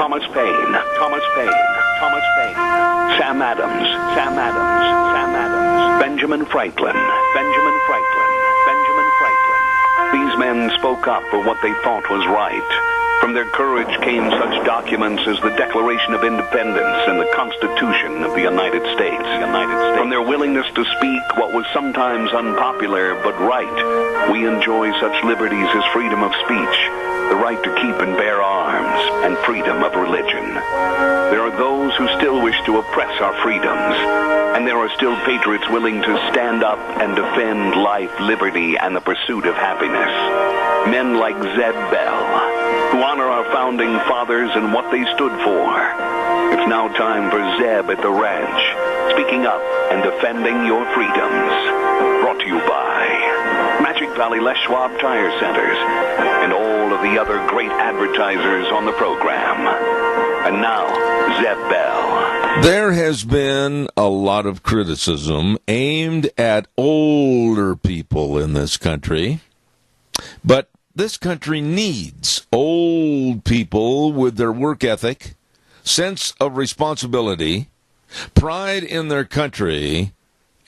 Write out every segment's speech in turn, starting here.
Thomas Paine, Thomas Paine, Thomas Paine, Sam Adams, Sam Adams, Sam Adams, Benjamin Franklin, Benjamin Franklin, Benjamin Franklin. These men spoke up for what they thought was right. From their courage came such documents as the Declaration of Independence and the Constitution of the United States. From their willingness to speak what was sometimes unpopular but right, we enjoy such liberties as freedom of speech, the right to keep and bear arms, and freedom of religion. There are those who still wish to oppress our freedoms, and there are still patriots willing to stand up and defend life, liberty, and the pursuit of happiness. Men like Zeb Bell, who honor our founding fathers and what they stood for. It's now time for Zeb at the ranch, speaking up and defending your freedoms. Brought to you by Magic Valley Les Schwab Tire Centers and all of the other great advertisers on the program. And now, Zeb Bell. There has been a lot of criticism aimed at older people in this country, but this country needs old people with their work ethic, sense of responsibility, pride in their country,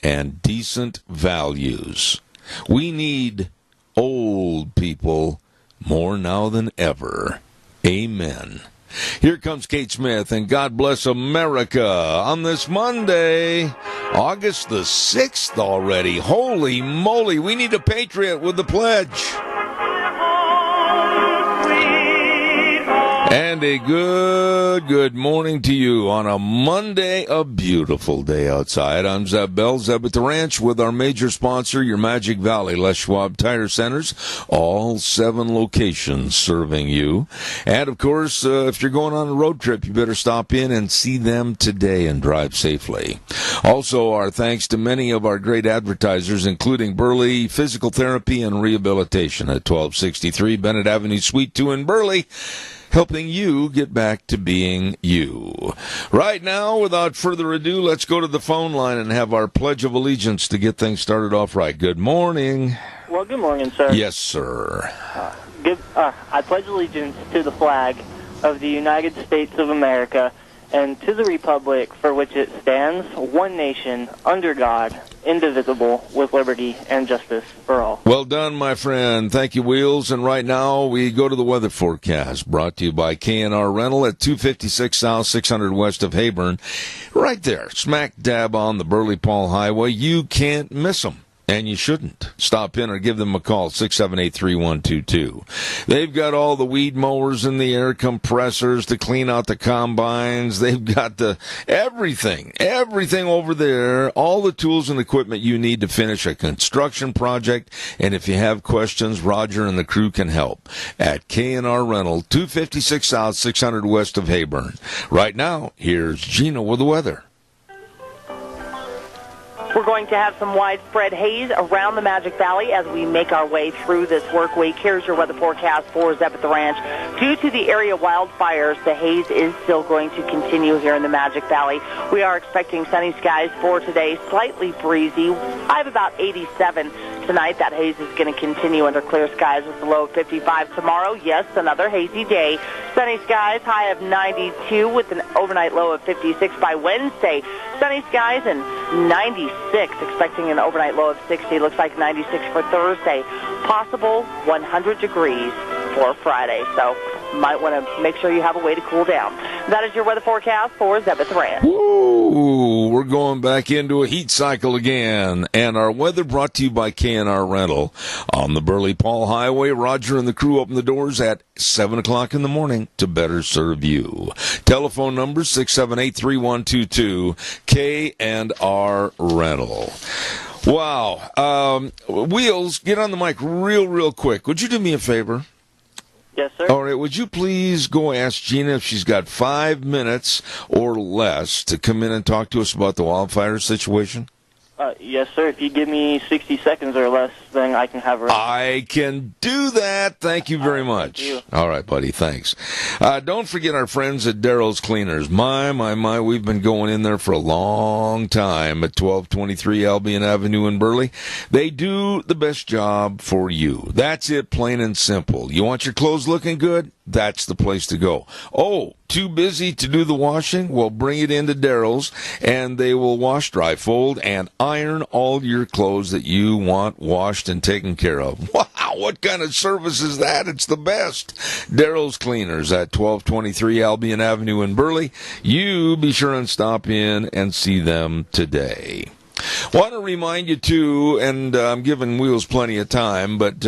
and decent values. We need old people more now than ever. Amen. Here comes Kate Smith, and God bless America on this Monday, August the 6th already. Holy moly, we need a patriot with the pledge. And a good morning to you on a Monday, a beautiful day outside. I'm Zeb Bell, Zeb at the Ranch, with our major sponsor, your Magic Valley Les Schwab Tire Centers, all 7 locations serving you. And, of course, if you're going on a road trip, you better stop in and see them today and drive safely. Also, our thanks to many of our great advertisers, including Burley Physical Therapy and Rehabilitation at 1263 Bennett Avenue, Suite 2 in Burley, helping you get back to being you. Right now, without further ado, let's go to the phone line and have our Pledge of Allegiance to get things started off right. Good morning. Well, good morning, sir. Yes, sir. I pledge allegiance to the flag of the United States of America and to the republic for which it stands, one nation, under God, indivisible, with liberty and justice for all. Well done, my friend. Thank you, Wheels. And right now, we go to the weather forecast, brought to you by K&R Rental at 256 South, 600 west of Hayburn. Right there, smack dab on the Burley-Paul Highway. You can't miss them. And you shouldn't. Stop in or give them a call, 678-3122. They've got all the weed mowers and the air compressors to clean out the combines. They've got everything over there, all the tools and equipment you need to finish a construction project. And if you have questions, Roger and the crew can help at K&R Rental, 256 South, 600 west of Hayburn. Right now, here's Gina with the weather. We're going to have some widespread haze around the Magic Valley as we make our way through this work week. Here's your weather forecast for Zeb at the Ranch. Due to the area wildfires, the haze is still going to continue here in the Magic Valley. We are expecting sunny skies for today, slightly breezy. I have about 87 tonight. That haze is going to continue under clear skies with a low of 55 tomorrow. Yes, another hazy day. Sunny skies, high of 92 with an overnight low of 56 by Wednesday. Sunny skies and 96, expecting an overnight low of 60. Looks like 96 for Thursday. Possible 100 degrees for Friday. So might want to make sure you have a way to cool down. That is your weather forecast for Zeb at the Ranch. Ooh, we're going back into a heat cycle again. And our weather brought to you by K&R Rental. On the Burley-Paul Highway, Roger and the crew open the doors at 7 o'clock in the morning to better serve you. Telephone number 678-3122, K&R Rental. Wow. Wheels, get on the mic real quick. Would you do me a favor? Yes, sir. All right, would you please go ask Gina if she's got 5 minutes or less to come in and talk to us about the wildfire situation? Yes, sir. If you give me 60 seconds or less, then I can have her. I can do that. Thank you very much. Thank you. All right, buddy. Thanks. Don't forget our friends at Daryl's Cleaners. My, we've been going in there for a long time at 1223 Albion Avenue in Burley. They do the best job for you. That's it, plain and simple. You want your clothes looking good? That's the place to go. Oh, too busy to do the washing? Well, bring it into Daryl's, and they will wash, dry, fold, and iron all your clothes that you want washed and taken care of. Wow, what kind of service is that? It's the best. Daryl's Cleaners at 1223 Albion Avenue in Burley. You be sure and stop in and see them today. Want to remind you, too, and I'm giving Wheels plenty of time, but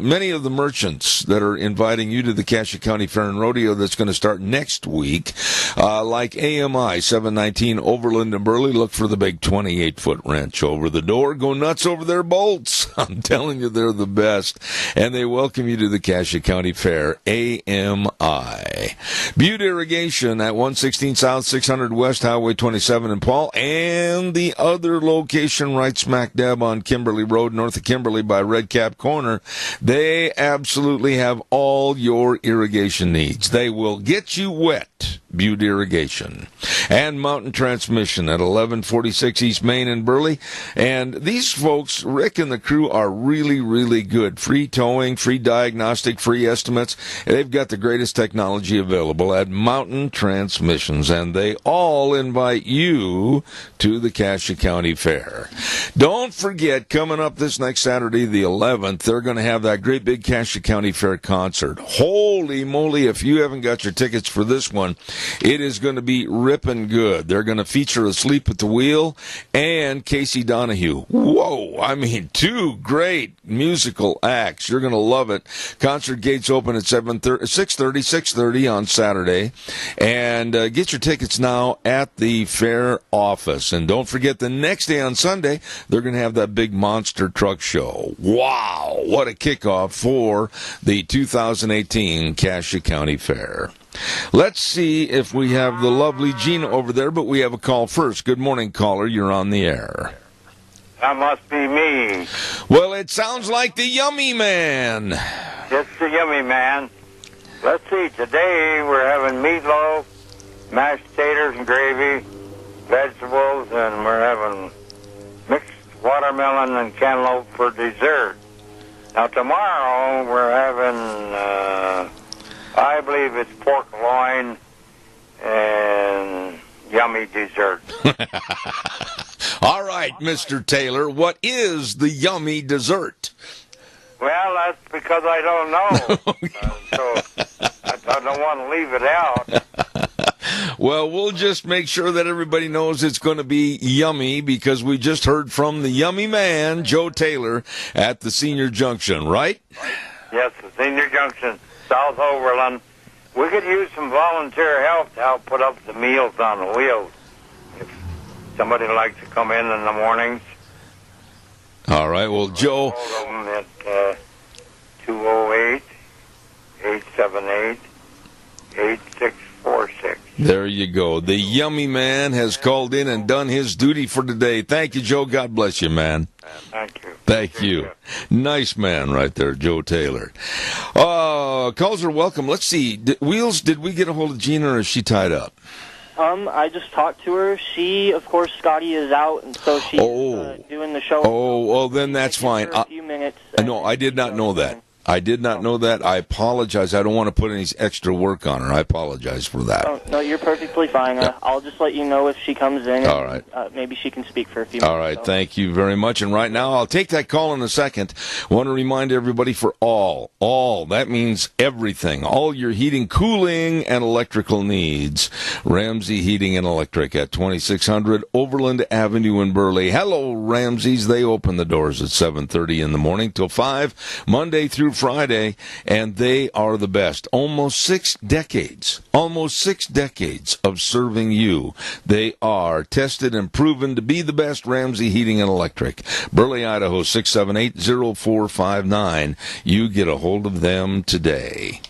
many of the merchants that are inviting you to the Cassia County Fair and Rodeo that's going to start next week, like AMI 719 Overland and Burley, look for the big 28-foot wrench over the door. Go nuts over their bolts. I'm telling you, they're the best. And they welcome you to the Cassia County Fair, AMI. Butte Irrigation at 116 South, 600 West, Highway 27 in Paul, and the other location right smack dab on Kimberly Road, north of Kimberly by Red Cap Corner. They absolutely have all your irrigation needs. They will get you wet. Butte Irrigation. And Mountain Transmission at 1146 East Main in Burley. And these folks, Rick and the crew, are really, really good. Free towing, free diagnostic, free estimates. They've got the greatest technology available at Mountain Transmissions. And they all invite you to the Cassia County Fair. Don't forget, coming up this next Saturday, the 11th, they're going to have that great big Cassia County Fair concert. Holy moly, if you haven't got your tickets for this one, it is going to be ripping good. They're going to feature Asleep at the Wheel and Casey Donahue. Whoa, I mean, two great musical acts. You're going to love it. Concert gates open at 6:30 on Saturday. And get your tickets now at the fair office. And don't forget, the next day on Sunday, they're going to have that big monster truck show. Wow, what a kickoff for the 2018 Cassia County Fair. Let's see if we have the lovely Gina over there, but we have a call first. Good morning, caller. You're on the air. That must be me. Well, it sounds like the Yummy Man. It's the Yummy Man. Let's see. Today we're having meatloaf, mashed potatoes and gravy, vegetables, and we're having mixed watermelon and cantaloupe for dessert. Now, tomorrow we're having... I believe it's pork loin and yummy dessert. All right, Mr. Taylor, what is the yummy dessert? Well, that's because I don't know. So I don't want to leave it out. Well, we'll just make sure that everybody knows it's going to be yummy because we just heard from the Yummy Man, Joe Taylor, at the Senior Junction, right? Yes, the Senior Junction. South Overland. We could use some volunteer help to help put up the meals on the wheels. If somebody would like to come in the mornings. All right, well, Joe... Hold them at 208-878-8646. There you go. The Yummy Man has called in and done his duty for today. Thank you, Joe. God bless you, man. Thank you. Thank you. Nice man right there, Joe Taylor. Calls are welcome. Let's see. Wheels, did we get a hold of Gina or is she tied up? I just talked to her. She, of course, Scotty is out, and so she's doing the show. Oh, well, then that's fine. A few minutes. No, I did not know that. I did not know that. I apologize. I don't want to put any extra work on her. I apologize for that. Oh, no, you're perfectly fine. Yeah. I'll just let you know if she comes in. All right. Maybe she can speak for a few minutes. All right. Thank you very much. And right now, I'll take that call in a second. Want to remind everybody for all, that means everything, all your heating, cooling, and electrical needs. Ramsey Heating and Electric at 2600 Overland Avenue in Burley. Hello, Ramsey's. They open the doors at 7:30 in the morning till 5, Monday through Friday, and they are the best. Almost 6 decades of serving you. They are tested and proven to be the best. Ramsey Heating and Electric. Burley, Idaho, 678-0459. You get a hold of them today.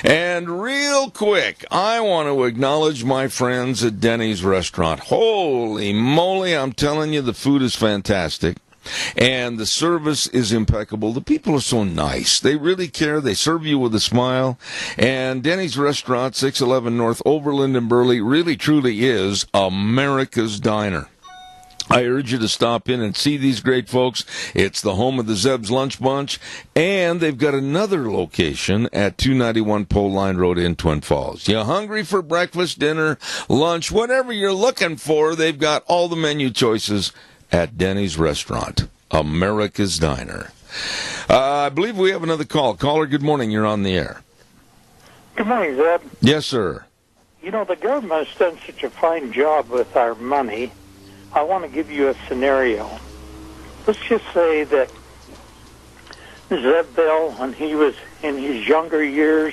And real quick, I want to acknowledge my friends at Denny's Restaurant. Holy moly, I'm telling you, the food is fantastic. And the service is impeccable. The people are so nice. They really care. They serve you with a smile. And Denny's Restaurant, 611 North Overland in Burley, really truly is America's Diner. I urge you to stop in and see these great folks. It's the home of the Zeb's Lunch Bunch, and they've got another location at 291 Pole Line Road in Twin Falls. You hungry for breakfast, dinner, lunch, whatever you're looking for, they've got all the menu choices at Denny's Restaurant, America's Diner. I believe we have another call. Caller, good morning. You're on the air. Good morning, Zeb. Yes, sir. You know, the government has done such a fine job with our money. I want to give you a scenario. Let's just say that Zeb Bell, when he was in his younger years,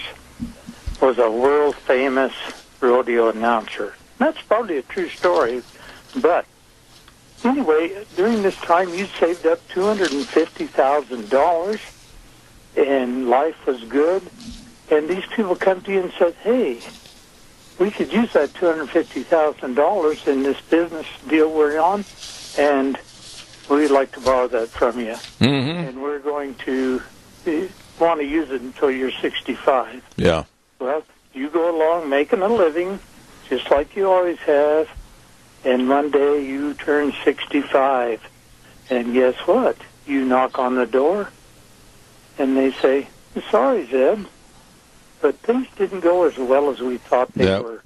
was a world-famous rodeo announcer. That's probably a true story. But anyway, during this time, you saved up $250,000, and life was good. And these people come to you and said, hey, we could use that $250,000 in this business deal we're on, and we'd like to borrow that from you. Mm-hmm. And we're going to want to use it until you're 65. Yeah. Well, you go along making a living, just like you always have, and one day you turn 65. And guess what? You knock on the door, and they say, sorry, Zeb, but things didn't go as well as we thought they were.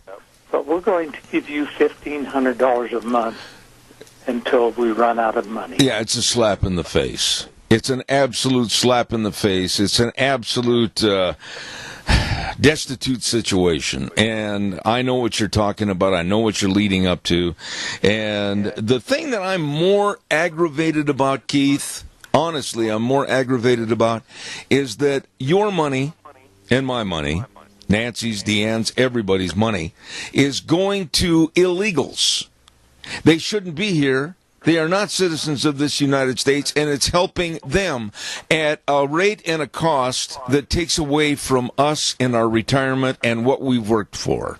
But we're going to give you $1,500 a month until we run out of money. Yeah, it's a slap in the face. It's an absolute slap in the face. It's an absolute destitute situation. And I know what you're talking about. I know what you're leading up to. And the thing that I'm more aggravated about, Keith, honestly, I'm more aggravated about, is that your money and my money, Nancy's, Deanne's, everybody's money, is going to illegals. They shouldn't be here. They are not citizens of this United States, and it's helping them at a rate and a cost that takes away from us in our retirement and what we've worked for.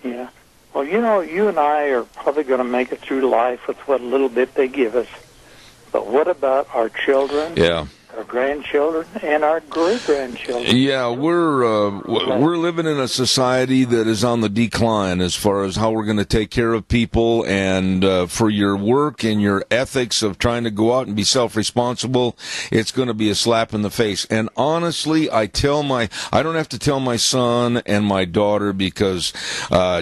Yeah. Well, you know, you and I are probably going to make it through life with what little bit they give us. But what about our children? Yeah. Our grandchildren and our great-grandchildren. Yeah, we're living in a society that is on the decline as far as how we're going to take care of people, and for your work and your ethics of trying to go out and be self-responsible, it's going to be a slap in the face. And honestly, I don't have to tell my son and my daughter, because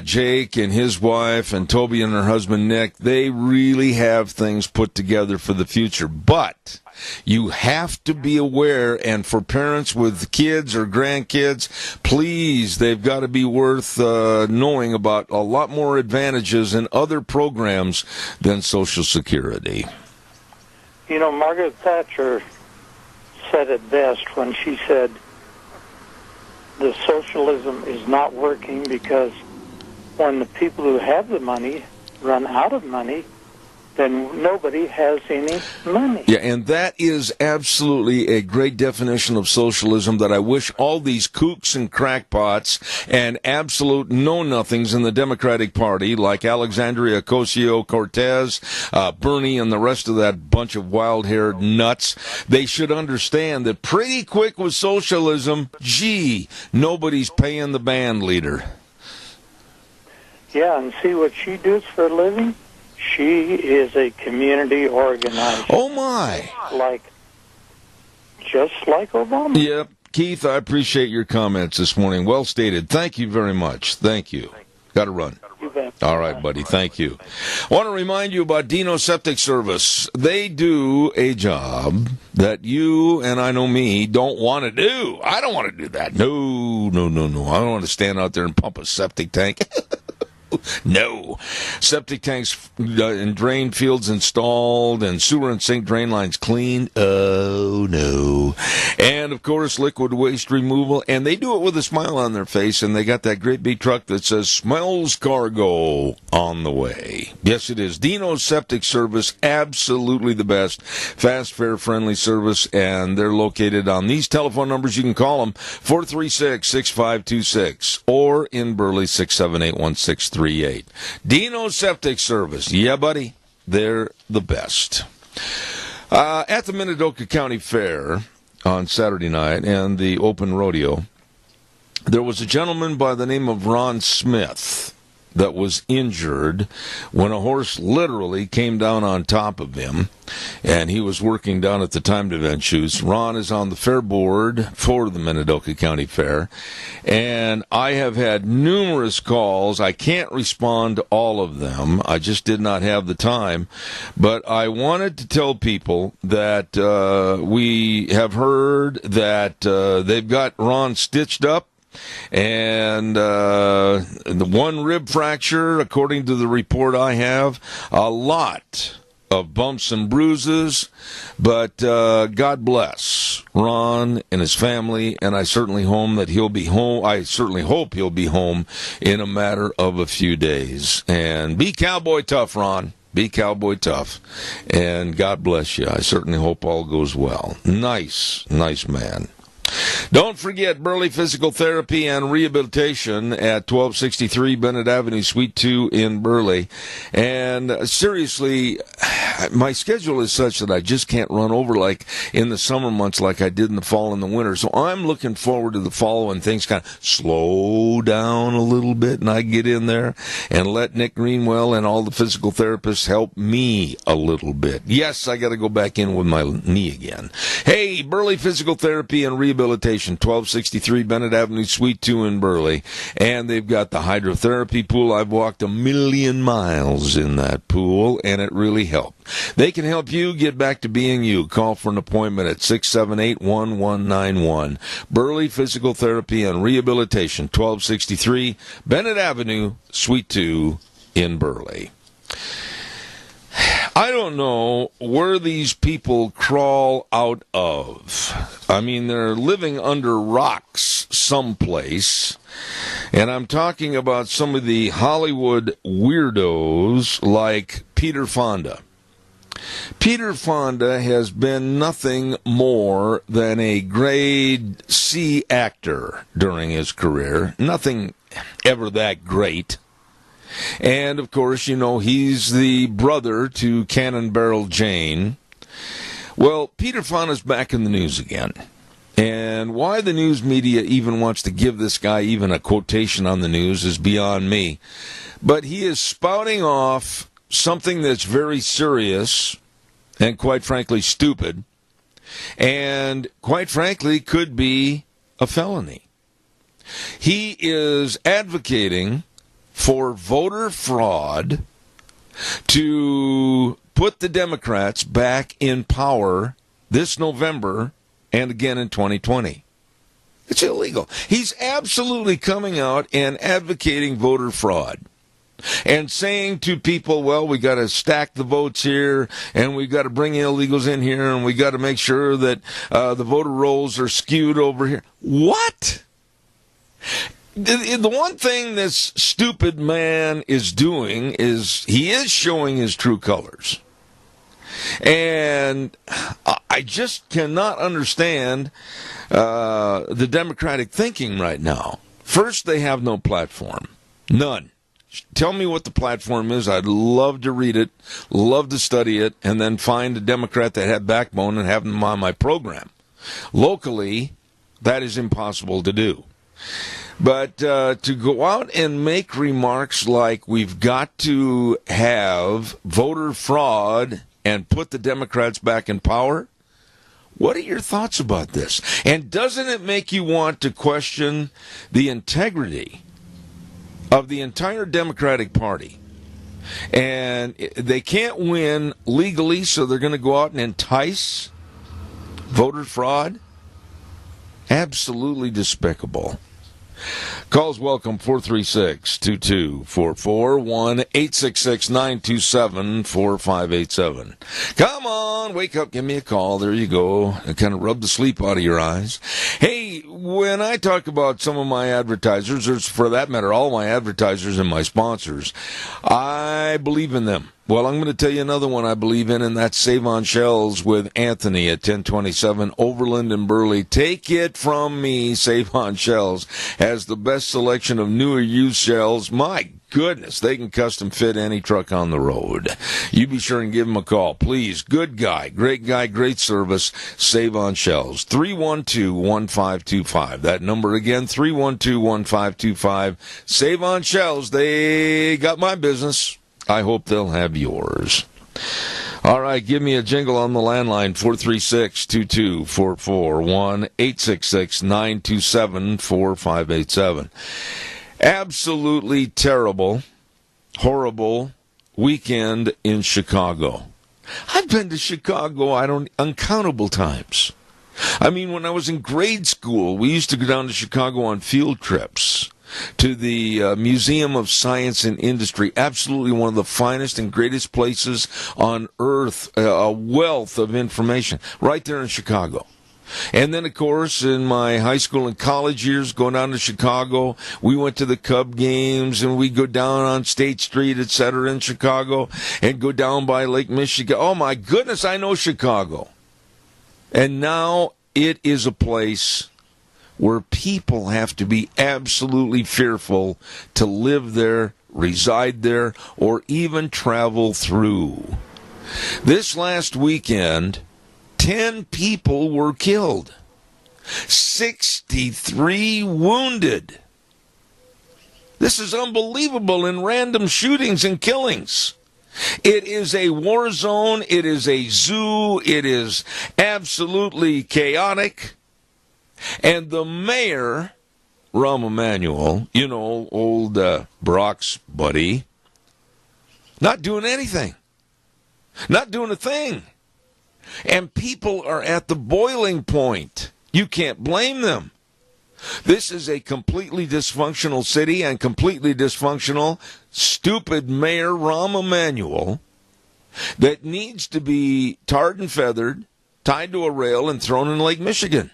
Jake and his wife and Toby and her husband Nick, they really have things put together for the future. But you have to be aware, and for parents with kids or grandkids, please, they've got to be worth knowing about a lot more advantages and other programs than Social Security. You know, Margaret Thatcher said it best when she said the socialism is not working because when the people who have the money run out of money, then nobody has any money. Yeah, and that is absolutely a great definition of socialism that I wish all these kooks and crackpots and absolute know-nothings in the Democratic Party, like Alexandria Ocasio-Cortez, Bernie, and the rest of that bunch of wild-haired nuts, they should understand that pretty quick with socialism, nobody's paying the band leader. Yeah, and see what she does for a living? She is a community organizer. Oh, my. Just like Obama. Yep. Keith, I appreciate your comments this morning. Well stated. Thank you very much. Thank you. Got to run. You bet. All right, buddy. Thank you. I want to remind you about Dino Septic Service. They do a job that you and I know me don't want to do. I don't want to do that. No. I don't want to stand out there and pump a septic tank. No. Septic tanks and drain fields installed and sewer and sink drain lines cleaned. Oh, no. And, of course, liquid waste removal. And they do it with a smile on their face, and they got that great big truck that says, Smells Cargo on the way. Yes, it is. Dino's Septic Service, absolutely the best. Fast, fair, friendly service, and they're located on these telephone numbers. You can call them, 436-6526, or in Burley, 678-1638. Dino Septic Service. Yeah, buddy. They're the best. At the Minidoka County Fair on Saturday night and the open rodeo, there was a gentleman by the name of Ron Smith that was injured when a horse literally came down on top of him, and he was working down at the timed event shoes. Ron is on the fair board for the Minidoka County Fair, and I have had numerous calls. I can't respond to all of them. I just did not have the time, but I wanted to tell people that we have heard that they've got Ron stitched up, and the one rib fracture, according to the report I have, a lot of bumps and bruises, but God bless Ron and his family, and I certainly hope he'll be home in a matter of a few days. And be cowboy tough, Ron. Be cowboy tough, and God bless you. I certainly hope all goes well. Nice man. Don't forget Burley Physical Therapy and Rehabilitation at 1263 Bennett Avenue, Suite 2 in Burley. And seriously, my schedule is such that I just can't run over like in the summer months like I did in the fall and the winter. So I'm looking forward to the fall when things kind of slow down a little bit and I get in there and let Nick Greenwell and all the physical therapists help me a little bit. Yes, I got to go back in with my knee again. Hey, Burley Physical Therapy and Rehabilitation, 1263 Bennett Avenue, Suite 2 in Burley. And they've got the hydrotherapy pool. I've walked 1,000,000 miles in that pool, and it really helped. They can help you get back to being you. Call for an appointment at 678-1191. Burley Physical Therapy and Rehabilitation, 1263 Bennett Avenue, Suite 2 in Burley. I don't know where these people crawl out of. I mean, they're living under rocks someplace. And I'm talking about some of the Hollywood weirdos like Peter Fonda. Peter Fonda has been nothing more than a grade C actor during his career. Nothing ever that great. And, of course, you know, he's the brother to Cannon Barrel Jane. Well, Peter Fonda's back in the news again. And why the news media even wants to give this guy even a quotation on the news is beyond me. But he is spouting off something that's very serious and, quite frankly, stupid. And, quite frankly, could be a felony. He is advocating for voter fraud to put the Democrats back in power this November and again in 2020. It's illegal. He's absolutely coming out and advocating voter fraud and saying to people, well, we got to stack the votes here and we got to bring illegals in here and we got to make sure that the voter rolls are skewed over here. What? The one thing this stupid man is doing is he is showing his true colors. And I just cannot understand the Democratic thinking right now. First, they have no platform. None. Tell me what the platform is. I'd love to read it, love to study it, and then find a Democrat that had backbone and have them on my program. Locally, that is impossible to do. But to go out and make remarks like we've got to have voter fraud and put the Democrats back in power, what are your thoughts about this? And doesn't it make you want to question the integrity of the entire Democratic Party? And they can't win legally, so they're going to go out and entice voter fraud? Absolutely despicable. Calls welcome, 436-2244, 1-866-927-4587. Come on, wake up, give me a call. There you go. Kind of rub the sleep out of your eyes. Hey, when I talk about some of my advertisers, or for that matter, all my advertisers and my sponsors, I believe in them. Well, I'm going to tell you another one I believe in, and that's Save on Shells with Anthony at 1027 Overland and Burley. Take it from me, Save on Shells has the best selection of new or used shells. My goodness, they can custom fit any truck on the road. You be sure and give them a call, please. Good guy, great service. Save on Shells, 312-1525. That number again, 312-1525. Save on Shells. They got my business. I hope they'll have yours. All right, give me a jingle on the landline, 436-2244, 1-866-927-4587. Absolutely terrible, horrible weekend in Chicago. I've been to Chicago, uncountable times. I mean, when I was in grade school, we used to go down to Chicago on field trips to the Museum of Science and Industry. Absolutely one of the finest and greatest places on earth, a wealth of information right there in Chicago. And then, of course, in my high school and college years, going down to Chicago, we went to the Cub games, and we'd go down on State Street, et cetera, in Chicago, and go down by Lake Michigan. Oh, my goodness, I know Chicago. And now it is a place where people have to be absolutely fearful to live there, reside there, or even travel through. This last weekend, 10 people were killed, 63 wounded. This is unbelievable in random shootings and killings. It is a war zone. It is a zoo. It is absolutely chaotic. And the mayor, Rahm Emanuel, old Brock's buddy, not doing anything. Not doing a thing. And people are at the boiling point. You can't blame them. This is a completely dysfunctional city and completely dysfunctional, stupid Mayor Rahm Emanuel that needs to be tarred and feathered, tied to a rail, and thrown in Lake Michigan.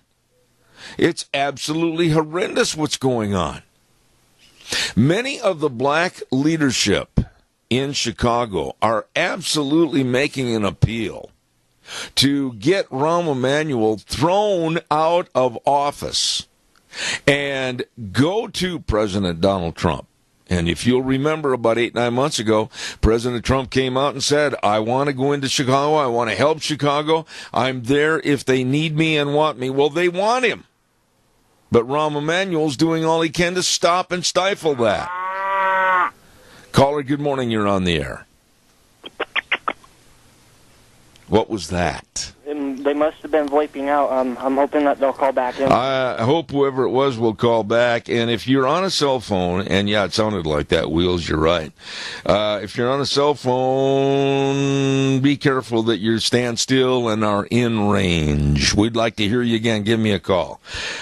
It's absolutely horrendous what's going on. Many of the black leadership in Chicago are absolutely making an appeal to get Rahm Emanuel thrown out of office and go to President Donald Trump. And if you'll remember, about 8-9 months ago, President Trump came out and said, I want to go into Chicago. I want to help Chicago. I'm there if they need me and want me. Well, they want him. But Rahm Emanuel's doing all he can to stop and stifle that. Caller, good morning. You're on the air. What was that? They must have been VoIPing out. I'm hoping that they'll call back in. I hope whoever it was will call back. And if you're on a cell phone, and yeah, it sounded like that, Wheels, you're right. If you're on a cell phone, be careful that you stand still and are in range. We'd like to hear you again. Give me a call.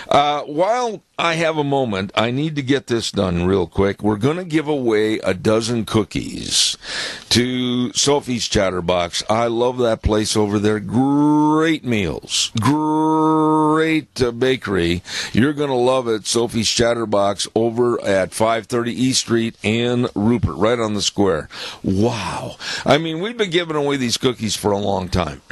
While I have a moment, I need to get this done real quick. We're going to give away a dozen cookies to Sophie's Chatterbox. I love that place over there. Great meals. Great bakery. You're going to love it. Sophie's Chatterbox over at 530 East Street in Rupert, right on the square. Wow. I mean, we've been giving away these cookies for a long time.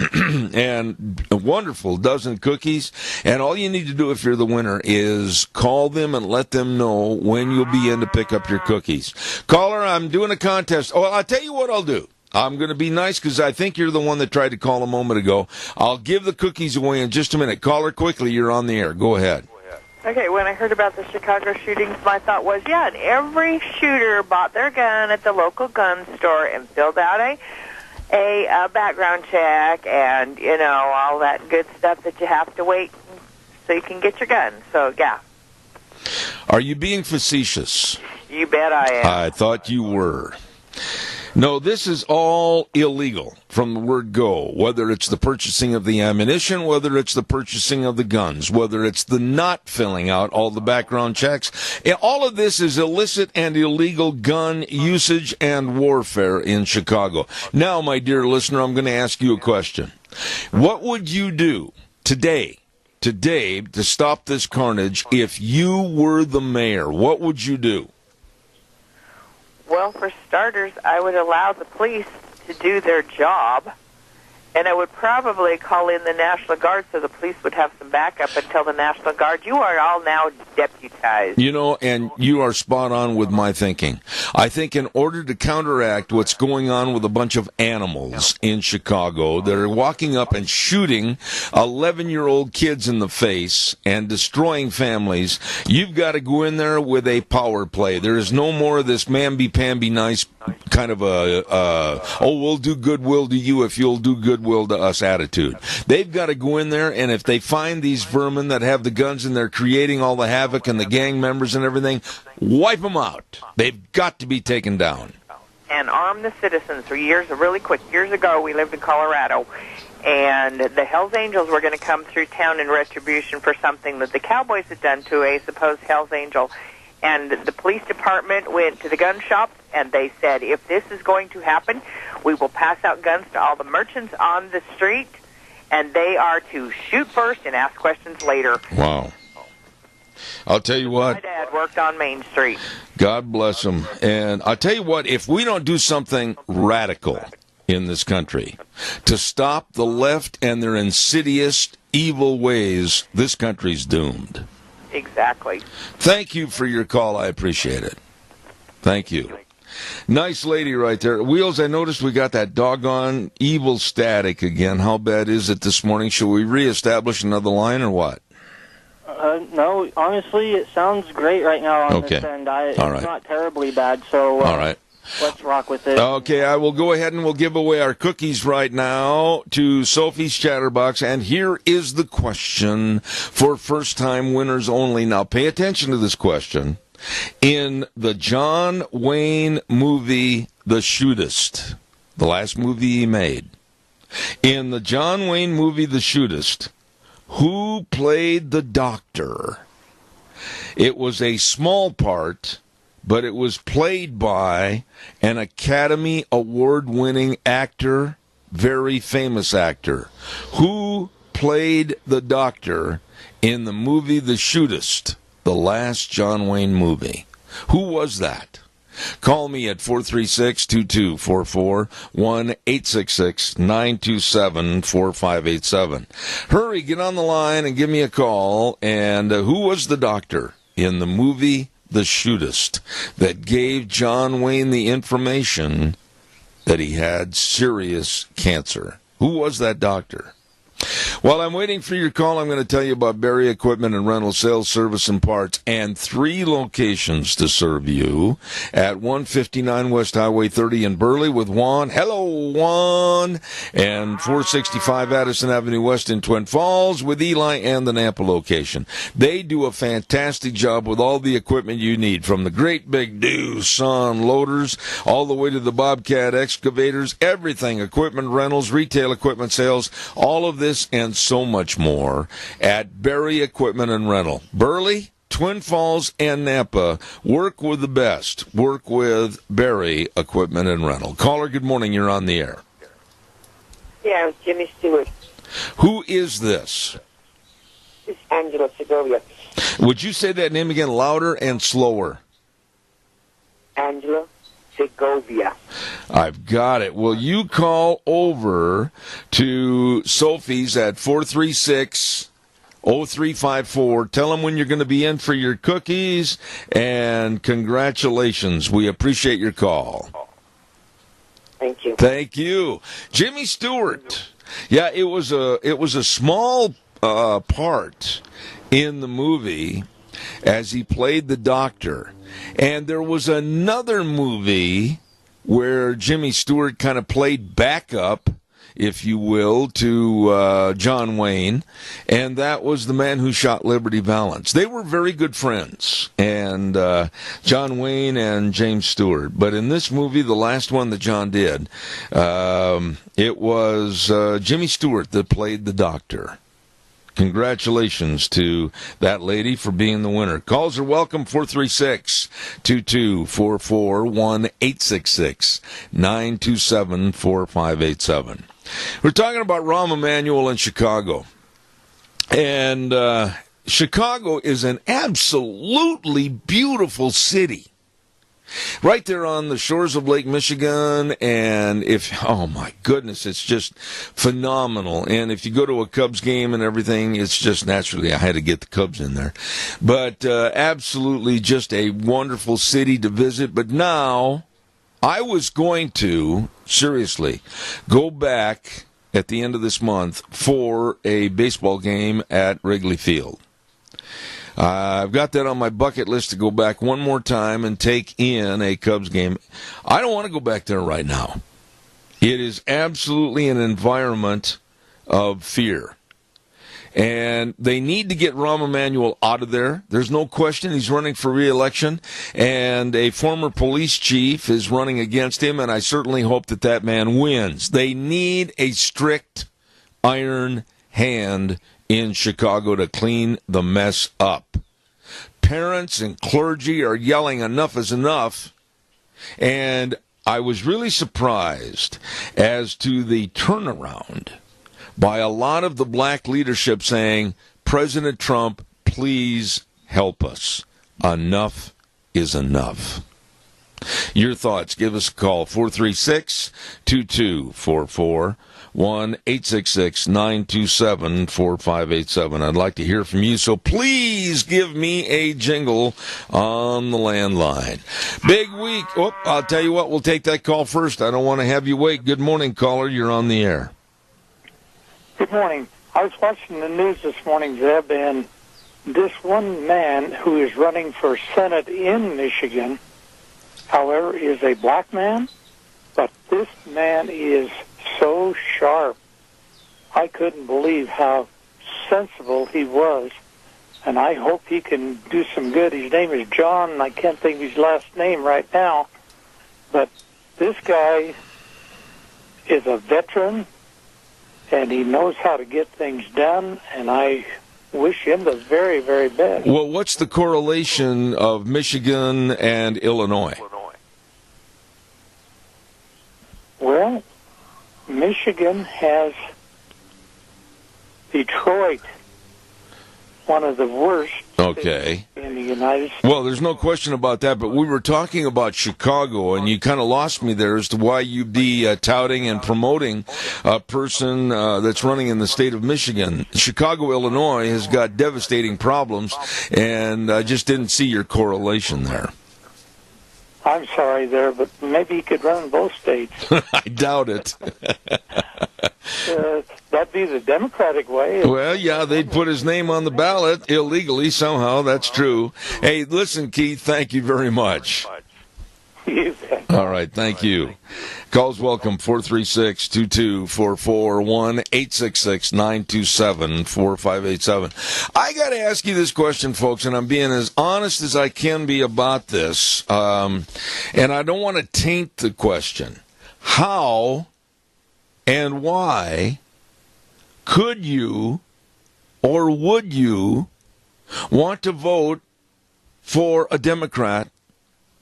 And a wonderful dozen cookies. And all you need to do if you're the winner is call them and let them know when you'll be in to pick up your cookies. Caller, I'm doing a contest. Oh, I'll tell you what I'll do. I'm going to be nice because I think you're the one that tried to call a moment ago. I'll give the cookies away in just a minute. Caller, quickly, you're on the air. Go ahead. Okay, when I heard about the Chicago shootings, my thought was, yeah, and every shooter bought their gun at the local gun store and filled out a background check and, all that good stuff that you have to wait so you can get your gun. So, yeah. Are you being facetious? You bet I am. I thought you were. No, this is all illegal from the word go, whether it's the purchasing of the ammunition, whether it's the purchasing of the guns, whether it's the not filling out all the background checks. All of this is illicit and illegal gun usage and warfare in Chicago. Now, my dear listener, I'm going to ask you a question. What would you do today to stop this carnage if you were the mayor? What would you do? Well, for starters, I would allow the police to do their job, and I would probably call in the National Guard so the police would have some backup and tell the National Guard, you are all now deputized. You know, and you are spot on with my thinking. I think in order to counteract what's going on with a bunch of animals in Chicago that are walking up and shooting 11-year-old kids in the face and destroying families, you've got to go in there with a power play. There is no more of this mamby-pamby nice kind of we'll do goodwill to you if you'll do goodwill to us attitude. They've got to go in there, and if they find these vermin that have the guns and they're creating all the havoc and the gang members and everything, wipe them out. They've got to be taken down. And arm the citizens. Really quick, years ago, we lived in Colorado, and the Hells Angels were going to come through town in retribution for something that the Cowboys had done to a supposed Hells Angel. And the police department went to the gun shop, and they said, if this is going to happen, we will pass out guns to all the merchants on the street, and they are to shoot first and ask questions later. Wow. I'll tell you what. My dad worked on Main Street. God bless him. And I'll tell you what, if we don't do something radical in this country to stop the left and their insidious, evil ways, this country's doomed. Exactly. Thank you for your call. I appreciate it. Thank you. Nice lady right there. Wheels, I noticed we got that doggone evil static again. How bad is it this morning? Should we reestablish another line or what? No, honestly, it sounds great right now on this end. It's not terribly bad, so all right. Let's rock with it. Okay, I will go ahead and we'll give away our cookies right now to Sophie's Chatterbox. And here is the question for first-time winners only. Now, pay attention to this question. In the John Wayne movie, The Shootist, the last movie he made, in the John Wayne movie, The Shootist, who played the doctor? It was a small part, but it was played by an Academy Award-winning actor, very famous actor. Who played the doctor in the movie The Shootist, the last John Wayne movie? Who was that? Call me at 436-2244, 1-866-927-4587. Hurry, get on the line and give me a call. And who was the doctor in the movie The Shootist that gave John Wayne the information that he had serious cancer? Who was that doctor? While I'm waiting for your call, I'm going to tell you about Barry Equipment and Rental Sales, Service, and Parts, and 3 locations to serve you at 159 West Highway 30 in Burley with Juan. Hello, Juan. And 465 Addison Avenue West in Twin Falls with Eli and the Nampa location. They do a fantastic job with all the equipment you need, from the great big Doosan loaders all the way to the Bobcat excavators, everything, equipment rentals, retail equipment sales, all of this and so much more at Barry Equipment and Rental. Burley, Twin Falls, and Nampa. Work with the best. Work with Barry Equipment and Rental. Caller, good morning. You're on the air. Yeah, it's Jimmy Stewart. Who is this? It's Angela Segovia. Would you say that name again louder and slower? Angela Segovia. I've got it. Will you call over to Sophie's at 436-0354. Tell them when you're going to be in for your cookies, and congratulations. We appreciate your call. Thank you. Thank you. Jimmy Stewart. Yeah, it was a small part in the movie as he played the doctor. And there was another movie where Jimmy Stewart kind of played backup, if you will, to John Wayne, and that was The Man Who Shot Liberty Valance. They were very good friends, and John Wayne and James Stewart. But in this movie, the last one that John did, it was Jimmy Stewart that played the doctor. Congratulations to that lady for being the winner. Calls are welcome, 436-2244, 1-866-927-4587. We're talking about Rahm Emanuel in Chicago. And Chicago is an absolutely beautiful city. right there on the shores of Lake Michigan. And oh my goodness, it's just phenomenal. And if you go to a Cubs game and everything, it's just naturally I had to get the Cubs in there. But absolutely just a wonderful city to visit. But now I was going to, seriously, go back at the end of this month for a baseball game at Wrigley Field. I've got that on my bucket list to go back one more time and take in a Cubs game. I don't want to go back there right now. It is absolutely an environment of fear. And they need to get Rahm Emanuel out of there. There's no question he's running for re-election, and a former police chief is running against him, and I certainly hope that that man wins. They need a strict iron hand in Chicago to clean the mess up. Parents and clergy are yelling enough is enough, and I was really surprised as to the turnaround by a lot of the black leadership saying, President Trump, please help us. Enough is enough. Your thoughts, give us a call, 436-2244, 1-866-927-4587. I'd like to hear from you, so please give me a jingle on the landline. Big week. Oh, I'll tell you what, we'll take that call first. I don't want to have you wait. Good morning, caller. You're on the air. Good morning. I was watching the news this morning, Zeb, and this one man who is running for Senate in Michigan, however, is a black man, but this man is so sharp. I couldn't believe how sensible he was, and I hope he can do some good. His name is John, and I can't think of his last name right now, but this guy is a veteran, and he knows how to get things done, and I wish him the very, very best. Well, what's the correlation of Michigan and Illinois? Well, Michigan has Detroit, one of the worst okay. in the United States. Well, there's no question about that, but we were talking about Chicago, and you kind of lost me there as to why you'd be touting and promoting a person that's running in the state of Michigan. Chicago, Illinois has got devastating problems, and I just didn't see your correlation there. I'm sorry there, but maybe he could run in both states. I doubt it. That'd be the Democratic way. Well, yeah, they'd put his name on the ballot illegally somehow. That's true. Hey, listen, Keith, thank you very much. You bet. All right, thank you. Calls welcome, 436-2244, 1-866-927-4587. I got to ask you this question, folks, and I'm being as honest as I can be about this, and I don't want to taint the question. How and why could you or would you want to vote for a Democrat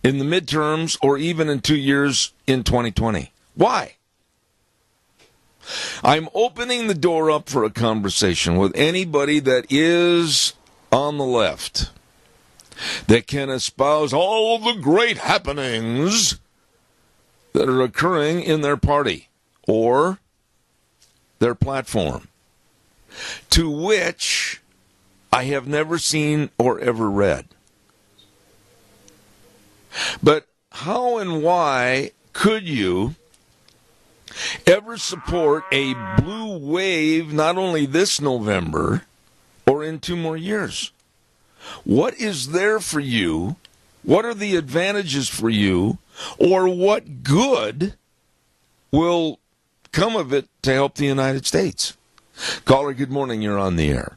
in the midterms or even in 2 years in 2020? Why? I'm opening the door up for a conversation with anybody that is on the left that can espouse all the great happenings that are occurring in their party or their platform, to which I have never seen or ever read. But how and why could you ever support a blue wave not only this November or in 2 more years? What is there for you? What are the advantages for you? Or what good will come of it to help the United States? Caller, good morning. You're on the air.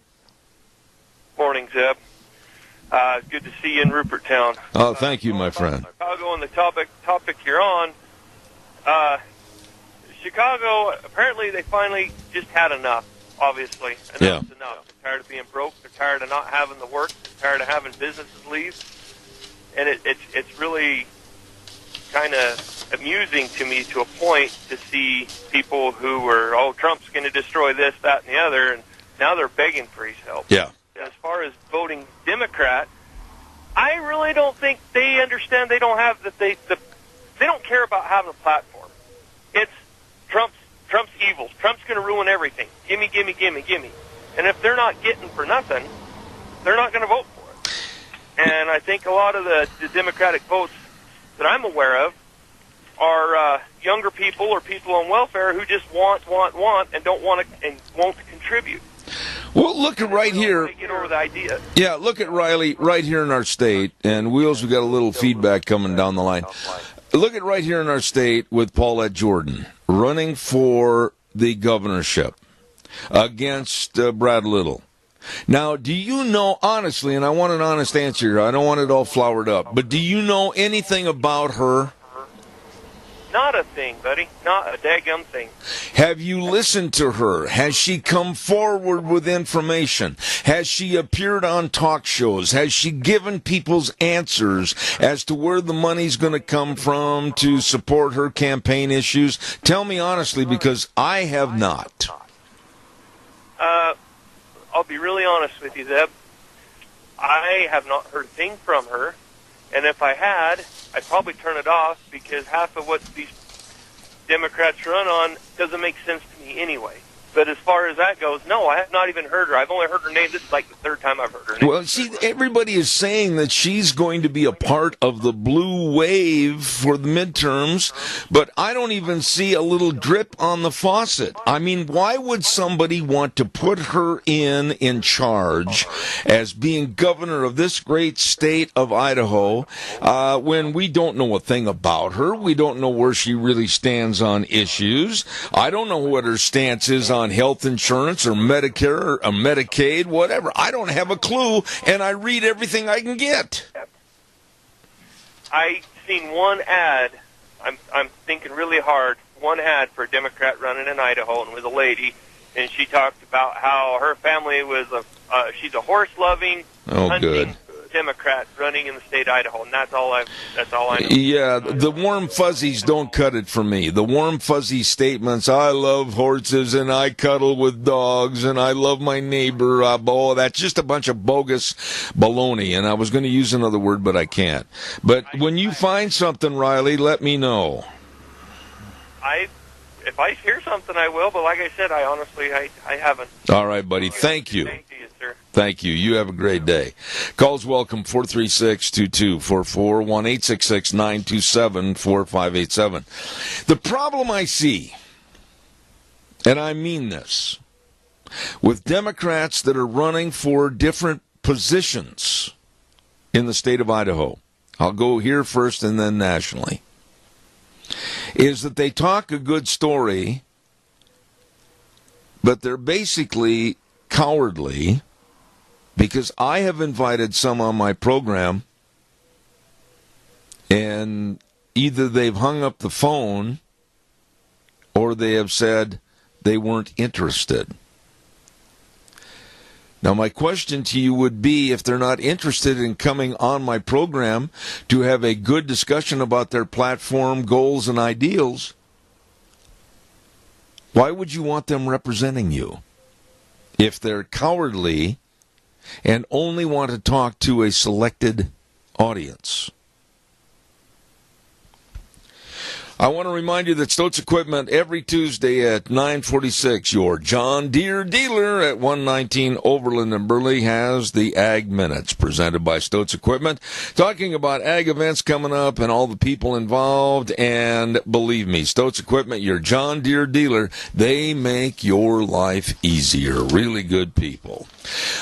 Morning, Zeb. Good to see you in Ruperttown. Oh, thank you, my friend. Chicago and the topic you're on. Chicago, apparently they finally just had enough, obviously. Enough's enough. They're tired of being broke. They're tired of not having the work. They're tired of having businesses leave. And it's really kind of amusing to me to a point to see people who were, Trump's going to destroy this, that, and the other, and now they're begging for his help. Yeah. As far as voting Democrat, I really don't think they understand they don't have that they don't care about having a platform. It's Trump's evils. Trump's going to ruin everything. Gimme, gimme, gimme, gimme. And if they're not getting for nothing, they're not going to vote for it. And I think a lot of the Democratic votes that I'm aware of are younger people or people on welfare who just want, and don't want to and won't contribute. Well, look at right here. Get over the idea. Yeah, look at Riley right here in our state. And Wheels, we got a little feedback coming down the line. Look at right here in our state with Paulette Jordan running for the governorship against Brad Little. Now, do you know, honestly, and I want an honest answer here, I don't want it all flowered up, but do you know anything about her? Not a thing, buddy. Not a daggum thing. Have you listened to her? Has she come forward with information? Has she appeared on talk shows? Has she given people's answers as to where the money's going to come from to support her campaign issues? Tell me honestly, because I have not. I'll be really honest with you, Zeb. I have not heard a thing from her. And if I had, I'd probably turn it off because half of what these Democrats run on doesn't make sense to me anyway. But as far as that goes, no, I have not even heard her. I've only heard her name. This is like the third time I've heard her name. Well, see, everybody is saying that she's going to be a part of the blue wave for the midterms, but I don't even see a little drip on the faucet. I mean, why would somebody want to put her in charge as being governor of this great state of Idaho when we don't know a thing about her? We don't know where she really stands on issues. I don't know what her stance is on health insurance or Medicare or Medicaid, whatever. I don't have a clue, and I read everything I can get. I seen one ad. I'm thinking really hard. One ad for a Democrat running in Idaho, and it was a lady, and she talked about how her family was she's a horse-loving, hunting Democrat running in the state of Idaho, and that's all I know. Yeah, the warm fuzzies don't cut it for me. The warm fuzzy statements, I love horses and I cuddle with dogs and I love my neighbor, that's just a bunch of bogus baloney, and I was going to use another word, but I can't. But when you find something, Riley, let me know. If I hear something, I will, but like I said, I honestly haven't. All right, buddy, thank you. Thank you, sir. Thank you. You have a great day. Calls welcome, 436-2244, 1-866-927-4587. The problem I see, and I mean this, with Democrats that are running for different positions in the state of Idaho, I'll go here first and then nationally, is that they talk a good story, but they're basically cowardly, because I have invited some on my program, and either they've hung up the phone or they have said they weren't interested. Now, my question to you would be, if they're not interested in coming on my program to have a good discussion about their platform, goals, and ideals, why would you want them representing you? If they're cowardly and only want to talk to a selected audience. I want to remind you that Stoats Equipment every Tuesday at 9:46, your John Deere dealer at 119 Overland and Burley has the Ag Minutes presented by Stoats Equipment, talking about ag events coming up and all the people involved. And believe me, Stoats Equipment, your John Deere dealer, they make your life easier. Really good people.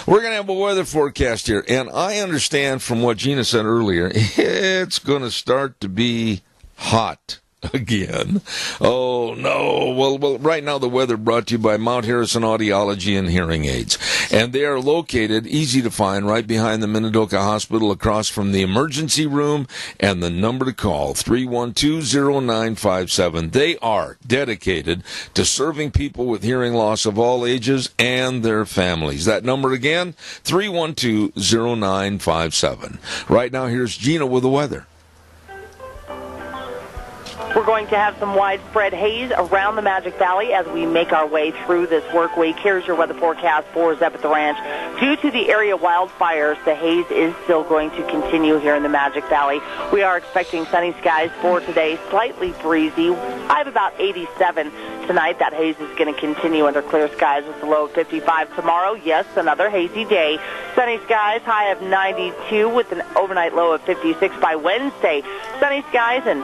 We're going to have a weather forecast here, and I understand from what Gina said earlier, it's going to start to be hot again. Oh, no. Well, right now the weather brought to you by Mount Harrison Audiology and Hearing Aids. And they are located, easy to find, right behind the Minidoka Hospital, across from the emergency room. And the number to call, 312-0957. They are dedicated to serving people with hearing loss of all ages and their families. That number again, 312-0957. Right now, here's Gina with the weather. We're going to have some widespread haze around the Magic Valley as we make our way through this work week. Here's your weather forecast for Zeb at the Ranch. Due to the area wildfires, the haze is still going to continue here in the Magic Valley. We are expecting sunny skies for today, slightly breezy. I have about 87 tonight. That haze is going to continue under clear skies with a low of 55 tomorrow. Yes, another hazy day. Sunny skies, high of 92 with an overnight low of 56 by Wednesday. Sunny skies and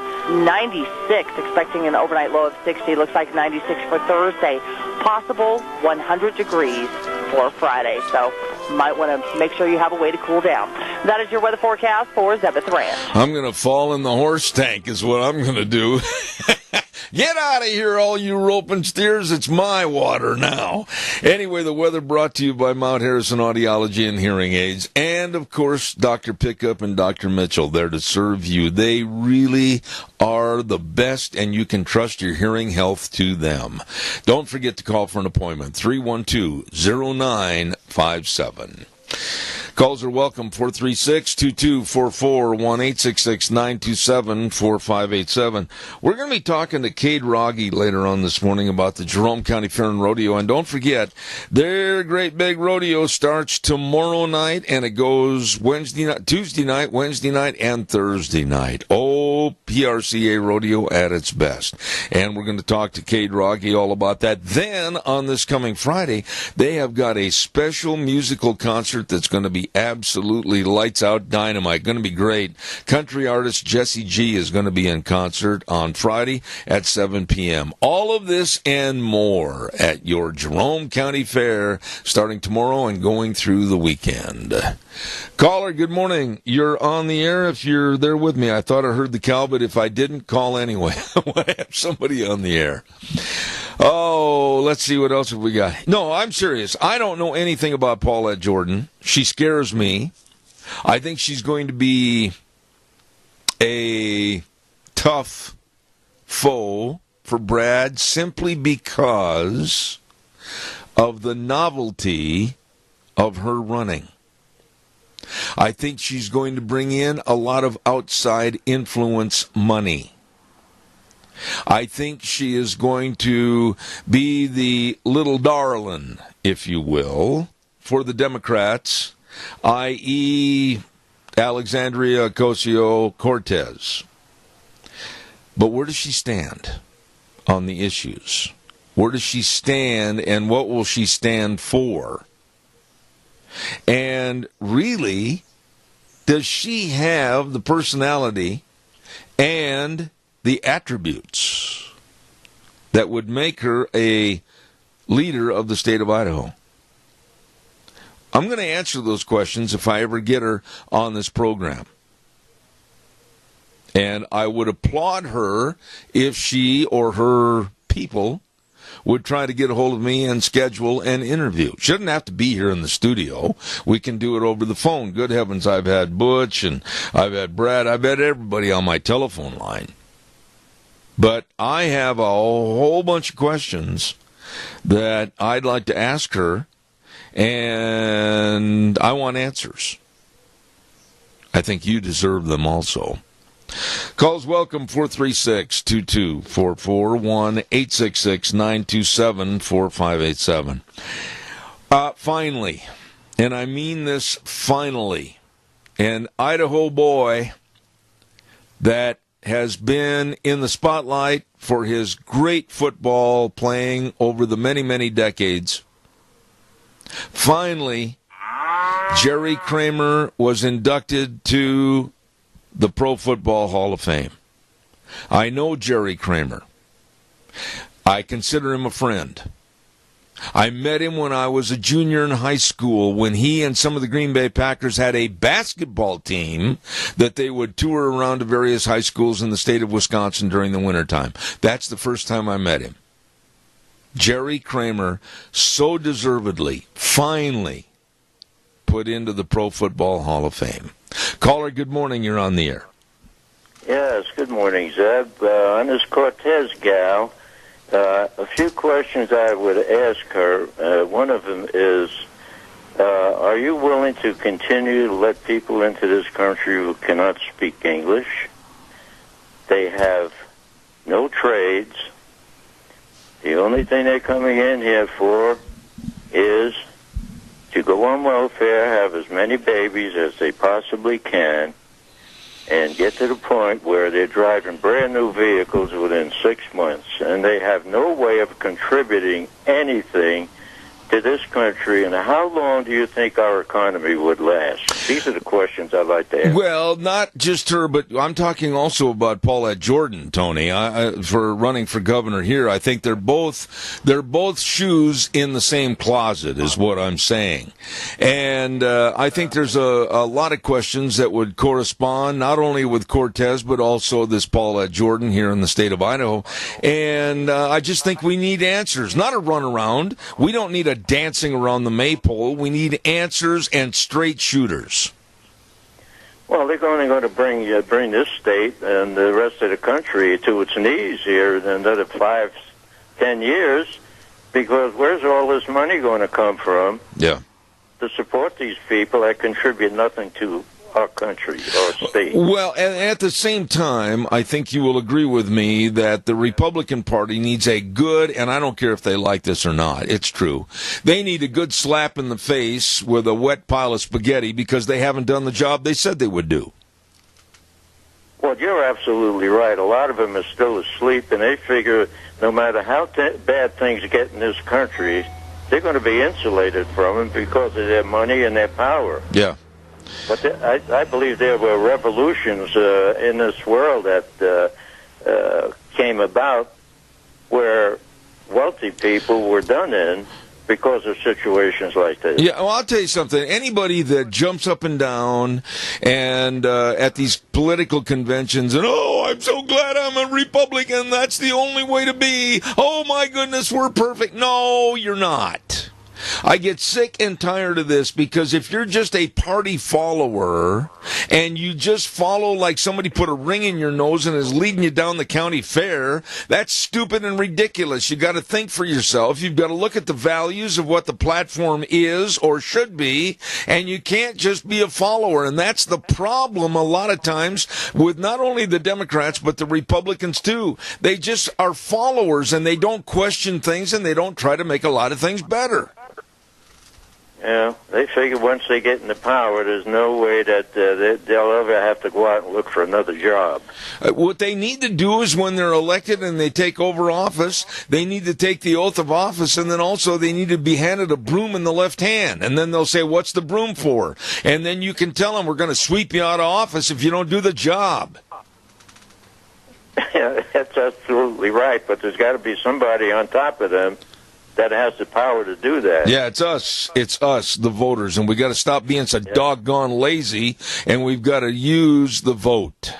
96, expecting an overnight low of 60. Looks like 96 for Thursday. Possible 100 degrees for Friday. So might want to make sure you have a way to cool down. That is your weather forecast for Zeb at the Ranch. I'm going to fall in the horse tank is what I'm going to do. Get out of here, all you roping steers. It's my water now. Anyway, the weather brought to you by Mount Harrison Audiology and Hearing Aids. And, of course, Dr. Pickup and Dr. Mitchell there to serve you. They really are the best, and you can trust your hearing health to them. Don't forget to call for an appointment, 312-0957. Calls are welcome, 436-2244, 1-866-927-4587. We're going to be talking to Cade Rogge later on this morning about the Jerome County Fair and Rodeo. And don't forget, their great big rodeo starts tomorrow night, and it goes Tuesday night, Wednesday night, and Thursday night. Oh, PRCA Rodeo at its best. And we're going to talk to Cade Rogge all about that. Then, on this coming Friday, they have got a special musical concert that's going to be absolutely lights out dynamite. Going to be great. Country artist Jesse G is going to be in concert on Friday at 7 p.m. All of this and more at your Jerome County Fair starting tomorrow and going through the weekend. Caller, good morning. You're on the air if you're there with me. I thought I heard the cow, but if I didn't, call anyway. I want to have somebody on the air. Oh, let's see, what else have we got? No, I'm serious. I don't know anything about Paulette Jordan. She scares me. I think she's going to be a tough foe for Brad simply because of the novelty of her running. I think she's going to bring in a lot of outside influence money. I think she is going to be the little darling, if you will, for the Democrats, i.e. Alexandria Ocasio-Cortez. But where does she stand on the issues? Where does she stand, and what will she stand for? And really, does she have the personality and the attributes that would make her a leader of the state of Idaho? I'm going to answer those questions if I ever get her on this program. And I would applaud her if she or her people would try to get a hold of me and schedule an interview. Shouldn't have to be here in the studio. We can do it over the phone. Good heavens, I've had Butch and I've had Brad. I've had everybody on my telephone line. But I have a whole bunch of questions that I'd like to ask her, and I want answers. I think you deserve them also. Calls welcome, 436-2244, 1-866-927-4587. Finally, and I mean this finally, an Idaho boy that has been in the spotlight for his great football playing over the many, many decades. Finally, Jerry Kramer was inducted to the Pro Football Hall of Fame. I know Jerry Kramer. I consider him a friend. I met him when I was a junior in high school, when he and some of the Green Bay Packers had a basketball team that they would tour around to various high schools in the state of Wisconsin during the wintertime. That's the first time I met him. Jerry Kramer, so deservedly, finally put into the Pro Football Hall of Fame. Caller, good morning. You're on the air. Yes, good morning, Zeb. On this Cortez gal, a few questions I would ask her. One of them is, are you willing to continue to let people into this country who cannot speak English? They have no trades. The only thing they're coming in here for is to go on welfare, have as many babies as they possibly can, and get to the point where they're driving brand new vehicles within 6 months, and they have no way of contributing anything to this country. And how long do you think our economy would last? These are the questions I'd like to ask. Well, not just her, but I'm talking also about Paulette Jordan, Tony, for running for governor here. I think they're both shoes in the same closet, is what I'm saying. And I think there's a lot of questions that would correspond not only with Cortez, but also this Paulette Jordan here in the state of Idaho. And I just think we need answers, not a runaround. We don't need a dancing around the maypole. We need answers and straight shooters. Well, they're only going to bring this state and the rest of the country to its knees here in another 5-10 years, because where's all this money going to come from? Yeah. To support these people that contribute nothing to our country or state. Well, and at the same time, I think you will agree with me that the Republican Party needs a good, and I don't care if they like this or not, it's true, they need a good slap in the face with a wet pile of spaghetti because they haven't done the job they said they would do. Well, you're absolutely right. A lot of them are still asleep, and they figure no matter how bad things get in this country, they're going to be insulated from them because of their money and their power. Yeah. But I believe there were revolutions in this world that came about where wealthy people were done in because of situations like this. Yeah, well, I'll tell you something. Anybody that jumps up and down and at these political conventions and, oh, I'm so glad I'm a Republican, that's the only way to be. Oh, my goodness, we're perfect. No, you're not. I get sick and tired of this because if you're just a party follower and you just follow like somebody put a ring in your nose and is leading you down the county fair, that's stupid and ridiculous. You got to think for yourself. You've got to look at the values of what the platform is or should be, and you can't just be a follower. And that's the problem a lot of times with not only the Democrats but the Republicans too. They just are followers and they don't question things and they don't try to make a lot of things better. Yeah, they figure once they get into power, there's no way that they'll ever have to go out and look for another job. What they need to do is when they're elected and they take over office, they need to take the oath of office, and then also they need to be handed a broom in the left hand. And then they'll say, what's the broom for? And then you can tell them, we're going to sweep you out of office if you don't do the job. Yeah, that's absolutely right, but there's got to be somebody on top of them that has the power to do that. Yeah, it's us. It's us, the voters, and we got to stop being so doggone lazy, and we've got to use the vote.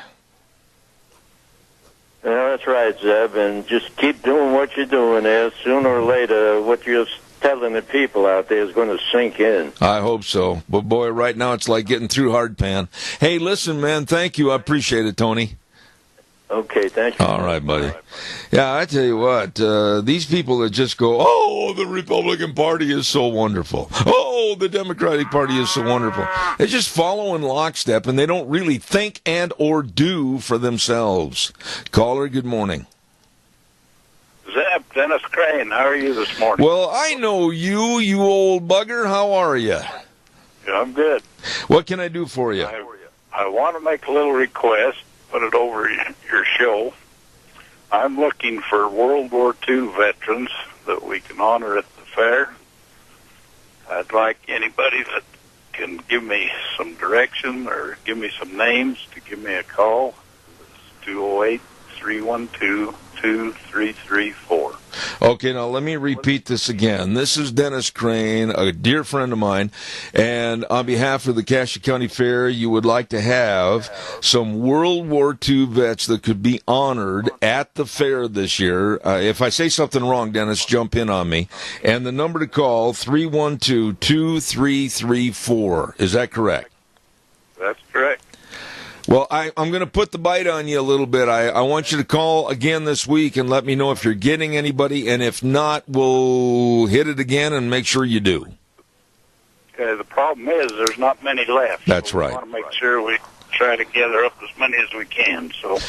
Yeah, that's right, Zeb, and just keep doing what you're doing there. Sooner or later, what you're telling the people out there is going to sink in. I hope so. But, boy, right now it's like getting through hard pan. Hey, listen, man, thank you. I appreciate it, Tony. Okay, thank you. All right, buddy. Yeah, I tell you what, these people that just go, oh, the Republican Party is so wonderful. Oh, the Democratic Party is so wonderful. They just follow in lockstep, and they don't really think and or do for themselves. Caller, good morning. Zeb, Dennis Crane, how are you this morning? Well, I know you, you old bugger. How are you? Yeah, I'm good. What can I do for you? I want to make a little request. Put it over your show. I'm looking for World War II veterans that we can honor at the fair. I'd like anybody that can give me some direction or give me some names to give me a call. It's 208-312-2334. Okay, now let me repeat this again. This is Dennis Crane, a dear friend of mine, and on behalf of the Cassia County Fair, you would like to have some World War II vets that could be honored at the fair this year. If I say something wrong, Dennis, jump in on me. And the number to call, 312-2334. Is that correct? That's correct. Well, I'm going to put the bite on you a little bit. I want you to call again this week and let me know if you're getting anybody, and if not, we'll hit it again and make sure you do. Okay, the problem is there's not many left. That's so right. We want to make sure we try to gather up as many as we can. So,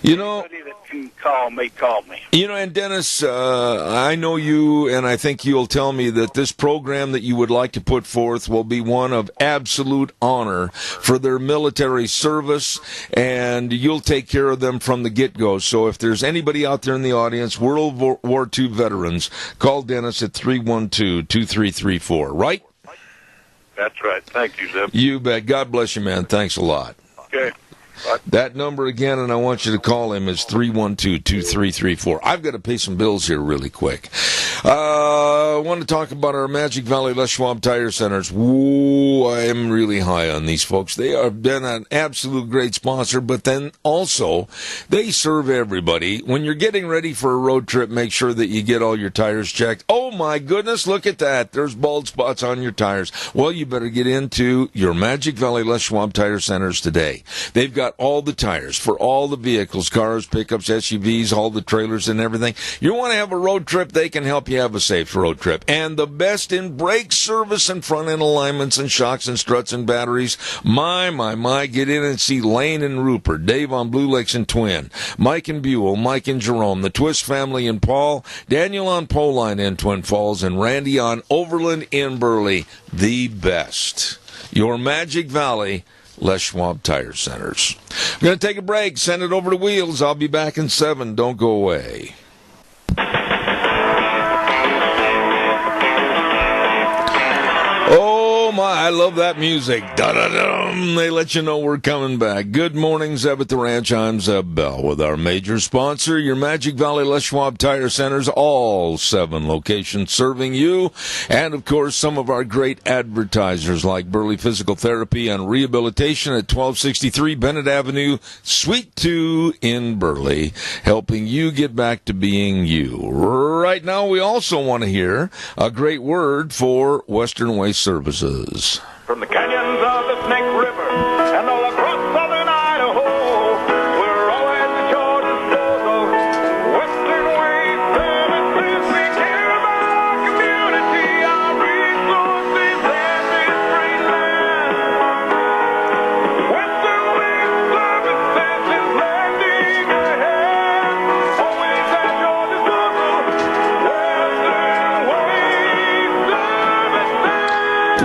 anybody that can call may call me. And Dennis, I know you, and I think you'll tell me that this program that you would like to put forth will be one of absolute honor for their military service, and you'll take care of them from the get-go. So if there's anybody out there in the audience, World War II veterans, call Dennis at 312-2334, right? That's right. Thank you, Zeb. You bet. God bless you, man. Thanks a lot. Okay. Bye. That number again, and I want you to call him, is 312-2334. I've got to pay some bills here really quick. I want to talk about our Magic Valley Les Schwab Tire Centers. Ooh, I am really high on these folks. They have been an absolute great sponsor, but then also they serve everybody. When you're getting ready for a road trip, make sure that you get all your tires checked. Oh my goodness, look at that. There's bald spots on your tires. Well, you better get into your Magic Valley Les Schwab Tire Centers today. They've got all the tires for all the vehicles, cars, pickups, SUVs, all the trailers and everything. You want to have a road trip, they can help you have a safe road trip. And the best in brake service and front end alignments and shocks and struts and batteries. My, get in and see Lane and Rupert, Dave on Blue Lakes and Twin, Mike and Buell, Mike and Jerome, the Twist family and Paul, Daniel on Poline in Twin Falls, and Randy on Overland in Burley. The best. Your Magic Valley Les Schwab Tire Centers. I'm going to take a break. Send it over to Wheels. I'll be back in 7. Don't go away. Oh, my, I love that music. Da-da-dum. They let you know we're coming back. Good morning, Zeb at the Ranch. I'm Zeb Bell with our major sponsor, your Magic Valley Les Schwab Tire Centers, all 7 locations serving you. And, of course, some of our great advertisers like Burley Physical Therapy and Rehabilitation at 1263 Bennett Avenue, Suite 2 in Burley, helping you get back to being you. Right now, we also want to hear a great word for Western Way Services. From the canyons of the Snake River and all across southern Idaho, we're always at your disposal. Western Way Services, we care about our community, our resources, and this great land. Western Way Services is lending a hand, always at your disposal.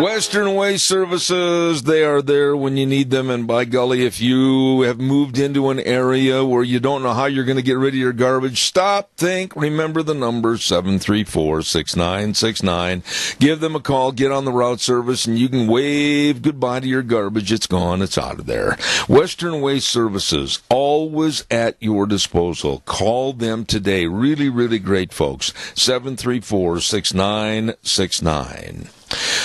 Western Way Services, they are there when you need them, and by golly, if you have moved into an area where you don't know how you're going to get rid of your garbage, stop, think, remember the number, 734-6969. Give them a call, get on the route service, and you can wave goodbye to your garbage. It's gone, it's out of there. Western Way Services, always at your disposal. Call them today. Really, really great folks. 734-6969.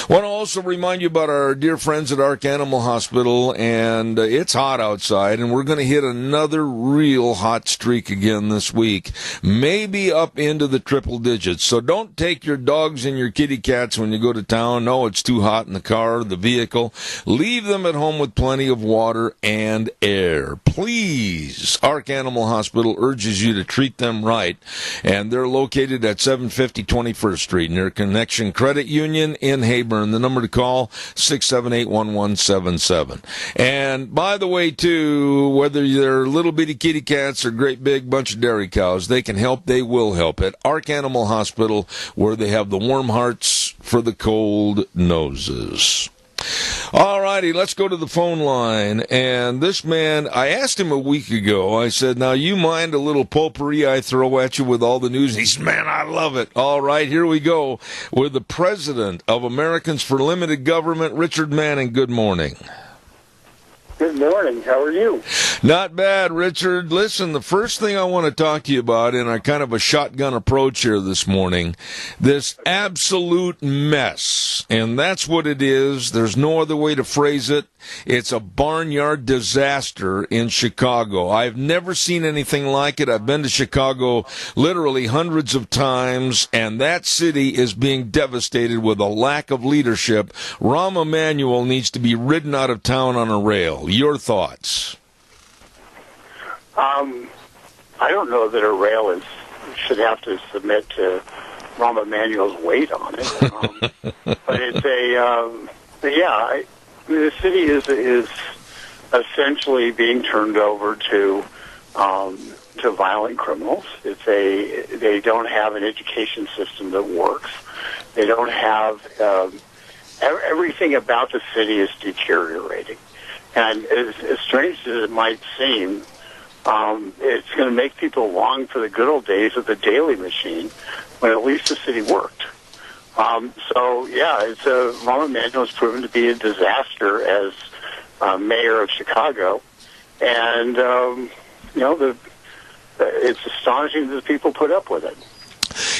Want to also remind you about our dear friends at Ark Animal Hospital, and it's hot outside, and we're going to hit another real hot streak again this week, maybe up into the triple digits. So don't take your dogs and your kitty cats when you go to town. No, it's too hot in the car or the vehicle. Leave them at home with plenty of water and air. Please, Ark Animal Hospital urges you to treat them right, and they're located at 750 21st Street near Connection Credit Union in Hayburn. The number to call, 678-1177. And by the way, too, whether they're little bitty kitty cats or great big bunch of dairy cows, they can help, they will help at Ark Animal Hospital, where they have the warm hearts for the cold noses. All righty, let's go to the phone line. And this man, I asked him a week ago, I said, now you mind a little potpourri I throw at you with all the news? He said, man, I love it. All right, here we go with the president of Americans for Limited Government, Richard Manning. Good morning. Good morning. How are you? Not bad, Richard. Listen, the first thing I want to talk to you about in a kind of a shotgun approach here this morning, this absolute mess, and that's what it is. There's no other way to phrase it. It's a barnyard disaster in Chicago. I've never seen anything like it. I've been to Chicago literally hundreds of times, and that city is being devastated with a lack of leadership. Rahm Emanuel needs to be ridden out of town on a rail. Your thoughts? I don't know that a rail should have to submit to Rahm Emanuel's weight on it. But it's the city is essentially being turned over to violent criminals. They don't have an education system that works. They don't have everything about the city is deteriorating. And as strange as it might seem, it's going to make people long for the good old days of the daily machine, when at least the city worked. Rahm Emanuel has proven to be a disaster as mayor of Chicago, and it's astonishing that the people put up with it.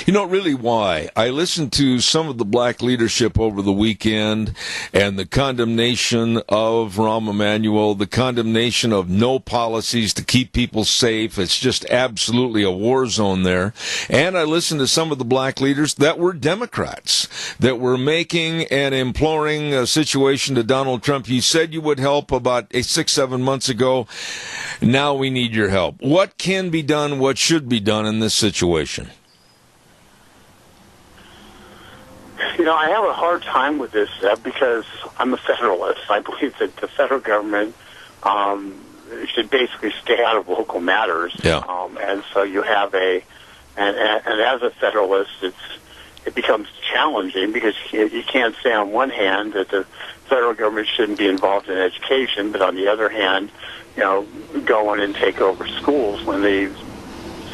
You know, really why? I listened to some of the black leadership over the weekend and the condemnation of Rahm Emanuel, the condemnation of no policies to keep people safe. It's just absolutely a war zone there. And I listened to some of the black leaders that were Democrats that were making and imploring a situation to Donald Trump. You said you would help about 6-7 months ago. Now we need your help. What can be done? What should be done in this situation? You know, I have a hard time with this because I'm a federalist. I believe that the federal government should basically stay out of local matters. Yeah. And so you have and as a federalist, it becomes challenging because you can't say on one hand that the federal government shouldn't be involved in education, but on the other hand, go in and take over schools when the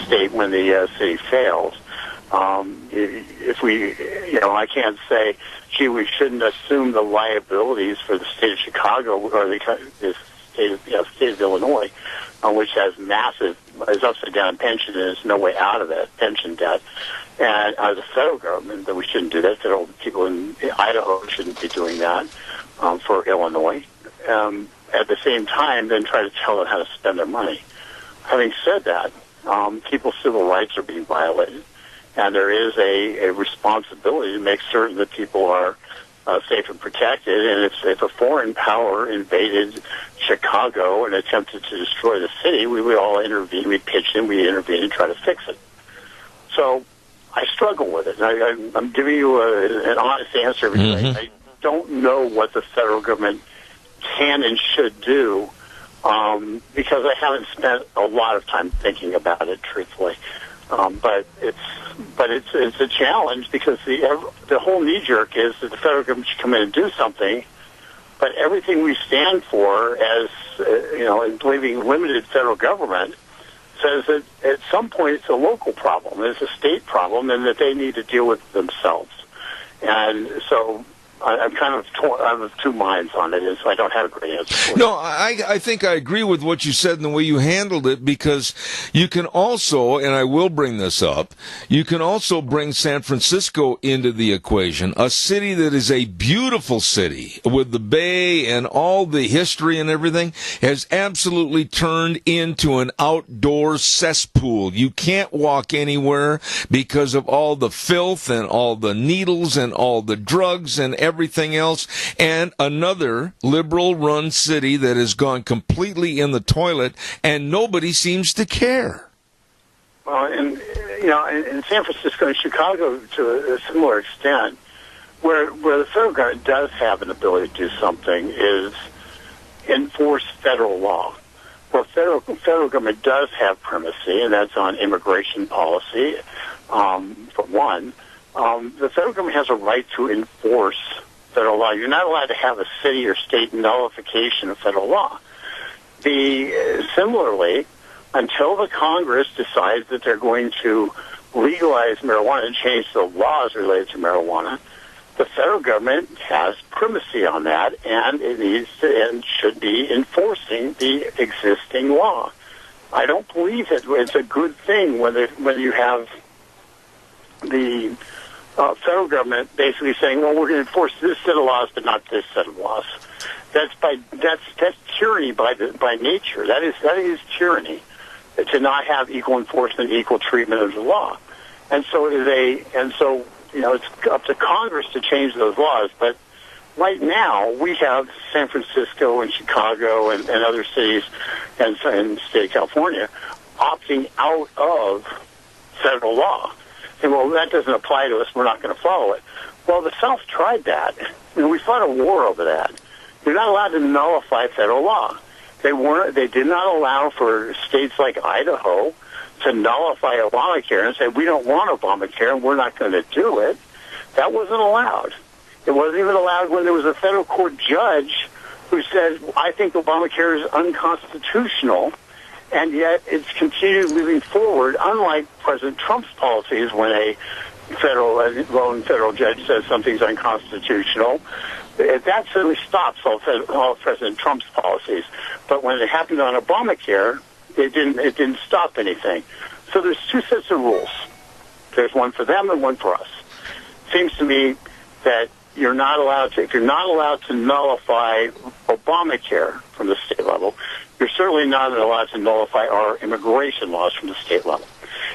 city fails. I can't say, gee, we shouldn't assume the liabilities for the state of Chicago or the state of Illinois, which has massive, is upside down pension and there's no way out of that pension debt. And as a federal government, that we shouldn't do that. That people in Idaho shouldn't be doing that for Illinois. At the same time, then try to tell them how to spend their money. Having said that, people's civil rights are being violated. And there is a responsibility to make certain that people are safe and protected. And if a foreign power invaded Chicago and attempted to destroy the city, we would all intervene. We'd pitch in, we'd intervene and try to fix it. So I struggle with it. I'm giving you an honest answer because I don't know what the federal government can and should do because I haven't spent a lot of time thinking about it, truthfully. But it's a challenge because the whole knee jerk is that the federal government should come in and do something, but everything we stand for as in believing limited federal government says that at some point it's a local problem, it's a state problem, and that they need to deal with it themselves. And so I'm kind of torn. I'm of two minds on it, and so I don't have a great answer for it. No, I think I agree with what you said and the way you handled it, because you can also, and I will bring this up, you can also bring San Francisco into the equation, a city that is a beautiful city with the bay and all the history and everything, has absolutely turned into an outdoor cesspool. You can't walk anywhere because of all the filth and all the needles and all the drugs and everything else, and another liberal-run city that has gone completely in the toilet, and nobody seems to care. Well, in San Francisco and Chicago, to a similar extent, where the federal government does have an ability to do something is enforce federal law. Where federal government does have primacy, and that's on immigration policy, for one. The federal government has a right to enforce federal law. You're not allowed to have a city or state nullification of federal law. Similarly, until the Congress decides that they're going to legalize marijuana and change the laws related to marijuana, the federal government has primacy on that, and it needs to and should be enforcing the existing law. I don't believe that it's a good thing when you have the federal government basically saying, well, we're going to enforce this set of laws, but not this set of laws. That's tyranny by nature. That is tyranny, to not have equal enforcement, equal treatment of the law. And so it's up to Congress to change those laws. But right now, we have San Francisco and Chicago and other cities and the state of California opting out of federal law. And, well, that doesn't apply to us, we're not going to follow it. Well, the South tried that, and we fought a war over that. You're not allowed to nullify federal law. They did not allow for states like Idaho to nullify Obamacare and say, we don't want Obamacare and we're not going to do it. That wasn't allowed. It wasn't even allowed when there was a federal court judge who said, I think Obamacare is unconstitutional, and yet it's continued moving forward, unlike President Trump's policies when a lone federal judge says something's unconstitutional. That certainly stops all President Trump's policies. But when it happened on Obamacare, it didn't stop anything. So there's two sets of rules. There's one for them and one for us. Seems to me that if you're not allowed to nullify Obamacare from the state level, you're certainly not allowed to nullify our immigration laws from the state level.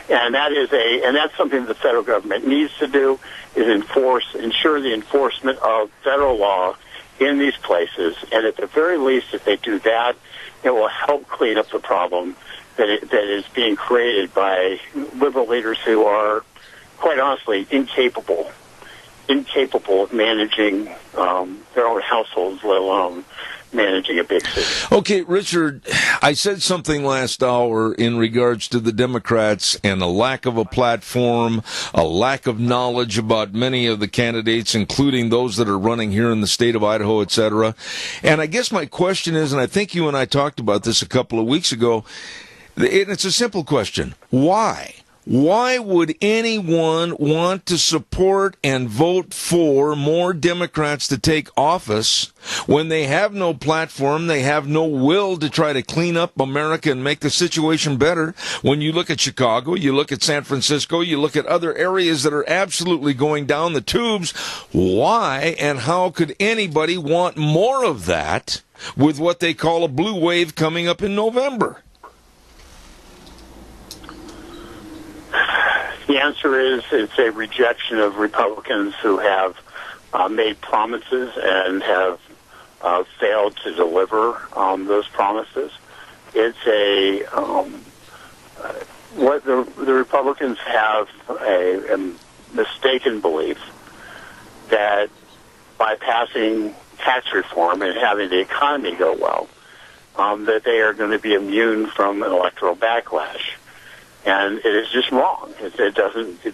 And that's something the federal government needs to do, is ensure the enforcement of federal law in these places. And at the very least, if they do that, it will help clean up the problem that is being created by liberal leaders who are, quite honestly, incapable of managing their own households, let alone managing a big city. Okay, Richard, I said something last hour in regards to the Democrats and a lack of a platform, a lack of knowledge about many of the candidates, including those that are running here in the state of Idaho, et cetera. And I guess my question is, and I think you and I talked about this a couple of weeks ago, and it's a simple question. Why? Why would anyone want to support and vote for more Democrats to take office when they have no platform, they have no will to try to clean up America and make the situation better? When you look at Chicago, you look at San Francisco, you look at other areas that are absolutely going down the tubes, why and how could anybody want more of that with what they call a blue wave coming up in November? The answer is it's a rejection of Republicans who have made promises and have failed to deliver those promises. It's what the Republicans have a mistaken belief that by passing tax reform and having the economy go well, that they are going to be immune from an electoral backlash. And it is just wrong. It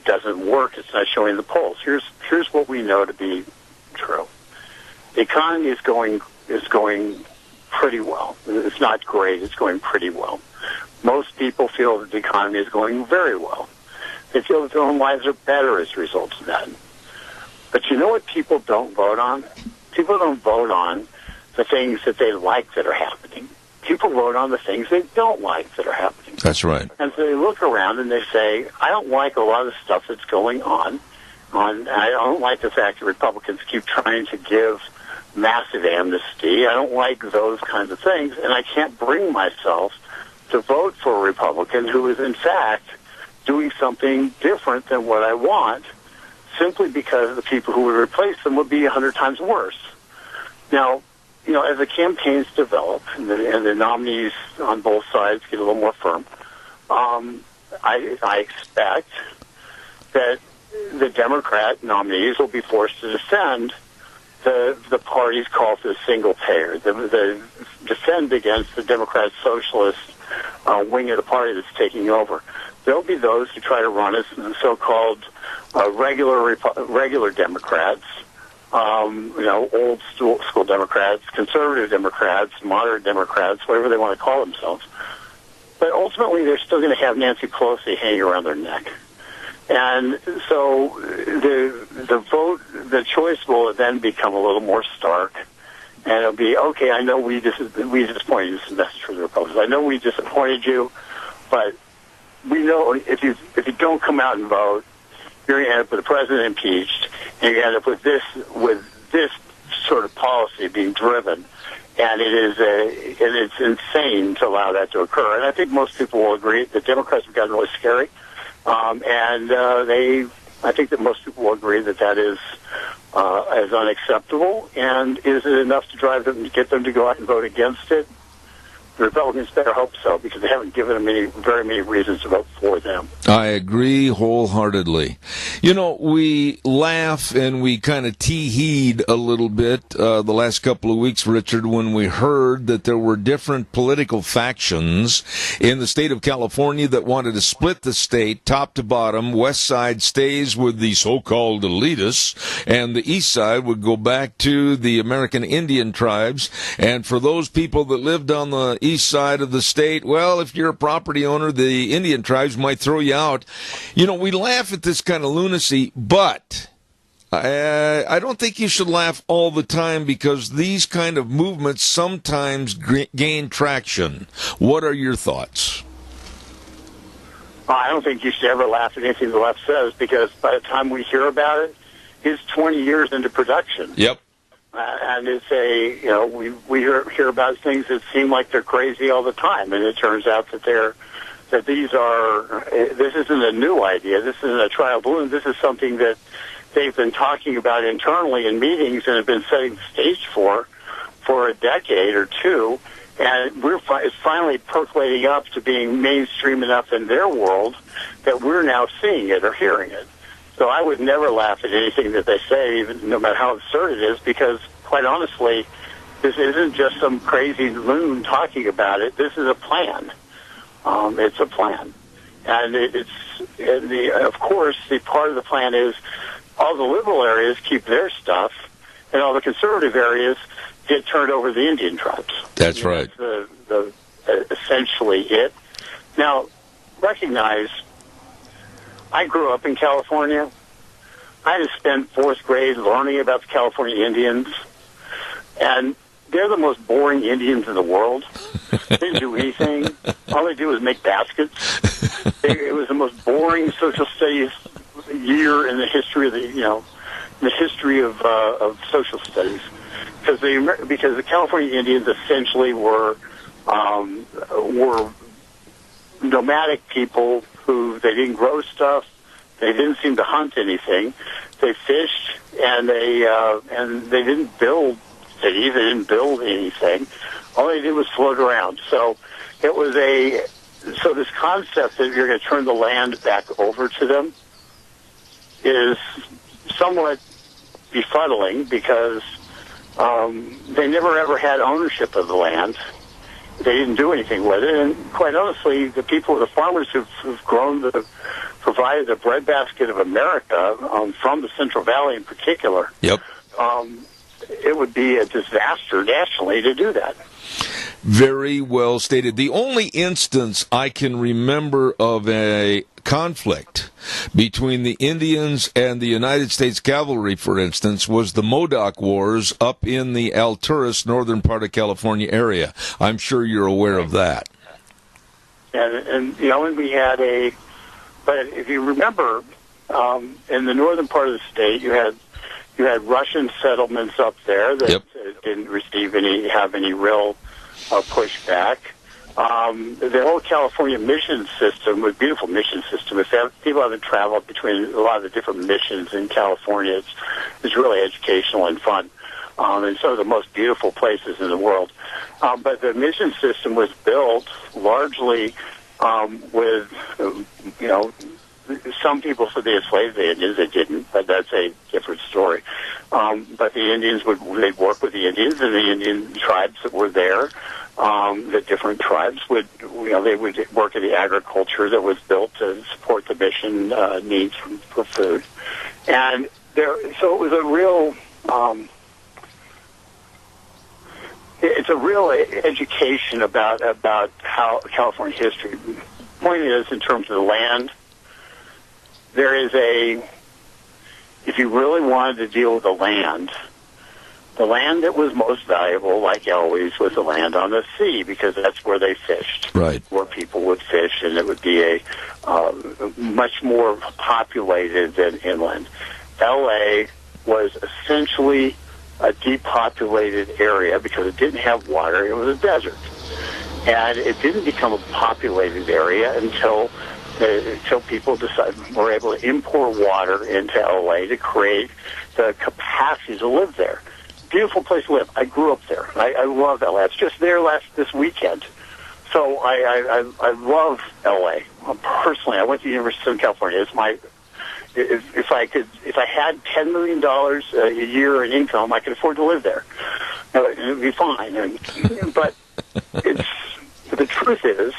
doesn't work. It's not showing the polls. Here's what we know to be true. The economy is going pretty well. It's not great. It's going pretty well. Most people feel that the economy is going very well. They feel that their own lives are better as a result of that. But you know what people don't vote on? People don't vote on the things that they like that are happening. People vote on the things they don't like that are happening. That's right. And so they look around and they say, I don't like a lot of the stuff that's going on. I don't like the fact that Republicans keep trying to give massive amnesty. I don't like those kinds of things. And I can't bring myself to vote for a Republican who is, in fact, doing something different than what I want, simply because the people who would replace them would be 100 times worse. Now, as the campaigns develop and the nominees on both sides get a little more firm, I expect that the Democrat nominees will be forced to defend the party's call for the single payer, the defend against the Democrat socialist wing of the party that's taking over. There'll be those who try to run as so-called regular Democrats. Old school Democrats, conservative Democrats, moderate Democrats, whatever they want to call themselves. But ultimately, they're still going to have Nancy Pelosi hanging around their neck. And so the choice will then become a little more stark. And it'll be, okay, I know we disappointed you. This is a message for the Republicans. I know we disappointed you, but we know if you don't come out and vote, you're going to end up with the president impeached, and you're going to end up with this sort of policy being driven, and it's insane to allow that to occur. And I think most people will agree that Democrats have gotten really scary, I think that most people will agree that is unacceptable. And is it enough to drive them to get them to go out and vote against it? the Republicans better hope so, because they haven't given them very many reasons to vote for them. I agree wholeheartedly. You know, we laugh and we kind of tee-heed a little bit the last couple of weeks, Richard, when we heard that there were different political factions in the state of California that wanted to split the state top to bottom. West side stays with the so-called elitists, and the east side would go back to the American Indian tribes. And for those people that lived on the east side of the state, well, if you're a property owner, the Indian tribes might throw you out. You know, we laugh at this kind of lunacy, but I don't think you should laugh all the time, because these kind of movements sometimes gain traction. What are your thoughts? I don't think you should ever laugh at anything the left says, because by the time we hear about it, it's 20 years into production. Yep. And it's we hear about things that seem like they're crazy all the time, and it turns out that this isn't a new idea. This isn't a trial balloon. This is something that they've been talking about internally in meetings and have been setting the stage for a decade or two, and it's finally percolating up to being mainstream enough in their world that we're now seeing it or hearing it. So I would never laugh at anything that they say, even no matter how absurd it is, because, quite honestly, this isn't just some crazy loon talking about it. This is a plan. It's a plan. And of course, the part of the plan is all the liberal areas keep their stuff, and all the conservative areas get turned over to the Indian tribes. That's right. That's essentially it. Now, recognize, I grew up in California. I had to spend fourth grade learning about the California Indians, and they're the most boring Indians in the world. They didn't do anything. All they do is make baskets. It was the most boring social studies year in the history of of social studies, because the California Indians essentially were nomadic people who they didn't grow stuff. They didn't seem to hunt anything. They fished, and they didn't build cities. They didn't build anything. All they did was float around. So it was so this concept that you're going to turn the land back over to them is somewhat befuddling, because they never ever had ownership of the land. They didn't do anything with it, and quite honestly, the farmers who've provided the breadbasket of America, from the Central Valley in particular. Yep. It would be a disaster nationally to do that. Very well stated. The only instance I can remember of a conflict between the Indians and the United States Cavalry, for instance, was the Modoc Wars up in the Alturas, northern part of California area. I'm sure you're aware of that. And we had but if you remember, in the northern part of the state, you had Russian settlements up there that didn't have any real pushback. The whole California mission system was a beautiful mission system. If people haven't traveled between a lot of the different missions in California, it's really educational and fun. And some of the most beautiful places in the world. But the mission system was built largely with, some people said they enslaved the Indians. They didn't, but that's a different story. But the Indians they'd work with the Indians, and the Indian tribes that were there, the different tribes they would work in the agriculture that was built to support the mission needs for food. And so it was a real, it's a real education about how California history. Point is, in terms of the land, there is if you really wanted to deal with the land that was most valuable, like always, was the land on the sea, because that's where they fished. Right. Where people would fish, and it would be much more populated than inland. L.A. was essentially a depopulated area because it didn't have water. It was a desert. And it didn't become a populated area until people were able to import water into L.A. to create the capacity to live there. Beautiful place to live. I grew up there. I love L.A. I was just there this weekend. So I love L.A. Personally, I went to the University of Southern California. It's my if I had $10 million a year in income, I could afford to live there. It would be fine. But the truth is,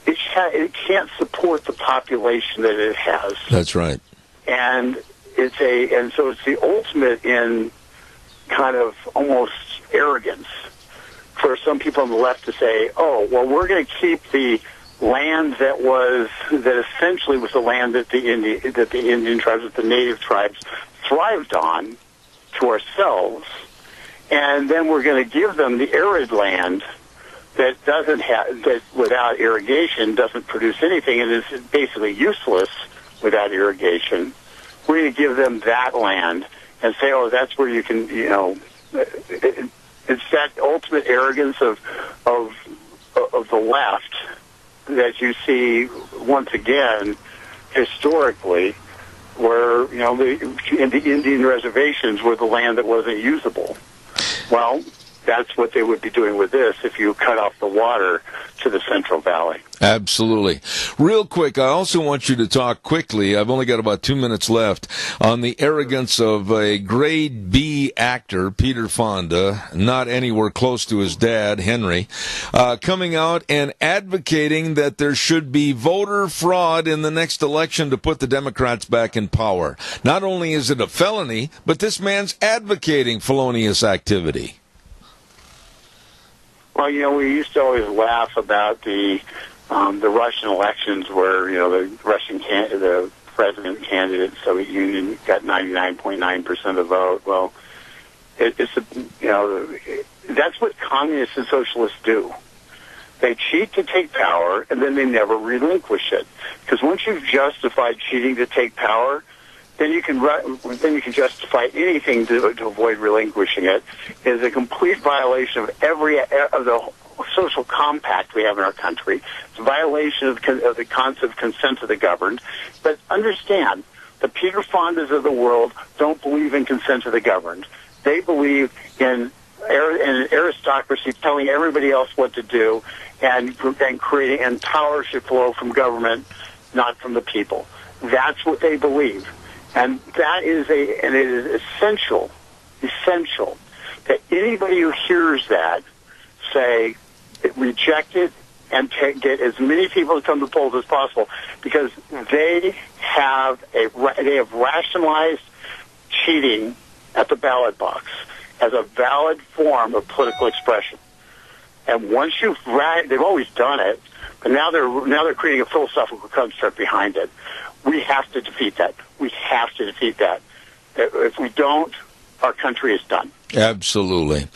it can't support the population that it has. That's right. And so it's the ultimate in kind of almost arrogance for some people on the left to say, "Oh, well, we're going to keep the land that essentially was the land that the Indian tribes, that the native tribes thrived on, to ourselves, and then we're going to give them the arid land that without irrigation doesn't produce anything and is basically useless without irrigation. We're going to give them that land and say, oh, that's where you can, it's that ultimate arrogance of the left that you see once again historically, where the Indian reservations were the land that wasn't usable. Well, that's what they would be doing with this if you cut off the water to the Central Valley. Absolutely. Real quick, I also want you to talk quickly, I've only got about 2 minutes left, on the arrogance of a grade B actor, Peter Fonda, not anywhere close to his dad, Henry, coming out and advocating that there should be voter fraud in the next election to put the Democrats back in power. Not only is it a felony, but this man's advocating felonious activity. Well, we used to always laugh about the Russian elections where, the president candidate, Soviet Union, got 99.9% of the vote. Well, that's what communists and socialists do. They cheat to take power, and then they never relinquish it. Because once you've justified cheating to take power, then you can justify anything to avoid relinquishing it. It is a complete violation of the social compact we have in our country. It's a violation of the concept of consent of the governed. But understand, the Peter Fondas of the world don't believe in consent of the governed. They believe in an aristocracy telling everybody else what to do, and creating, and power should flow from government, not from the people. That's what they believe. And it is essential that anybody who hears that say, reject it and get as many people to come to the polls as possible, because they have rationalized cheating at the ballot box as a valid form of political expression. And once they've always done it, but now they're creating a philosophical construct behind it. We have to defeat that. We have to defeat that. If we don't, our country is done. Absolutely.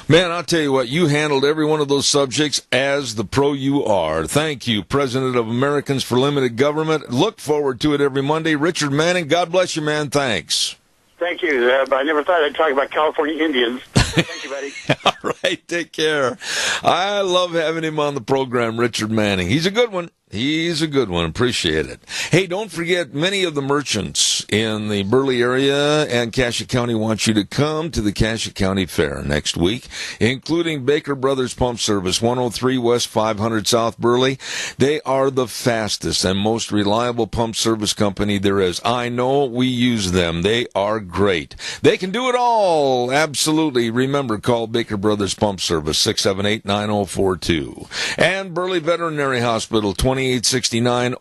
Man, I'll tell you what, you handled every one of those subjects as the pro you are. Thank you, President of Americans for Limited Government. Look forward to it every Monday. Richard Manning, God bless you, man. Thanks. Thank you. I never thought I'd talk about California Indians. Thank you, buddy. All right, take care. I love having him on the program, Richard Manning. He's a good one. He's a good one. Appreciate it. Hey, don't forget, many of the merchants in the Burley area and Cassia County want you to come to the Cassia County Fair next week, including Baker Brothers Pump Service, 103 West 500 South Burley. They are the fastest and most reliable pump service company there is. I know, we use them. They are great. They can do it all. Absolutely. Remember, call Baker Brothers Pump Service, 678-9042. And Burley Veterinary Hospital, 2869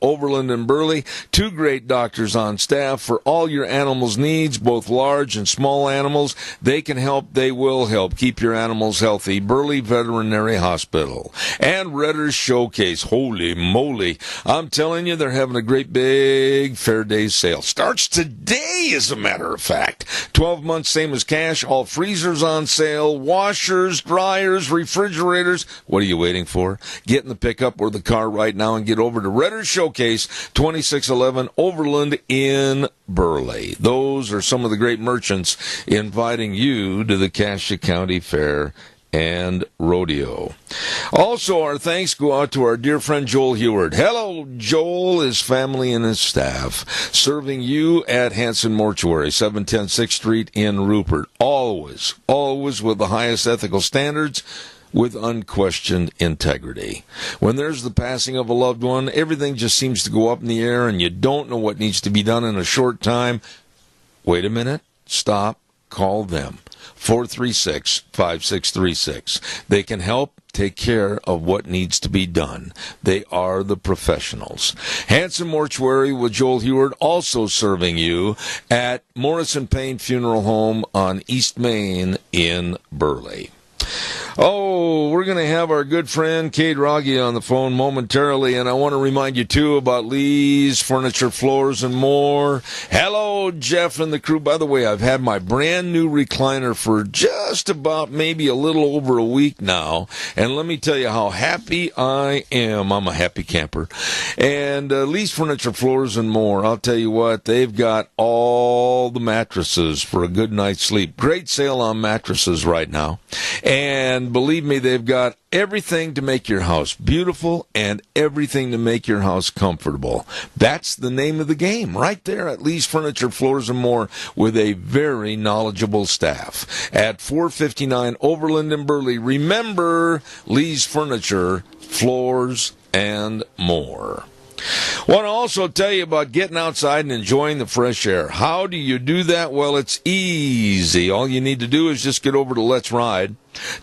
Overland and Burley. Two great doctors on staff for all your animals' needs, both large and small animals. They can help. They will help. Keep your animals healthy. Burley Veterinary Hospital. And Redder's Showcase. Holy moly. I'm telling you, they're having a great big Fair Day sale. Starts today, as a matter of fact. 12 months, same as cash. All freezers on sale. Washers, dryers, refrigerators. What are you waiting for? Get in the pickup or the car right now and get over to Redder's Showcase, 2611 Overland in Burley. Those are some of the great merchants inviting you to the Cassia County Fair and Rodeo. Also, our thanks go out to our dear friend Joel Heward. Hello, Joel, his family and his staff, serving you at Hanson Mortuary, 710 6th Street in Rupert. Always with the highest ethical standards. with unquestioned integrity. When there's the passing of a loved one, everything just seems to go up in the air and you don't know what needs to be done in a short time. Wait a minute. Stop. Call them. 436-5636. They can help take care of what needs to be done. They are the professionals. Hanson Mortuary with Joel Heward also serving you at Morrison Payne Funeral Home on East Main in Burley. Oh, we're going to have our good friend Kate Rogge on the phone momentarily, and I want to remind you, too, about Lee's Furniture, Floors, and More. Hello, Jeff and the crew. By the way, I've had my brand-new recliner for just about maybe a little over a week now, and let me tell you how happy I am. I'm a happy camper. And Lee's Furniture, Floors, and More, I'll tell you what, they've got all the mattresses for a good night's sleep. Great sale on mattresses right now. And believe me, they've got everything to make your house beautiful and everything to make your house comfortable. That's the name of the game right there at Lee's Furniture, Floors, and More with a very knowledgeable staff. At 459 Overland in Burley, remember Lee's Furniture, Floors, and More. Want to also tell you about getting outside and enjoying the fresh air. How do you do that? Well, it's easy. All you need to do is just get over to Let's Ride,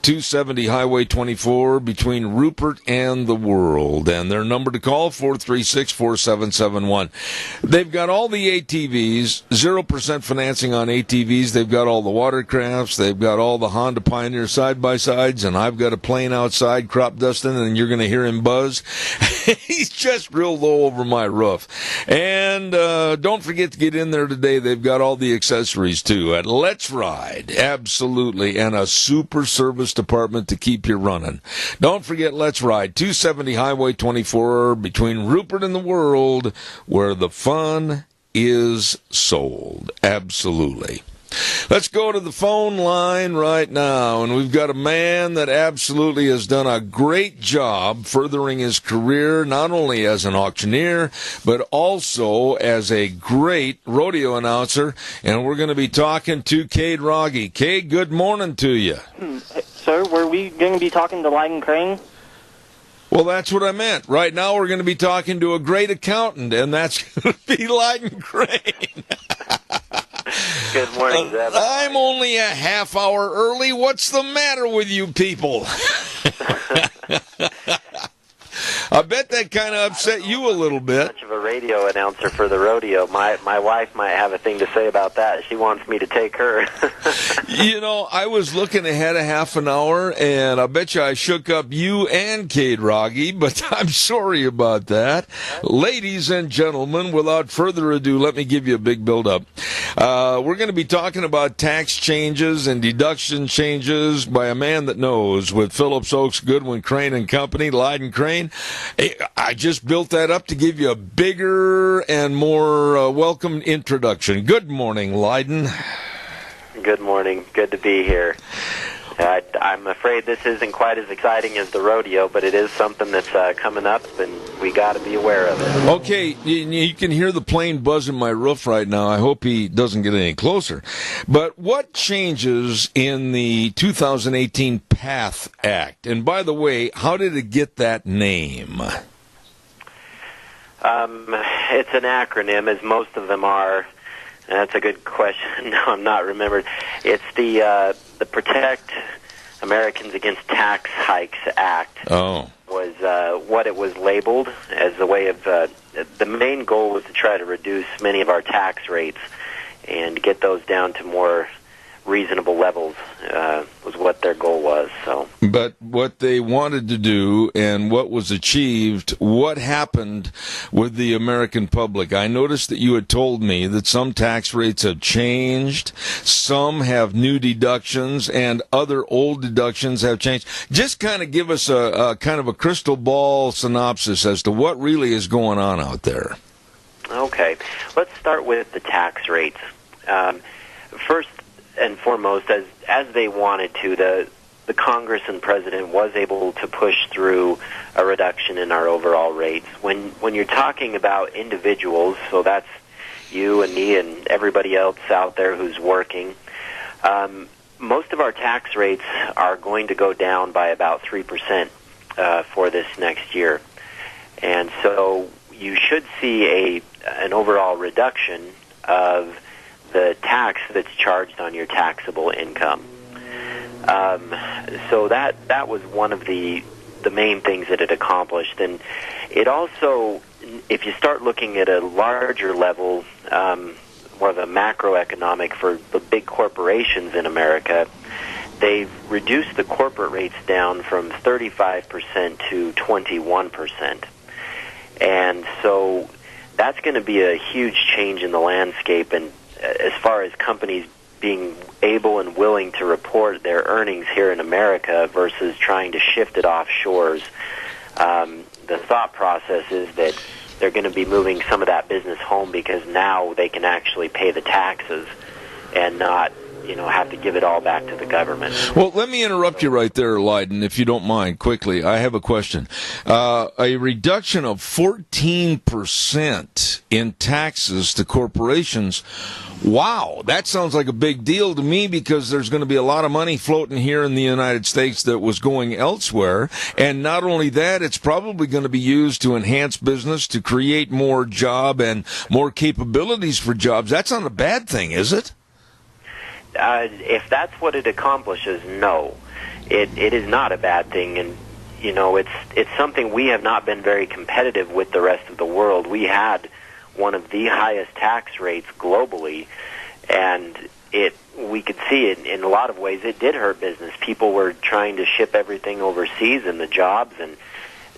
270 Highway 24 between Rupert and the World. And their number to call, 436-4771. They've got all the ATVs, 0% financing on ATVs. They've got all the watercrafts. They've got all the Honda Pioneer side-by-sides. And I've got a plane outside crop dusting, and you're going to hear him buzz. He's just real low over my roof. And don't forget to get in there today. They've got all the accessories, too, at Let's Ride. Absolutely. And a super service department to keep you running. Don't forget Let's Ride, 270 Highway 24 between Rupert and the World, where the fun is sold. Absolutely. Let's go to the phone line right now, and we've got a man that absolutely has done a great job furthering his career, not only as an auctioneer, but also as a great rodeo announcer, and we're going to be talking to Cade Rogge. Cade, good morning to you. Sir, were we going to be talking to Lyden Crane? Well, that's what I meant. Right now we're going to be talking to a great accountant, and that's going to be Lyden Crane. Good morning, Zeb. I'm only a half hour early. What's the matter with you people? I bet that kind of upset you a little bit. Much of a radio announcer for the rodeo. My wife might have a thing to say about that. She wants me to take her. You know, I was looking ahead a half an hour, and I bet you I shook up you and Cade Rogge, but I'm sorry about that. Ladies and gentlemen, without further ado, let me give you a big build-up. We're going to be talking about tax changes and deduction changes by a man that knows with Phillips Oaks, Goodwin, Crane and Company, Lyden Crane. I just built that up to give you a bigger and more welcome introduction. Good morning, Lyden. Good morning. Good to be here. I'm afraid this isn't quite as exciting as the rodeo, but it is something that's coming up, and we got to be aware of it. Okay, you can hear the plane buzzing my roof right now. I hope he doesn't get any closer. But what changes in the 2018 PATH Act? And by the way, how did it get that name? It's an acronym, as most of them are. That's a good question. No, I'm not remembered. It's the Protect Americans Against Tax Hikes Act. Oh. Was what it was labeled as a way of the main goal was to try to reduce many of our tax rates and get those down to more reasonable levels was what their goal was. So, but what they wanted to do and what was achieved, what happened with the American public? I noticed that you had told me that some tax rates have changed, some have new deductions, and other old deductions have changed. Just kind of give us a kind of a crystal ball synopsis as to what really is going on out there. Okay, let's start with the tax rates. First and foremost, as they wanted to, the Congress and President was able to push through a reduction in our overall rates. When you're talking about individuals, so that's you and me and everybody else out there who's working, most of our tax rates are going to go down by about 3% for this next year. And so you should see an overall reduction of the tax that's charged on your taxable income. So that was one of the main things that it accomplished. And it also, if you start looking at a larger level, more of a macroeconomic for the big corporations in America, they've reduced the corporate rates down from 35% to 21%. And so that's going to be a huge change in the landscape, and as far as companies being able and willing to report their earnings here in America versus trying to shift it offshores, the thought process is that they're going to be moving some of that business home because now they can actually pay the taxes and not, have to give it all back to the government. Well, let me interrupt you right there, Lydon, if you don't mind, quickly. I have a question. A reduction of 14% in taxes to corporations. Wow, that sounds like a big deal to me because there's going to be a lot of money floating here in the United States that was going elsewhere. And not only that, it's probably going to be used to enhance business, to create more job and more capabilities for jobs. That's not a bad thing, is it? If that's what it accomplishes, no. It is not a bad thing. And, it's something we have not been very competitive with the rest of the world. We had one of the highest tax rates globally, and we could see it in a lot of ways. It did hurt business. People were trying to ship everything overseas and the jobs, and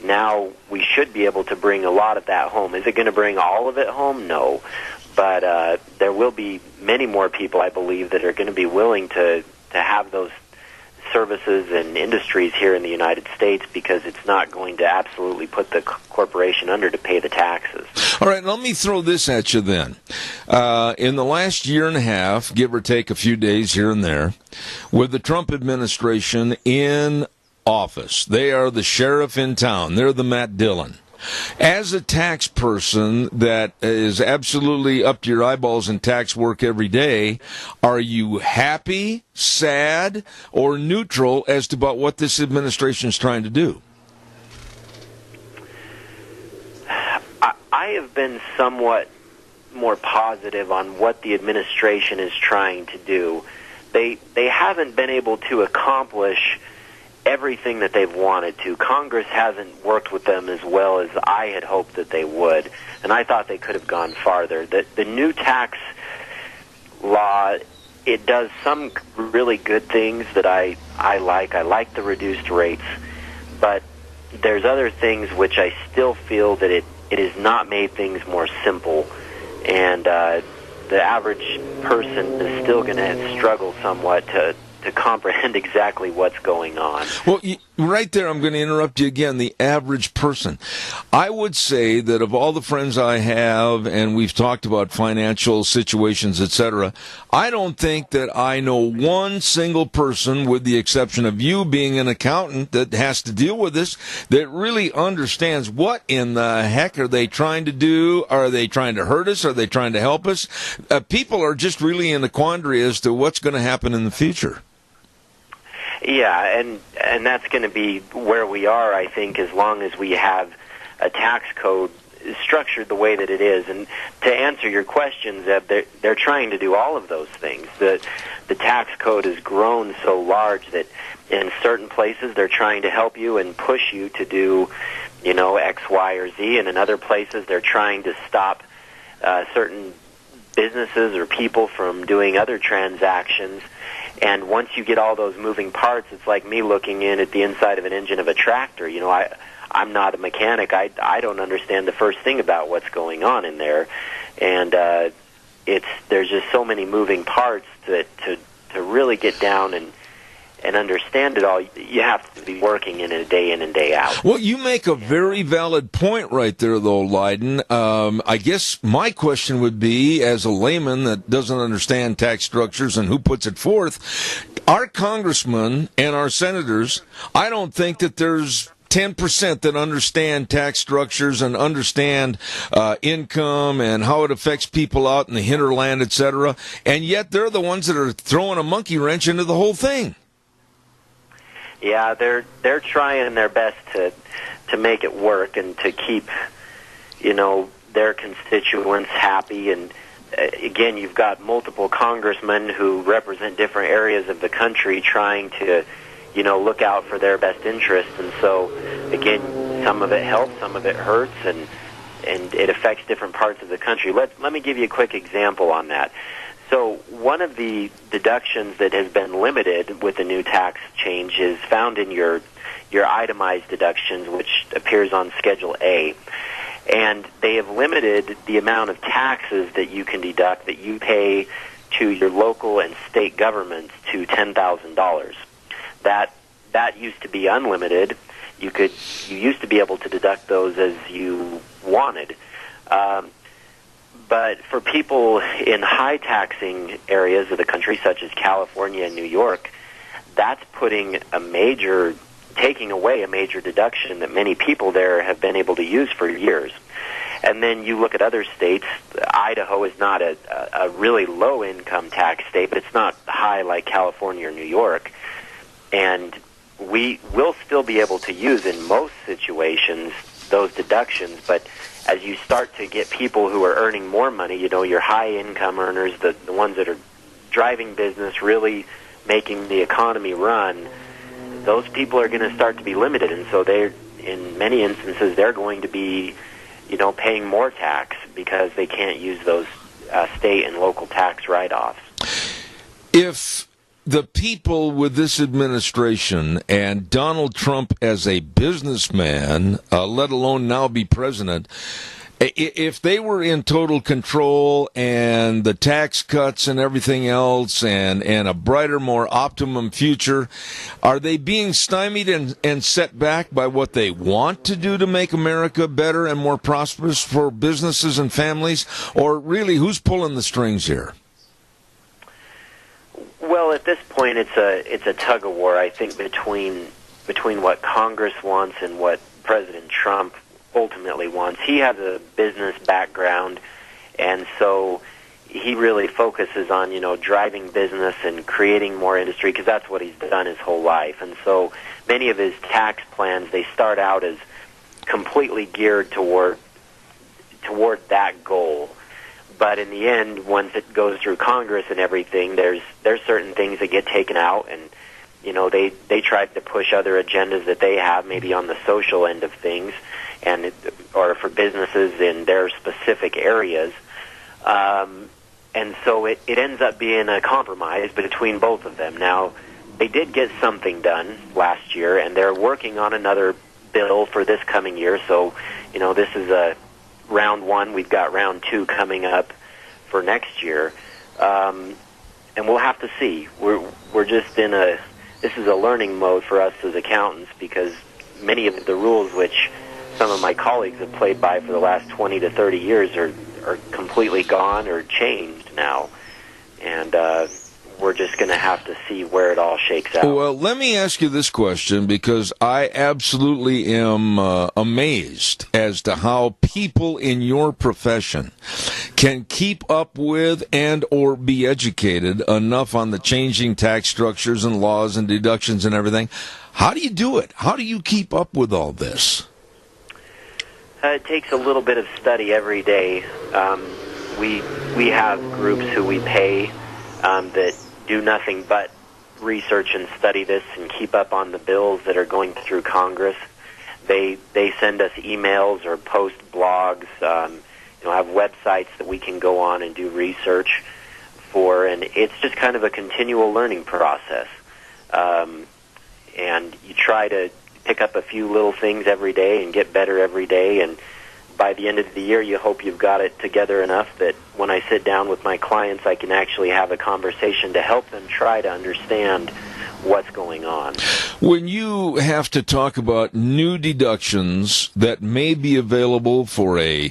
now we should be able to bring a lot of that home. Is it going to bring all of it home? No. But there will be many more people, I believe, that are going to be willing to have those services and industries here in the United States because it's not going to absolutely put the corporation under to pay the taxes. All right, let me throw this at you then. In the last year and a half, give or take a few days here and there, with the Trump administration in office, they are the sheriff in town. They're the Matt Dillon. As a tax person that is absolutely up to your eyeballs in tax work every day, are you happy, sad, or neutral as to about what this administration is trying to do? I have been somewhat more positive on what the administration is trying to do. They haven't been able to accomplish everything that they've wanted to. Congress hasn't worked with them as well as I had hoped that they would, and I thought they could have gone farther. The new tax law, it does some really good things that I like. I like the reduced rates, but there's other things which I still feel that it has not made things more simple, and the average person is still going to struggle somewhat to comprehend exactly what's going on. Well, right there, I'm going to interrupt you again. The average person. I would say that of all the friends I have, and we've talked about financial situations, etc., I don't think that I know one single person, with the exception of you being an accountant that has to deal with this, that really understands what in the heck are they trying to do? Are they trying to hurt us? Are they trying to help us? People are just really in a quandary as to what's going to happen in the future. Yeah, and that's going to be where we are, I think, as long as we have a tax code structured the way that it is. And to answer your question, Zeb, they're trying to do all of those things. The tax code has grown so large that in certain places they're trying to help you and push you to do, X, Y, or Z, and in other places they're trying to stop certain businesses or people from doing other transactions. And once you get all those moving parts, it's like me looking in at the inside of an engine of a tractor. I'm not a mechanic. I don't understand the first thing about what's going on in there. And there's just so many moving parts that to really get down and understand it all, you have to be working in it day in and day out. Well, you make a very valid point right there, though, Lydon. I guess my question would be, as a layman that doesn't understand tax structures and who puts it forth, our congressmen and our senators, I don't think that there's 10% that understand tax structures and understand income and how it affects people out in the hinterland, etc. And yet they're the ones that are throwing a monkey wrench into the whole thing. Yeah, they're trying their best to make it work and to keep, their constituents happy. And again, you've got multiple congressmen who represent different areas of the country trying to, look out for their best interests. And so, again, some of it helps, some of it hurts, and it affects different parts of the country. Let me give you a quick example on that. So one of the deductions that has been limited with the new tax change is found in your itemized deductions, which appears on Schedule A. And they have limited the amount of taxes that you can deduct that you pay to your local and state governments to $10,000. That used to be unlimited. You used to be able to deduct those as you wanted. But for people in high taxing areas of the country, such as California and New York, that's taking away a major deduction that many people there have been able to use for years. And then you look at other states. Idaho is not a really low income tax state, but it's not high like California or New York. And we will still be able to use in most situations those deductions, but as you start to get people who are earning more money, your high-income earners, the ones that are driving business, really making the economy run, those people are going to start to be limited. And so in many instances, they're going to be, paying more tax because they can't use those state and local tax write-offs. If the people with this administration and Donald Trump as a businessman, let alone now be president, if they were in total control and the tax cuts and everything else and a brighter, more optimum future, are they being stymied and set back by what they want to do to make America better and more prosperous for businesses and families? Or really, who's pulling the strings here? Well, at this point, it's a tug of war, I think, between what Congress wants and what President Trump ultimately wants. He has a business background, and so he really focuses on, driving business and creating more industry, because that's what he's done his whole life. And so many of his tax plans, they start out as completely geared toward that goal. But in the end, once it goes through Congress and everything, there's certain things that get taken out, and they try to push other agendas that they have, maybe on the social end of things, or for businesses in their specific areas. And so it ends up being a compromise between both of them. Now, they did get something done last year, and they're working on another bill for this coming year. So, this is a round one. We've got round two coming up for next year, and we'll have to see. We're just this is a learning mode for us as accountants, because many of the rules which some of my colleagues have played by for the last 20 to 30 years are completely gone or changed now, and we're just going to have to see where it all shakes out. Well, let me ask you this question, because I absolutely am amazed as to how people in your profession can keep up with and or be educated enough on the changing tax structures and laws and deductions and everything. How do you do it? How do you keep up with all this? It takes a little bit of study every day. We have groups who we pay that do nothing but research and study this and keep up on the bills that are going through Congress. They send us emails or post blogs, have websites that we can go on and do research for, and it's just kind of a continual learning process. And you try to pick up a few little things every day and get better every day, and by the end of the year, you hope you've got it together enough that when I sit down with my clients, I can actually have a conversation to help them try to understand what's going on. When you have to talk about new deductions that may be available for a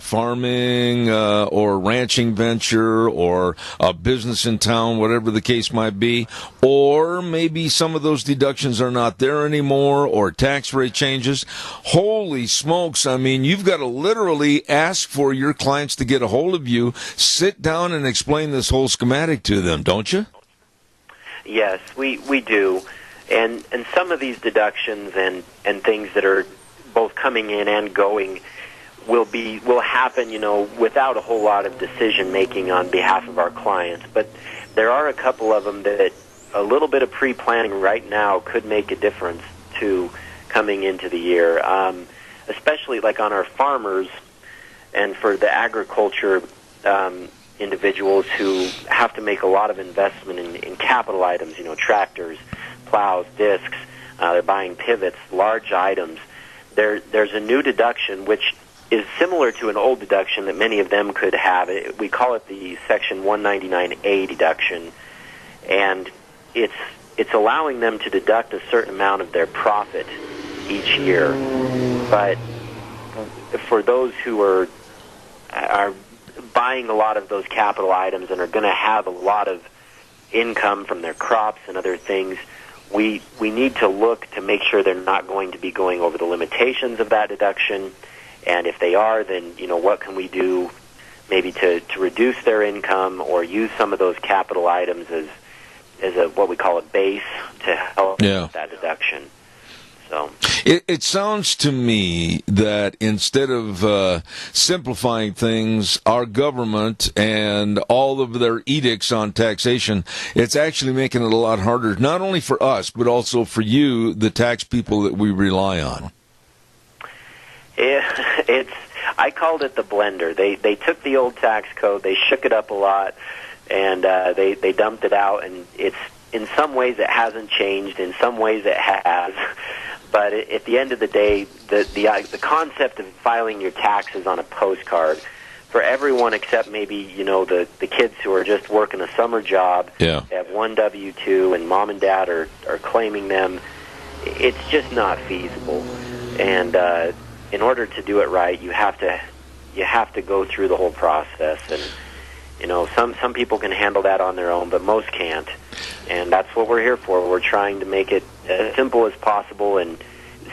farming or ranching venture or a business in town, whatever the case might be, or maybe some of those deductions are not there anymore, or tax rate changes, holy smokes, I mean, you've got to literally ask for your clients to get a hold of you, sit down and explain this whole schematic to them, don't you? Yes, we do. And some of these deductions and things that are both coming in and going will happen, without a whole lot of decision making on behalf of our clients. But there are a couple of them that a little bit of pre-planning right now could make a difference to coming into the year, especially like on our farmers and for the agriculture individuals who have to make a lot of investment in capital items, tractors, plows, discs. They're buying pivots, large items. There's a new deduction which is similar to an old deduction that many of them could have. We call it the Section 199A deduction, and it's allowing them to deduct a certain amount of their profit each year. But for those who are buying a lot of those capital items and are going to have a lot of income from their crops and other things, we need to look to make sure they're not going to be going over the limitations of that deduction. And if they are, then what can we do maybe to reduce their income or use some of those capital items as a what we call a base to help with that deduction. So it sounds to me that instead of simplifying things, our government and all of their edicts on taxation, it's actually making it a lot harder, not only for us, but also for you, the tax people that we rely on. I called it the blender. They took the old tax code, they shook it up a lot, and they dumped it out, and it's in some ways it hasn't changed, in some ways it has. But at the end of the day, the concept of filing your taxes on a postcard for everyone except maybe the kids who are just working a summer job, have one W-2, and mom and dad are claiming them, it's just not feasible. And in order to do it right, you have to go through the whole process. And some people can handle that on their own, but most can't. And that's what we're here for. We're trying to make it as simple as possible and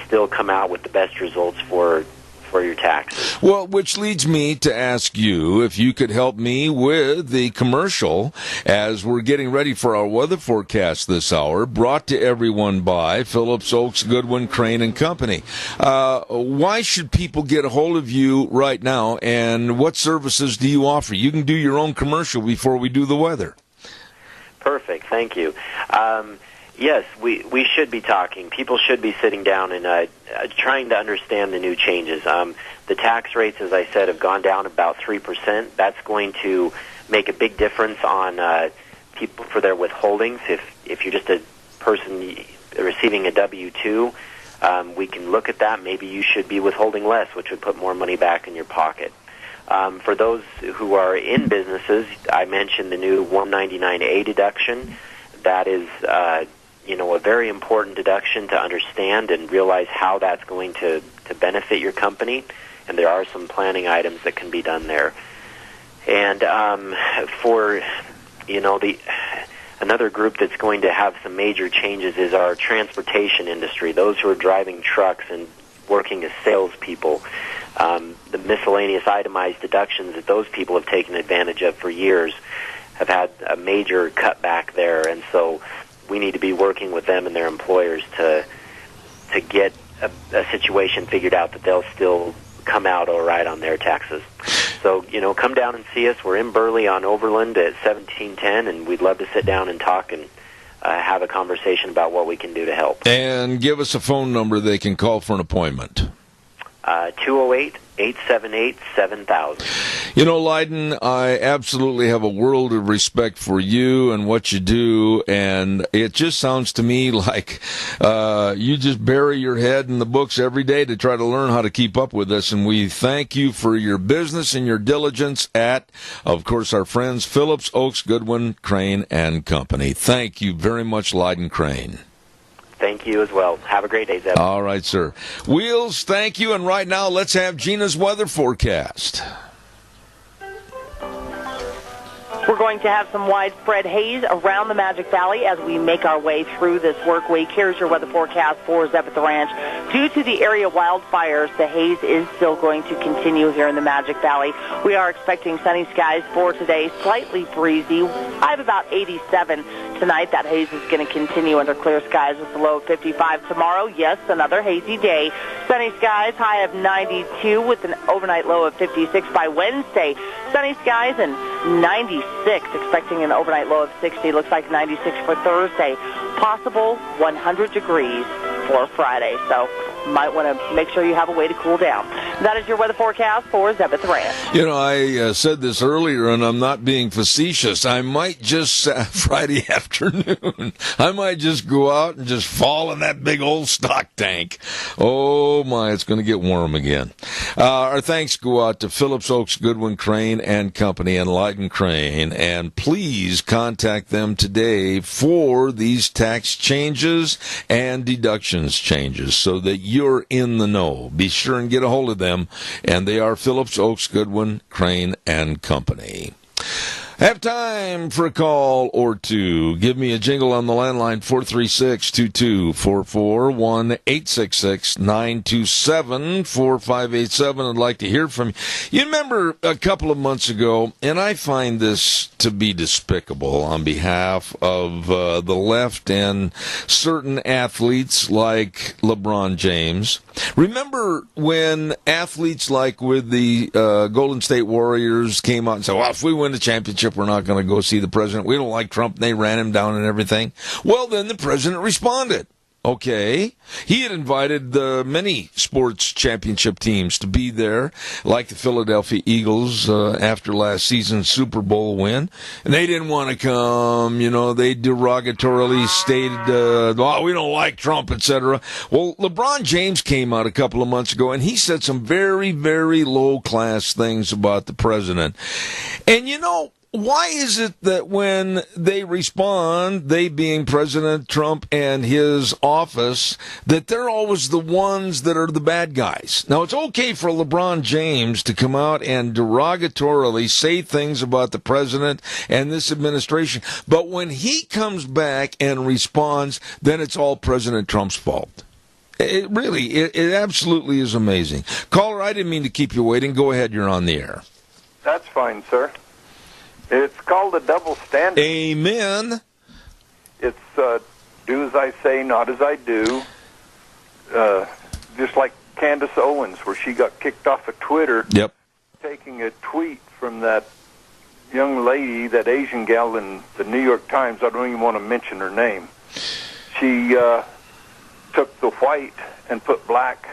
still come out with the best results for your taxes. Well, which leads me to ask you if you could help me with the commercial as we're getting ready for our weather forecast this hour, brought to everyone by Phillips Oaks, Goodwin, Crane and Company. Why should people get a hold of you right now, and what services do you offer? You can do your own commercial before we do the weather. Perfect. Thank you. Yes, we should be talking. People should be sitting down and trying to understand the new changes. The tax rates, as I said, have gone down about 3%. That's going to make a big difference on people for their withholdings. If you're just a person receiving a W-2, we can look at that. Maybe you should be withholding less, which would put more money back in your pocket. For those who are in businesses, I mentioned the new 199A deduction. That is a very important deduction to understand and realize how that's going to benefit your company. And there are some planning items that can be done there. And for another group that's going to have some major changes is our transportation industry. Those who are driving trucks and working as salespeople. The miscellaneous itemized deductions that those people have taken advantage of for years have had a major cutback there, and so we need to be working with them and their employers to get a situation figured out that they'll still come out all right on their taxes. So, come down and see us. We're in Burley on Overland at 1710, and we'd love to sit down and talk and have a conversation about what we can do to help. And give us a phone number they can call for an appointment. 208-878-7000. You know, Leiden, I absolutely have a world of respect for you and what you do, and it just sounds to me like you just bury your head in the books every day to try to learn how to keep up with this, and we thank you for your business and your diligence at, of course, our friends Phillips, Oaks, Goodwin, Crane, and Company. Thank you very much, Leiden Crane. Thank you as well. Have a great day, Zeb. All right, sir. Wheels, thank you. And right now, let's have Gina's weather forecast. We're going to have some widespread haze around the Magic Valley as we make our way through this work week. Here's your weather forecast for Zeb at the Ranch. Due to the area wildfires, the haze is still going to continue here in the Magic Valley. We are expecting sunny skies for today, slightly breezy. I have about 87 tonight. That haze is going to continue under clear skies with a low of 55 tomorrow. Yes, another hazy day. Sunny skies, high of 92 with an overnight low of 56 by Wednesday. Sunny skies and 96, expecting an overnight low of 60. Looks like 96 for Thursday. Possible 100 degrees for Friday. So might want to make sure you have a way to cool down. That is your weather forecast for Zeb at the Ranch. You know, I said this earlier, and I'm not being facetious. I might just, Friday afternoon, I might just go out and just fall in that big old stock tank. Oh, my, it's going to get warm again. Our thanks go out to Phillips, Oaks, Goodwin, Crane, and Company, and Leiden Crane. And please contact them today for these tax changes and deductions changes so that you're in the know. Be sure and get a hold of them. And they are Phillips, Oaks, Goodwin, Crane, and Company. Have time for a call or two. Give me a jingle on the landline, 436-2244, 1-866-927-4587. I'd like to hear from you. You remember a couple of months ago, and I find this to be despicable on behalf of the left and certain athletes like LeBron James. Remember when athletes like with the Golden State Warriors came out and said, well, if we win the championship, we're not going to go see the president. We don't like Trump. And they ran him down and everything. Well, then the president responded. Okay. He had invited many sports championship teams to be there, like the Philadelphia Eagles after last season's Super Bowl win. And they didn't want to come. You know, they derogatorily stated, oh, we don't like Trump, etc. Well, LeBron James came out a couple of months ago, and he said some very, very low-class things about the president. And, you know, why is it that when they respond, they being President Trump and his office, that they're always the ones that are the bad guys? Now, it's okay for LeBron James to come out and derogatorily say things about the president and this administration, but when he comes back and responds, then it's all President Trump's fault. It absolutely is amazing. Caller, I didn't mean to keep you waiting. Go ahead, you're on the air. That's fine, sir. It's called a double standard. Amen. It's do as I say, not as I do. Just like Candace Owens, where she got kicked off of Twitter. Yep. Taking a tweet from that young lady, that Asian gal in the New York Times. I don't even want to mention her name. She took the white and put black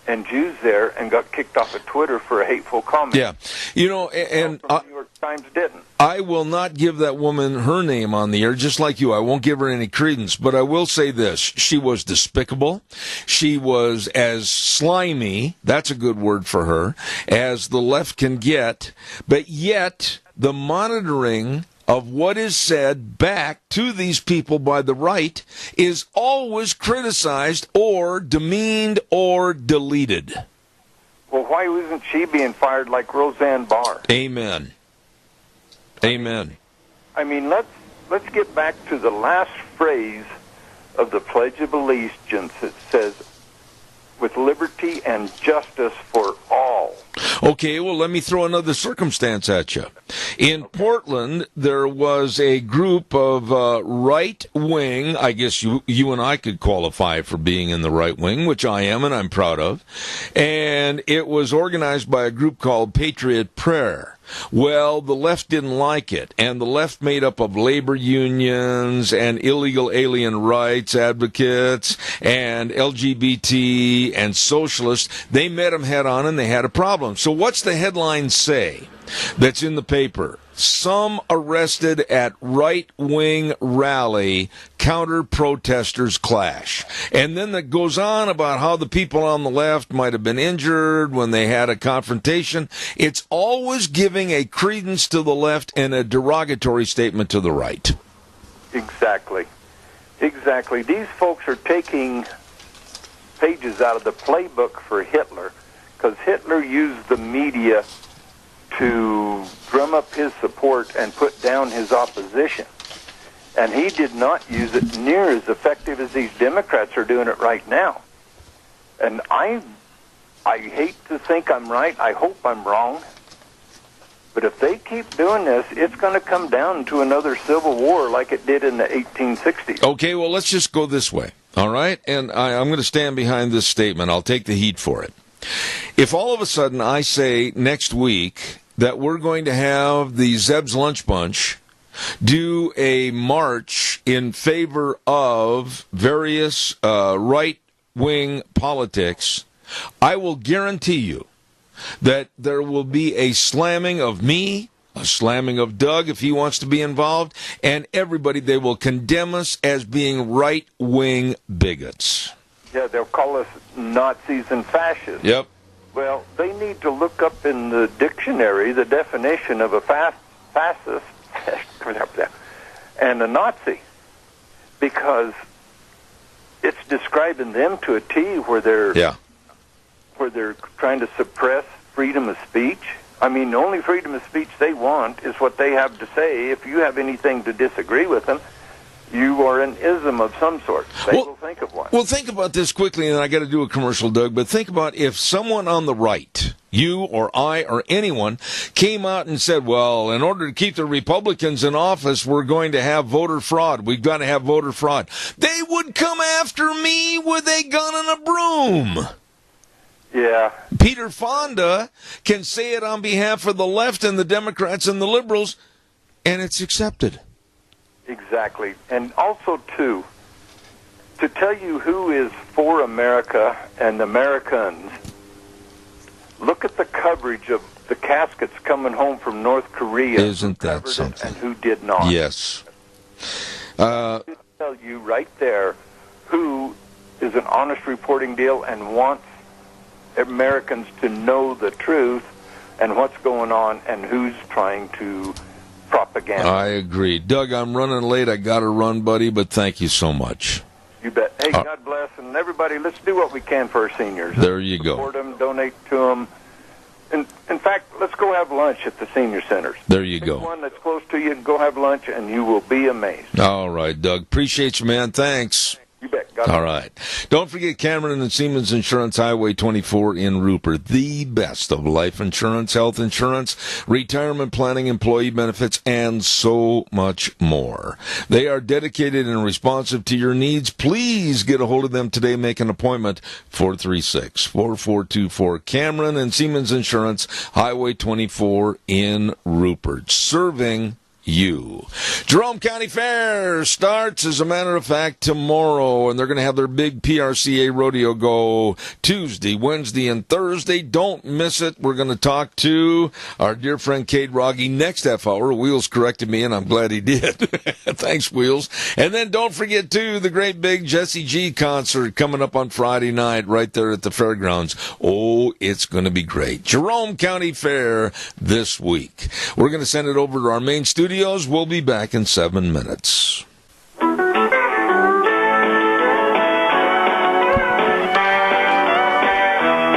and Jews there and got kicked off of Twitter for a hateful comment. Yeah. You know, and the New York Times didn't. I will not give that woman her name on the air, just like you. I won't give her any credence, but I will say this. She was despicable. She was as slimy, that's a good word for her, as the left can get, but yet the monitoring of what is said back to these people by the right is always criticized or demeaned or deleted. Well, why wasn't she being fired like Roseanne Barr? Amen. Amen. I mean, let's get back to the last phrase of the Pledge of Allegiance. It says, with liberty and justice for all. Okay, well, let me throw another circumstance at you. In Portland, there was a group of right-wing, I guess you and I could qualify for being in the right wing, which I am and I'm proud of, and it was organized by a group called Patriot Prayer. Well, the left didn't like it, and the left made up of labor unions and illegal alien rights advocates and LGBT and socialists. They met them head on, and they had a problem. So what's the headline say that's in the paper? Some arrested at right-wing rally, counter-protesters clash. And then that goes on about how the people on the left might have been injured when they had a confrontation. It's always giving a credence to the left and a derogatory statement to the right. Exactly. Exactly. These folks are taking pages out of the playbook for Hitler, because Hitler used the media to drum up his support and put down his opposition. And he did not use it near as effective as these Democrats are doing it right now. And I hate to think I'm right. I hope I'm wrong. But if they keep doing this, it's going to come down to another civil war like it did in the 1860s. Okay, well, let's just go this way, all right? And I'm going to stand behind this statement. I'll take the heat for it. If all of a sudden I say next week that we're going to have the Zeb's Lunch Bunch do a march in favor of various right-wing politics, I will guarantee you that there will be a slamming of me, a slamming of Doug if he wants to be involved, and everybody. They will condemn us as being right-wing bigots. Yeah, they'll call us Nazis and fascists. Yep. Well, they need to look up in the dictionary the definition of a fascist and a Nazi, because it's describing them to a T where they're trying to suppress freedom of speech. I mean, the only freedom of speech they want is what they have to say. If you have anything to disagree with them, you are an ism of some sort. They will think of one. Well, think about this quickly, and I got to do a commercial, Doug, but think about if someone on the right, you or I or anyone, came out and said, well, in order to keep the Republicans in office, we're going to have voter fraud. We've got to have voter fraud. They would come after me with a gun and a broom. Yeah. Peter Fonda can say it on behalf of the left and the Democrats and the liberals, and it's accepted. Exactly. And also, too, to tell you who is for America and Americans, look at the coverage of the caskets coming home from North Korea. Isn't that something? And who did not. Yes. I tell you right there who is an honest reporting deal and wants Americans to know the truth and what's going on and who's trying to propaganda. I agree. Doug, I'm running late. I got to run, buddy, but thank you so much. You bet. Hey, God bless. And everybody, let's do what we can for our seniors. There you go. Support them, donate to them. In fact, let's go have lunch at the senior centers. There you Pick go. one that's close to you and go have lunch, and you will be amazed. All right, Doug. Appreciate you, man. Thanks. You bet. All right. Don't forget Cameron and Siemens Insurance, Highway 24 in Rupert. The best of life insurance, health insurance, retirement planning, employee benefits, and so much more. They are dedicated and responsive to your needs. Please get a hold of them today. Make an appointment, 436-4424. Cameron and Siemens Insurance, Highway 24 in Rupert. Serving you. Jerome County Fair starts, as a matter of fact, tomorrow, and they're going to have their big PRCA rodeo go Tuesday, Wednesday, and Thursday. Don't miss it. We're going to talk to our dear friend Cade Rogge next half hour. Wheels corrected me, and I'm glad he did. Thanks, Wheels. And then don't forget, too, the great big Jesse G concert coming up on Friday night right there at the fairgrounds. Oh, it's going to be great. Jerome County Fair this week. We're going to send it over to our main studio. We'll be back in 7 minutes.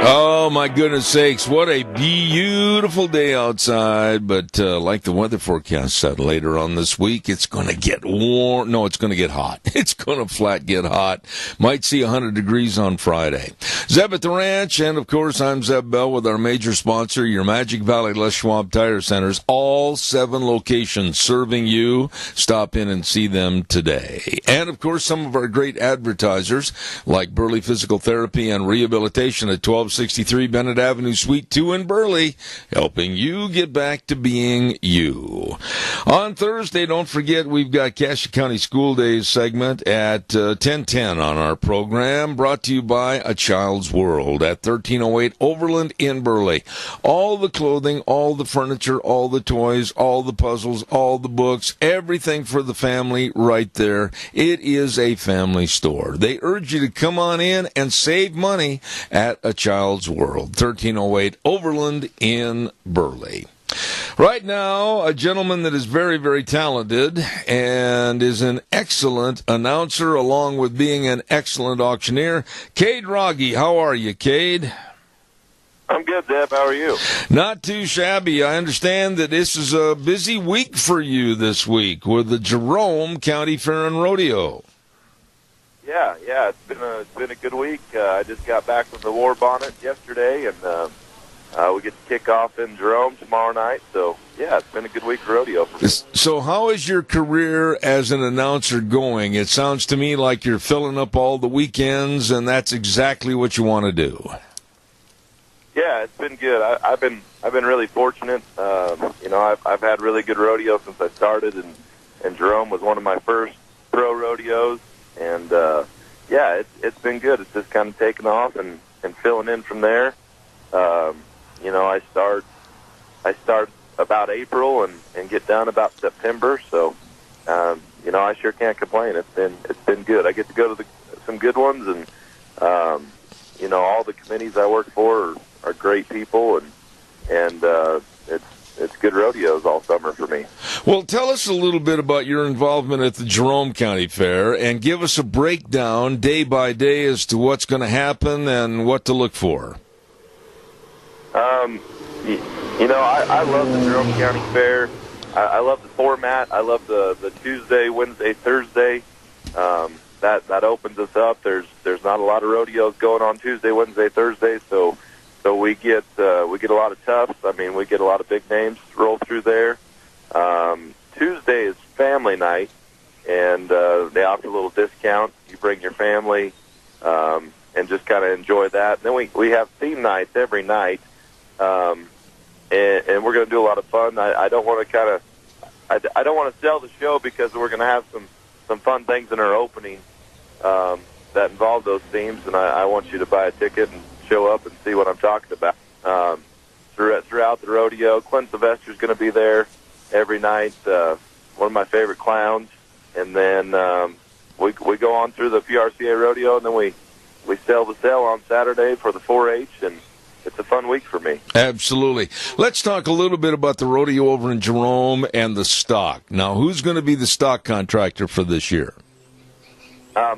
Oh, my goodness sakes, what a beautiful day outside. But like the weather forecast said, later on this week, it's going to get warm. No, it's going to get hot. It's going to flat get hot. Might see 100 degrees on Friday. Zeb at the Ranch, and of course, I'm Zeb Bell with our major sponsor, your Magic Valley Les Schwab Tire Centers. All 7 locations serving you. Stop in and see them today. And of course, some of our great advertisers, like Burley Physical Therapy and Rehabilitation at 1263 123 Bennett Avenue, Suite 2 in Burley, helping you get back to being you. On Thursday, don't forget, we've got Cassia County School Days segment at 10:10 on our program, brought to you by A Child's World at 1308 Overland in Burley. All the clothing, all the furniture, all the toys, all the puzzles, all the books, everything for the family right there. It is a family store. They urge you to come on in and save money at A Child's World, 1308 Overland in Burley. Right now, a gentleman that is very, very talented and is an excellent announcer along with being an excellent auctioneer, Cade Rogge. How are you, Cade? I'm good, Deb. How are you? Not too shabby. I understand that this is a busy week for you this week with the Jerome County Fair and Rodeo. Yeah, it's been a good week. I just got back from the War Bonnet yesterday, and we get to kick off in Jerome tomorrow night. So, yeah, it's been a good week for rodeo for me. So how is your career as an announcer going? It sounds to me like you're filling up all the weekends, and that's exactly what you want to do. Yeah, it's been good. I've been really fortunate. I've had really good rodeo since I started, and Jerome was one of my first pro rodeos. And it's been good. It's just kind of taken off and filling in from there. I start about April and get done about September. So I sure can't complain. It's been good. I get to go to some good ones, and all the committees I work for are great people, and it's good rodeos all summer for me. Well, tell us a little bit about your involvement at the Jerome County Fair, and give us a breakdown day by day as to what's going to happen and what to look for. I love the Jerome County Fair. I love the format. I love the Tuesday, Wednesday, Thursday. That opens us up. There's not a lot of rodeos going on Tuesday, Wednesday, Thursday, so we get a lot of toughs. I mean, we get a lot of big names roll through there. Tuesday is family night, and they offer a little discount. You bring your family and just kind of enjoy that. And then we have theme nights every night, and we're going to do a lot of fun. I don't want to I don't want to sell the show, because we're going to have some fun things in our opening that involve those themes, and I want you to buy a ticket and show up and see what I'm talking about. Throughout the rodeo, Clint Sylvester's going to be there every night, one of my favorite clowns. And then we go on through the PRCA rodeo, and then we sell the sale on Saturday for the 4-H, and it's a fun week for me. Absolutely. Let's talk a little bit about the rodeo over in Jerome and the stock. Now, who's going to be the stock contractor for this year?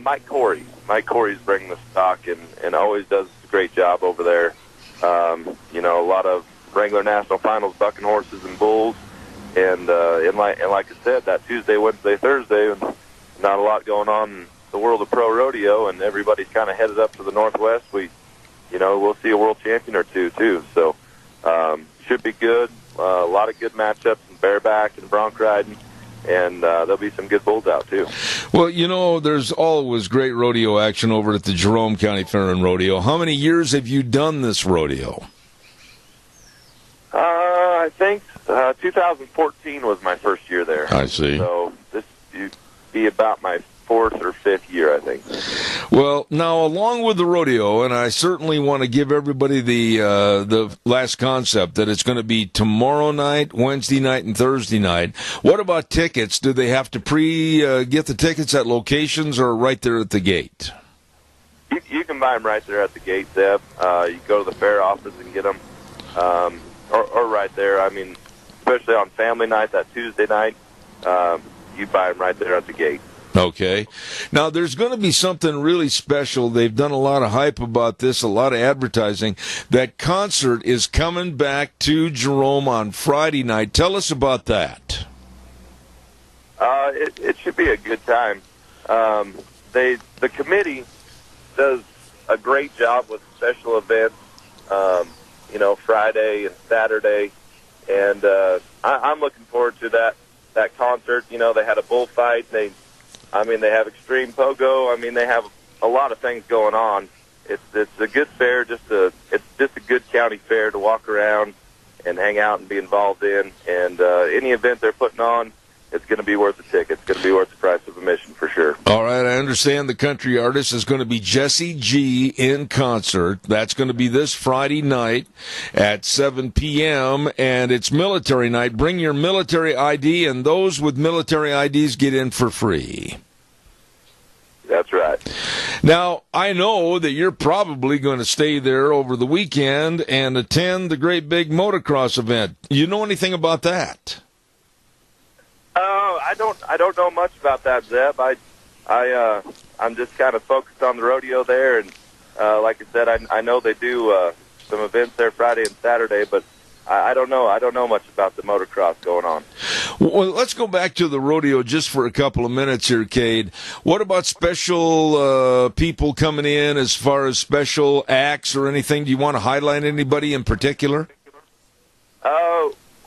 Mike Corey. Mike Corey's bringing the stock and always does a great job over there. A lot of Wrangler National Finals bucking horses and bulls. And like I said, that Tuesday, Wednesday, Thursday, not a lot going on in the world of pro rodeo, and everybody's kind of headed up to the Northwest. We'll see a world champion or two, too. So, should be good. A lot of good matchups in bareback and bronc riding, and there'll be some good bulls out, too. Well, there's always great rodeo action over at the Jerome County Fair and Rodeo. How many years have you done this rodeo? I think 2014 was my first year there. I see. So this would be about my fourth or fifth year, I think. Well, now, along with the rodeo, and I certainly want to give everybody the last concept that it's going to be tomorrow night, Wednesday night, and Thursday night. What about tickets? Do they have to get the tickets at locations or right there at the gate? You can buy them right there at the gate, Zeb. You go to the fair office and get them, or right there. I mean, especially on family night, that Tuesday night, you buy them right there at the gate. Okay. Now, there's going to be something really special. They've done a lot of hype about this, a lot of advertising. That concert is coming back to Jerome on Friday night. Tell us about that. It should be a good time. The committee does a great job with special events, Friday and Saturday. And I'm looking forward to that concert. They had a bullfight. They have extreme pogo. They have a lot of things going on. it's a good fair. It's just a good county fair to walk around and hang out and be involved in. And any event they're putting on, it's going to be worth the ticket. It's going to be worth the price of admission for sure. All right, I understand the country artist is going to be Jesse G in concert. That's going to be this Friday night at 7 p.m., and it's military night. Bring your military ID, and those with military IDs get in for free. That's right. Now, I know that you're probably going to stay there over the weekend and attend the great big motocross event. You know anything about that? I don't know much about that, Zeb. I'm just kind of focused on the rodeo there, and like I said, I know they do some events there Friday and Saturday, but I don't know. I don't know much about the motocross going on. Well, let's go back to the rodeo just for a couple of minutes here, Cade. What about special people coming in as far as special acts or anything? Do you want to highlight anybody in particular?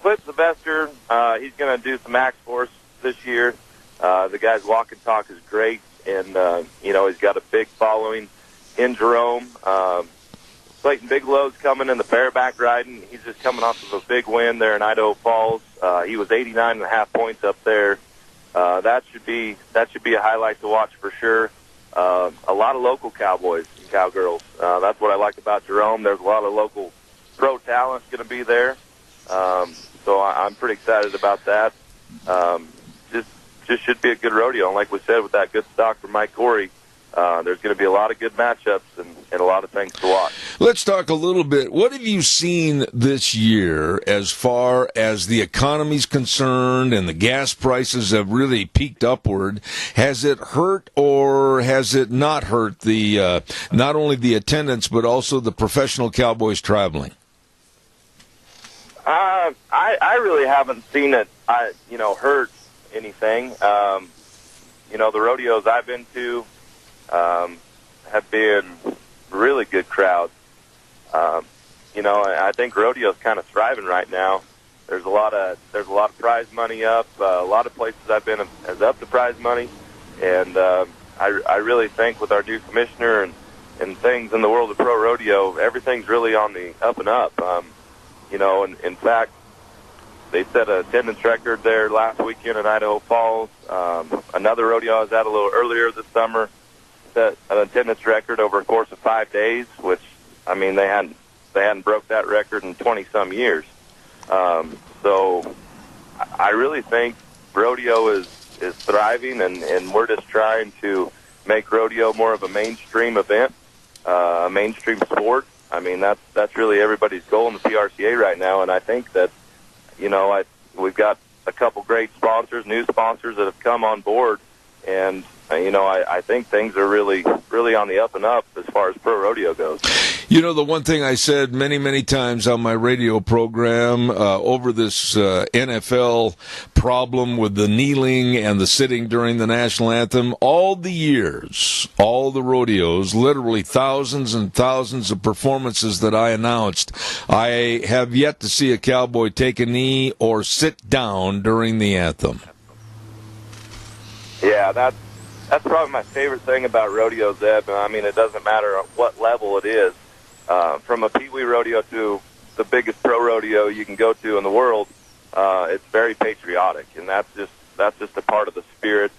Clint Sylvester, he's going to do some acts for us this year. The guy's walk and talk is great, and, he's got a big following in Jerome. Clayton Bigelow's coming in the bareback riding. He's just coming off of a big win there in Idaho Falls. He was 89.5 points up there. That should be a highlight to watch for sure. A lot of local cowboys and cowgirls. That's what I like about Jerome. There's a lot of local pro talent going to be there. So I'm pretty excited about that. Just should be a good rodeo. And like we said, with that good stock from Mike Corey, there's going to be a lot of good matchups and a lot of things to watch. Let's talk a little bit. What have you seen this year as far as the economy's concerned and the gas prices have really peaked upward? Has it hurt or has it not hurt the not only the attendance but also the professional cowboys traveling? I really haven't seen it, hurt anything. The rodeos I've been to have been really good crowds. I think rodeo's kind of thriving right now. There's a lot of prize money up. A lot of places I've been has upped the prize money, and I really think with our new commissioner and things in the world of pro rodeo, everything's really on the up and up. In fact, they set an attendance record there last weekend in Idaho Falls. Another rodeo I was at a little earlier this summer set an attendance record over a course of 5 days, which, they hadn't broke that record in 20-some years. So I really think rodeo is thriving, and we're just trying to make rodeo more of a mainstream event, a mainstream sport. That's really everybody's goal in the PRCA right now, and I think that, we've got a couple great sponsors, new sponsors that have come on board, and I think things are really, really on the up and up as far as pro rodeo goes. The one thing I said many, many times on my radio program over this NFL problem with the kneeling and the sitting during the national anthem, all the years, all the rodeos, literally thousands and thousands of performances that I announced, I have yet to see a cowboy take a knee or sit down during the anthem. Yeah, that's probably my favorite thing about rodeo, Zeb. It doesn't matter what level it is. From a peewee rodeo to the biggest pro rodeo you can go to in the world, it's very patriotic, and that's just a part of the spirit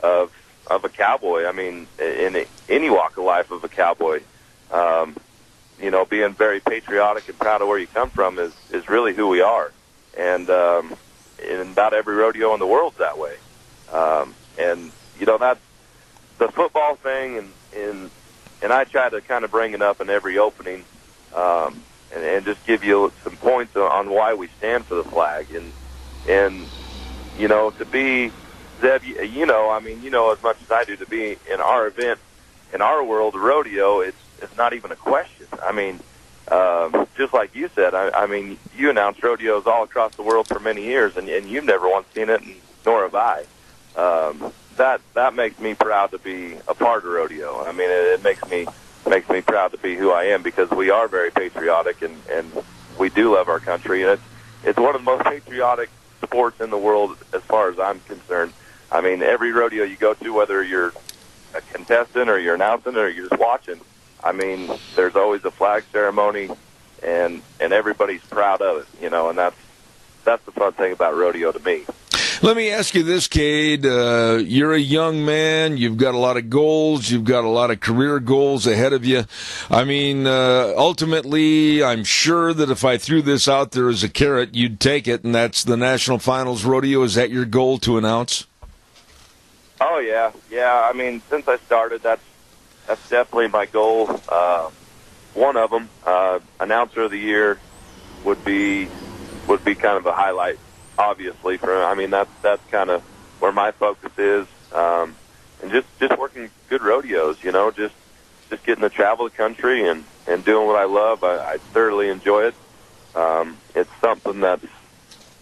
of a cowboy. In any walk of life of a cowboy, being very patriotic and proud of where you come from is really who we are, and about every rodeo in the world's that way. That's the football thing, and I try to kind of bring it up in every opening, and just give you some points on why we stand for the flag, and to be, Zeb, as much as I do, to be in our event, in our world, rodeo, it's not even a question. Just like you said, you announced rodeos all across the world for many years, and you've never once seen it, and nor have I. That makes me proud to be a part of rodeo. It makes me proud to be who I am, because we are very patriotic, and we do love our country, and it's one of the most patriotic sports in the world as far as I'm concerned. Every rodeo you go to, whether you're a contestant or you're announcing or you're just watching, I mean, there's always a flag ceremony, and everybody's proud of it, you know, and that's the fun thing about rodeo to me. Let me ask you this, Cade. You're a young man. You've got a lot of goals. You've got a lot of career goals ahead of you. I mean, ultimately, I'm sure that if I threw this out there as a carrot, you'd take it, and that's the National Finals Rodeo. Is that your goal to announce? Oh, yeah. Yeah, I mean, since I started, that's definitely my goal. One of them, Announcer of the Year, would be kind of a highlight. Obviously, that's kind of where my focus is, and just working good rodeos, you know, just getting to travel the country and doing what I love. I thoroughly enjoy it. It's something that's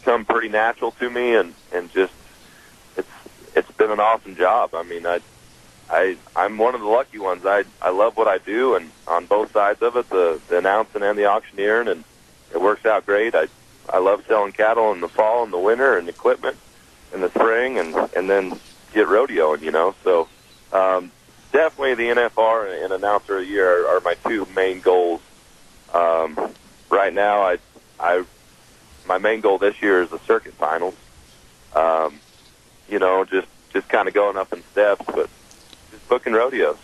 come pretty natural to me, and just it's been an awesome job. I mean, I'm one of the lucky ones. I love what I do, and on both sides of it, the announcing and the auctioneering, and it works out great. I love selling cattle in the fall and the winter and equipment in the spring, and then get rodeoing, you know. So definitely the NFR and Announcer of the Year are my two main goals. Right now, my main goal this year is the circuit finals. You know, just kind of going up in steps, but just booking rodeos.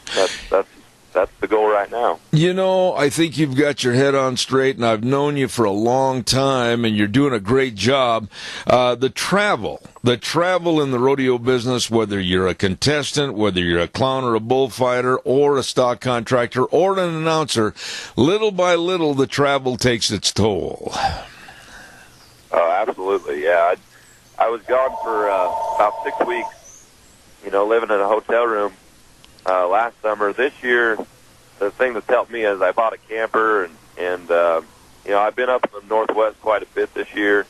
That's the goal right now. You know, I think you've got your head on straight, and I've known you for a long time, and you're doing a great job. The travel in the rodeo business, whether you're a contestant, whether you're a clown or a bullfighter or a stock contractor or an announcer, little by little the travel takes its toll. Oh, absolutely, yeah. I was gone for about 6 weeks, you know, living in a hotel room last summer. This year, the thing that's helped me is I bought a camper, and you know, I've been up in the Northwest quite a bit this year,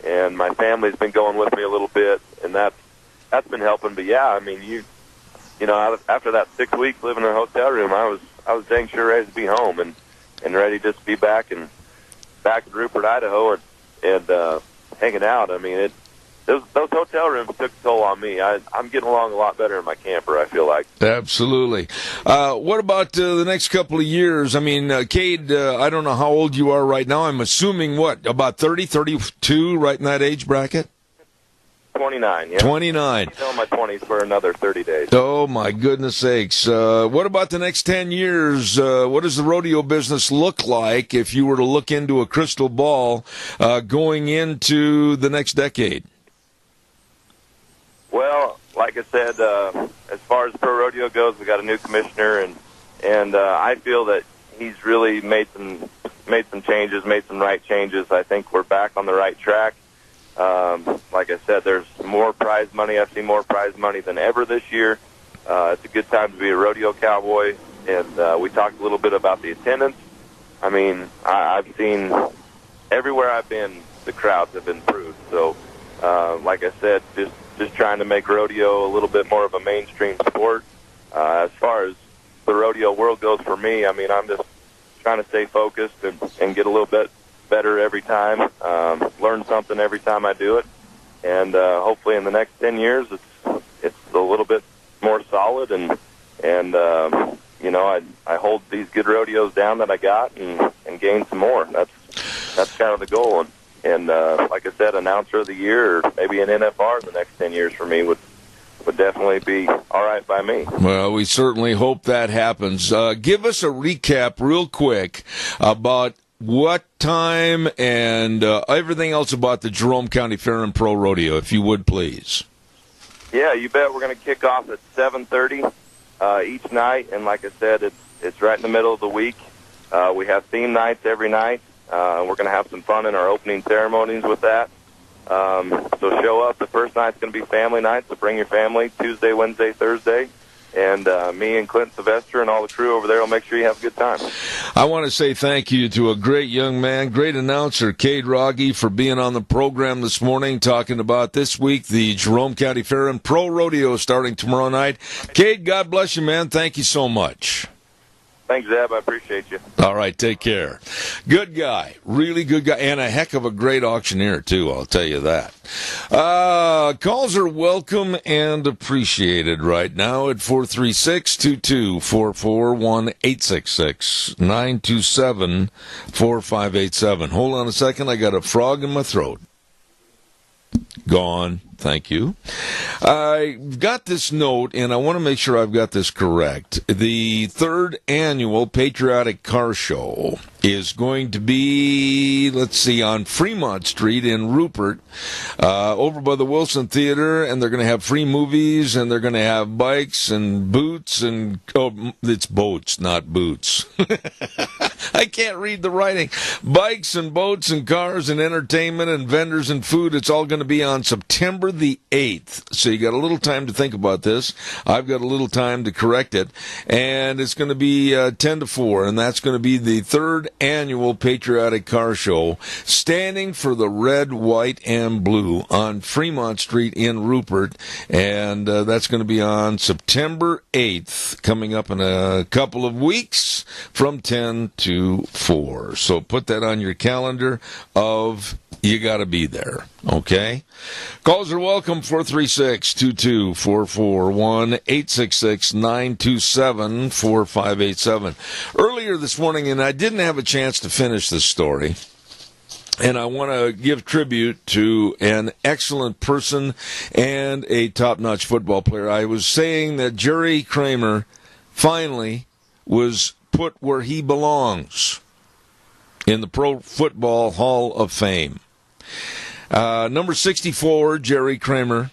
and my family's been going with me a little bit, and that's been helping. But yeah, I mean, you know, after that 6 weeks living in a hotel room, I was dang sure ready to be home and ready just to be back in Rupert, Idaho, and hanging out. I mean, those hotel rooms took a toll on me. I'm getting along a lot better in my camper, I feel like. Absolutely. What about the next couple of years? I mean, Cade, I don't know how old you are right now. I'm assuming, about 30, 32, right in that age bracket? 29, yeah. 29. I'm still in my 20s for another 30 days. Oh, my goodness sakes. What about the next 10 years? What does the rodeo business look like if you were to look into a crystal ball going into the next decade? Well, like I said, as far as pro rodeo goes, we got a new commissioner, and I feel that he's really made some changes, made some right changes. I think we're back on the right track. Like I said, there's more prize money. I've seen more prize money than ever this year. It's a good time to be a rodeo cowboy, and we talked a little bit about the attendance. I mean, I've seen everywhere I've been, the crowds have improved. So, like I said, just trying to make rodeo a little bit more of a mainstream sport. As far as the rodeo world goes for me, I mean, I'm just trying to stay focused and get a little bit better every time, learn something every time I do it, and hopefully in the next 10 years it's a little bit more solid, and you know, I hold these good rodeos down that I got and gain some more. That's kind of the goal. And like I said, Announcer of the Year, or maybe an NFR in the next 10 years for me would definitely be all right by me. Well, we certainly hope that happens. Give us a recap real quick about what time and everything else about the Jerome County Fair and Pro Rodeo, if you would, please. Yeah, you bet. We're going to kick off at 7:30 each night, and like I said, it's right in the middle of the week. We have theme nights every night. We're going to have some fun in our opening ceremonies with that. So show up. The first night's going to be family night, so bring your family Tuesday, Wednesday, Thursday. And me and Clint Sylvester and all the crew over there will make sure you have a good time. I want to say thank you to a great young man, great announcer, Cade Rogge, for being on the program this morning, talking about this week, the Jerome County Fair and Pro Rodeo starting tomorrow night. Cade, God bless you, man. Thank you so much. Thanks, Zeb. I appreciate you. All right, take care. Good guy, really good guy, and a heck of a great auctioneer, too, I'll tell you that. Calls are welcome and appreciated right now at 436-2244, 1-866-927-4587. Hold on a second, I got a frog in my throat. Gone. Thank you. I got this note, and I want to make sure I've got this correct. The third annual Patriotic Car Show is going to be, on Fremont Street in Rupert, over by the Wilson Theater, and they're going to have free movies, and they're going to have bikes and boots, and, it's boats, not boots. I can't read the writing. Bikes and boats and cars and entertainment and vendors and food. It's all going to be on September the 8th. So you got a little time to think about this. I've got a little time to correct it. And it's going to be 10 to 4. And that's going to be the third annual Patriotic Car Show, standing for the red, white, and blue on Fremont Street in Rupert. And that's going to be on September 8th, coming up in a couple of weeks from 10 to 4. So put that on your calendar of you got to be there, okay? Calls are welcome, 436-2244, 1-866-927-4587. Earlier this morning, and I didn't have a chance to finish this story, and I want to give tribute to an excellent person and a top-notch football player. I was saying that Jerry Kramer finally was put where he belongs in the Pro Football Hall of Fame. Number 64, Jerry Kramer.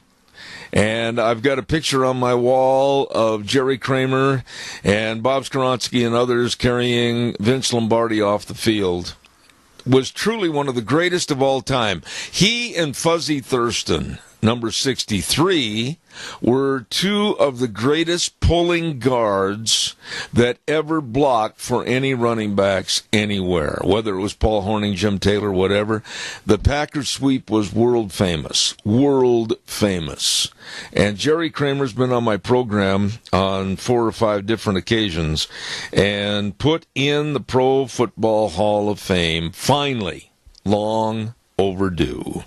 And I've got a picture on my wall of Jerry Kramer and Bob Skoronski and others carrying Vince Lombardi off the field. Was truly one of the greatest of all time. He and Fuzzy Thurston, number 63, were two of the greatest pulling guards that ever blocked for any running backs anywhere, whether it was Paul Hornung, Jim Taylor, whatever. The Packers sweep was world famous. And Jerry Kramer's been on my program on 4 or 5 different occasions and put in the Pro Football Hall of Fame, finally, long overdue.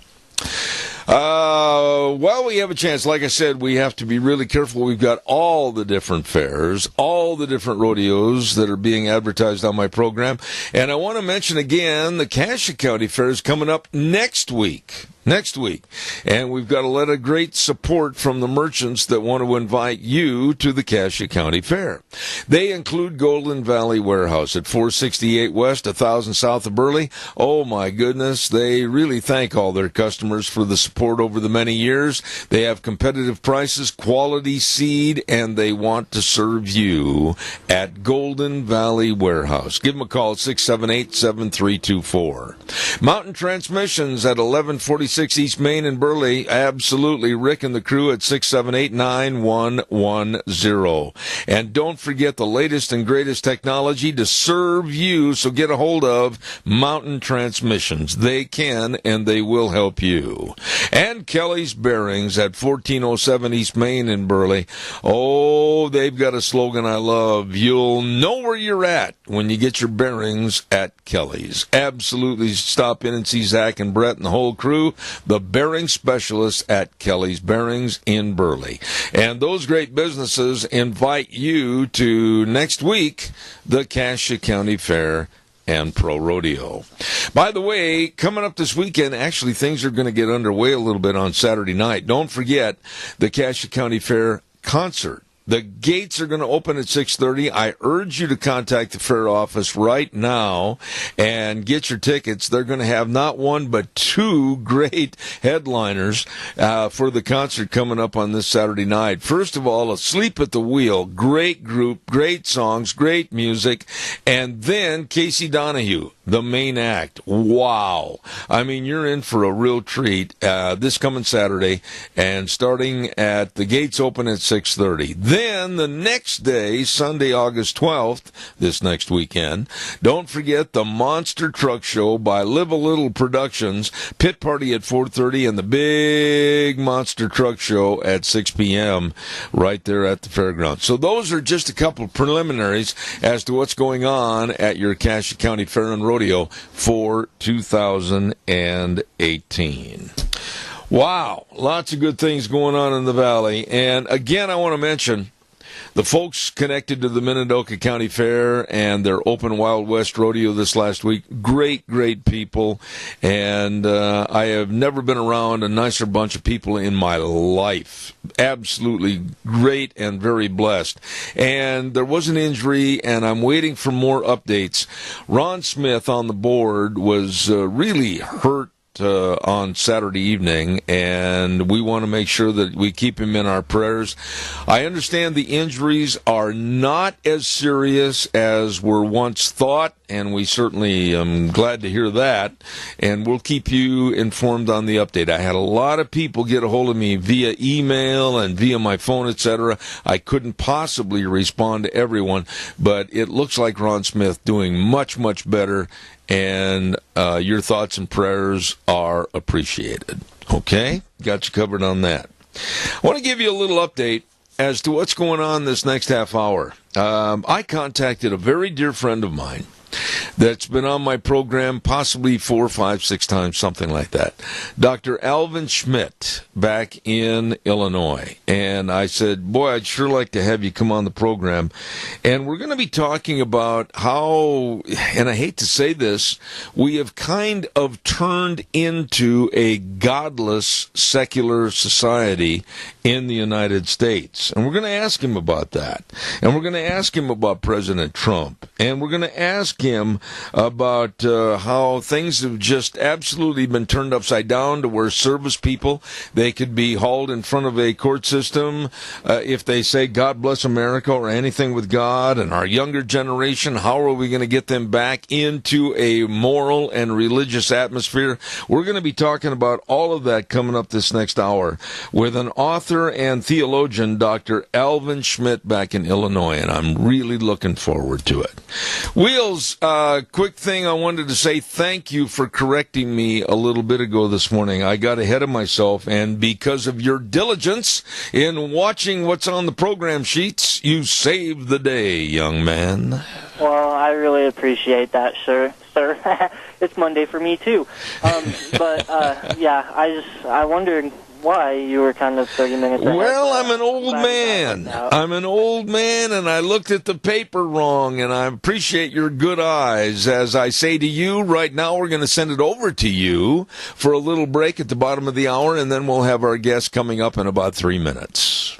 While we have a chance, like I said, we have to be really careful. We've got all the different fairs, all the different rodeos that are being advertised on my program. And I want to mention again, the Cassia County Fair is coming up next week. And we've got a lot of great support from the merchants that want to invite you to the Cassia County Fair. They include Golden Valley Warehouse at 468 West, 1000 South of Burley. Oh my goodness, they really thank all their customers for the support over the many years. They have competitive prices, quality seed, and they want to serve you at Golden Valley Warehouse. Give them a call at 678-7324. Mountain Transmissions at 1146 East Main in Burley. Absolutely. Rick and the crew at 678-9110. And don't forget the latest and greatest technology to serve you, so get a hold of Mountain Transmissions. They can and they will help you. And Kelly's Bearings at 1407 East Main in Burley. Oh, they've got a slogan I love. You'll know where you're at when you get your bearings at Kelly's. Absolutely. Stop in and see Zach and Brett and the whole crew, the bearing specialists at Kelly's Bearings in Burley. And those great businesses invite you to next week, the Cassia County Fair and Pro Rodeo. By the way, coming up this weekend, actually things are going to get underway a little bit on Saturday night. Don't forget the Cassia County Fair concert. The gates are going to open at 6:30. I urge you to contact the fair office right now and get your tickets. They're going to have not one but 2 great headliners for the concert coming up on this Saturday night. First of all, Asleep at the Wheel. Great group, great songs, great music. And then Casey Donahue. the main act. Wow. I mean, you're in for a real treat this coming Saturday, and starting at the gates open at 6:30. Then the next day, Sunday, August 12th, this next weekend, don't forget the Monster Truck Show by Live a Little Productions, pit party at 4:30, and the big Monster Truck Show at 6 p.m. right there at the fairgrounds. So those are just a couple preliminaries as to what's going on at your Cassia County Fair and Rodeo for 2018. Wow, lots of good things going on in the Valley. And again, I want to mention the folks connected to the Minidoka County Fair and their Open Wild West Rodeo this last week. Great, great people. And I have never been around a nicer bunch of people in my life. Absolutely great and very blessed. And there was an injury, and I'm waiting for more updates. Ron Smith on the board was really hurt on Saturday evening, and we want to make sure that we keep him in our prayers. I understand the injuries are not as serious as were once thought, and we certainly am glad to hear that, and we'll keep you informed on the update. I had a lot of people get a hold of me via email and via my phone, etc. I couldn't possibly respond to everyone, but it looks like Ron Smith doing much, much better, and your thoughts and prayers are appreciated. Okay? Got you covered on that. I want to give you a little update as to what's going on this next half hour. I contacted a very dear friend of mine that's been on my program possibly 4, 5, 6 times, something like that. Dr. Alvin Schmidt back in Illinois. And I said, boy, I'd sure like to have you come on the program. And we're going to be talking about how, and I hate to say this, we have kind of turned into a godless secular society in the United States. And we're going to ask him about that. And we're going to ask him about President Trump. And we're going to ask him about how things have just absolutely been turned upside down to where service people, they could be hauled in front of a court system if they say God bless America or anything with God. And our younger generation, how are we going to get them back into a moral and religious atmosphere? We're going to be talking about all of that coming up this next hour with an author and theologian, Dr. Alvin Schmidt back in Illinois, and I'm really looking forward to it. Wheels, quick thing I wanted to say thank you for correcting me a little bit ago this morning. I got ahead of myself, and because of your diligence in watching what's on the program sheets, you saved the day, young man. Well, I really appreciate that, sir. It's Monday for me, too. Yeah, I wondered why you were kind of 30 minutes ahead. Well, I'm an old man. I'm an old man, and I looked at the paper wrong, and I appreciate your good eyes. As I say to you, right now we're going to send it over to you for a little break at the bottom of the hour, and then we'll have our guest coming up in about 3 minutes.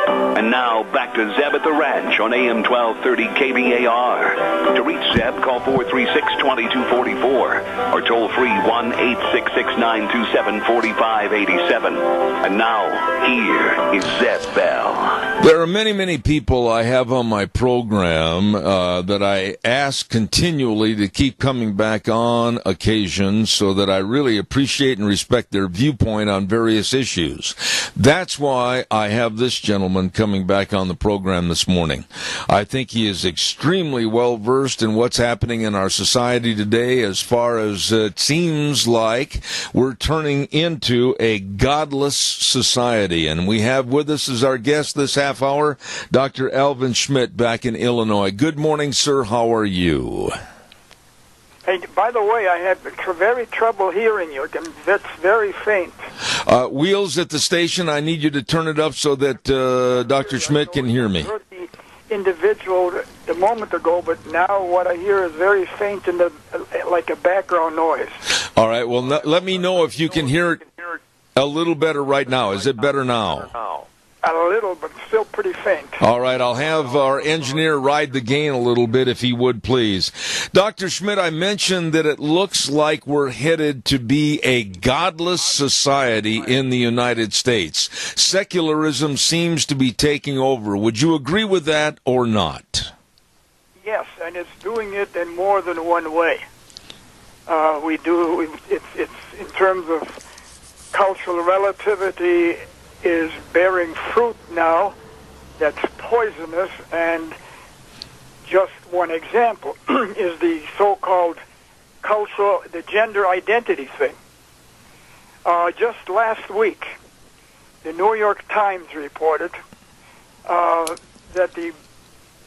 And now, back to Zeb at the Ranch on AM 1230 KBAR. To reach Zeb, call 436-2244 or toll free 1-866-927-4587. And now, here is Zeb Bell. There are many, many people I have on my program that I ask continually to keep coming back on occasion, so that I really appreciate and respect their viewpoint on various issues. That's why I have this gentleman coming back on the program this morning. I think he is extremely well versed in what's happening in our society today, as far as it seems like we're turning into a godless society. And we have with us as our guest this half hour, Dr. Alvin Schmidt back in Illinois. Good morning, sir. How are you? Hey, by the way, I have very trouble hearing you. That's very faint. Wheels at the station, I need you to turn it up so that Dr. Schmidt can hear me. I heard the individual a moment ago, but now what I hear is very faint and like a background noise. All right, well, let me know if you can hear it a little better right now. Is it better now? A little, but still pretty faint. All right, I'll have our engineer ride the gain a little bit, if he would, please. Dr. Schmidt, I mentioned that it looks like we're headed to be a godless society in the United States. Secularism seems to be taking over. Would you agree with that or not? Yes, and it's doing it in more than one way. It's in terms of cultural relativity is bearing fruit now that's poisonous, and just one example is the so-called the gender identity thing. Just last week, the New York Times reported that the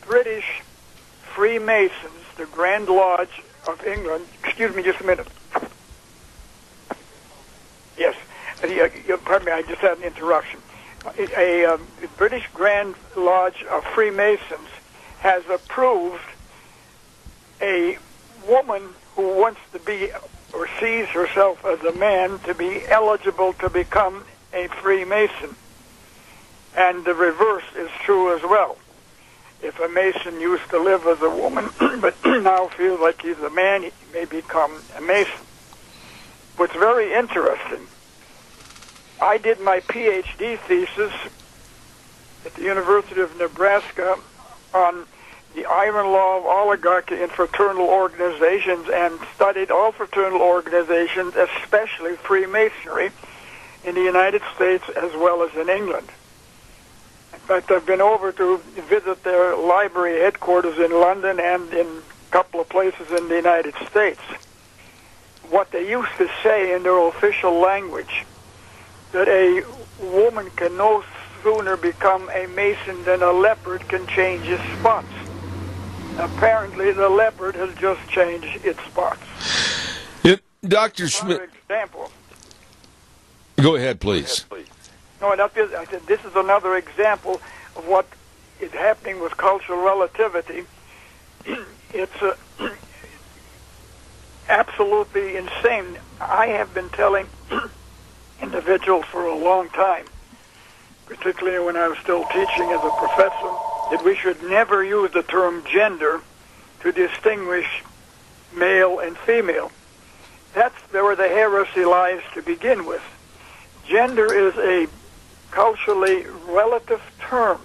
British Freemasons, the Grand Lodge of England, excuse me just a minute. Yes, pardon me, I just had an interruption. A British Grand Lodge of Freemasons has approved a woman who wants to be or sees herself as a man to be eligible to become a Freemason. And the reverse is true as well. If a Mason used to live as a woman but now feels like he's a man, he may become a Mason. What's very interesting, I did my PhD thesis at the University of Nebraska on the iron law of oligarchy in fraternal organizations, and studied all fraternal organizations, especially Freemasonry, in the United States as well as in England. In fact, I've been over to visit their library headquarters in London and in a couple of places in the United States. What they used to say in their official language, that a woman can no sooner become a Mason than a leopard can change his spots. Apparently, the leopard has just changed its spots. Dr. Schmidt. Example. Go ahead, please. No, I said this is another example of what is happening with cultural relativity. It's absolutely insane. I have been telling individuals for a long time, particularly when I was still teaching as a professor, that we should never use the term gender to distinguish male and female. That's where the heresy lies to begin with. Gender is a culturally relative term.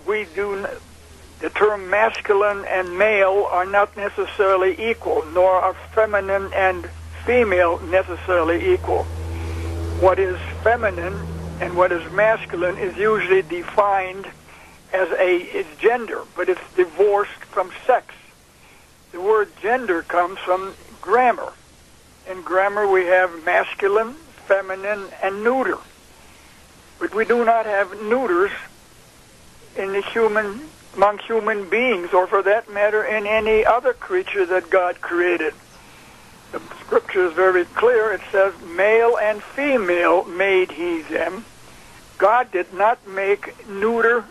The term masculine and male are not necessarily equal, nor are feminine and female necessarily equal. What is feminine and what is masculine is usually defined as gender, but it's divorced from sex. The word gender comes from grammar. In grammar we have masculine, feminine, and neuter. But we do not have neuters among human beings, or for that matter in any other creature that God created. The scripture is very clear. It says, male and female made he them. God did not make neuter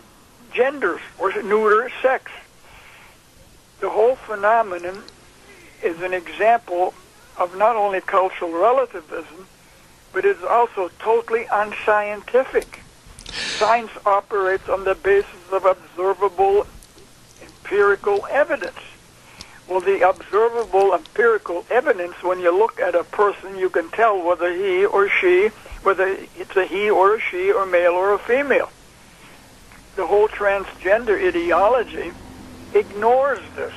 genders or neuter sex. The whole phenomenon is an example of not only cultural relativism, but it's also totally unscientific. Science operates on the basis of observable empirical evidence. Well, the observable empirical evidence, when you look at a person, you can tell whether whether it's a he or a she, or male or a female. The whole transgender ideology ignores this.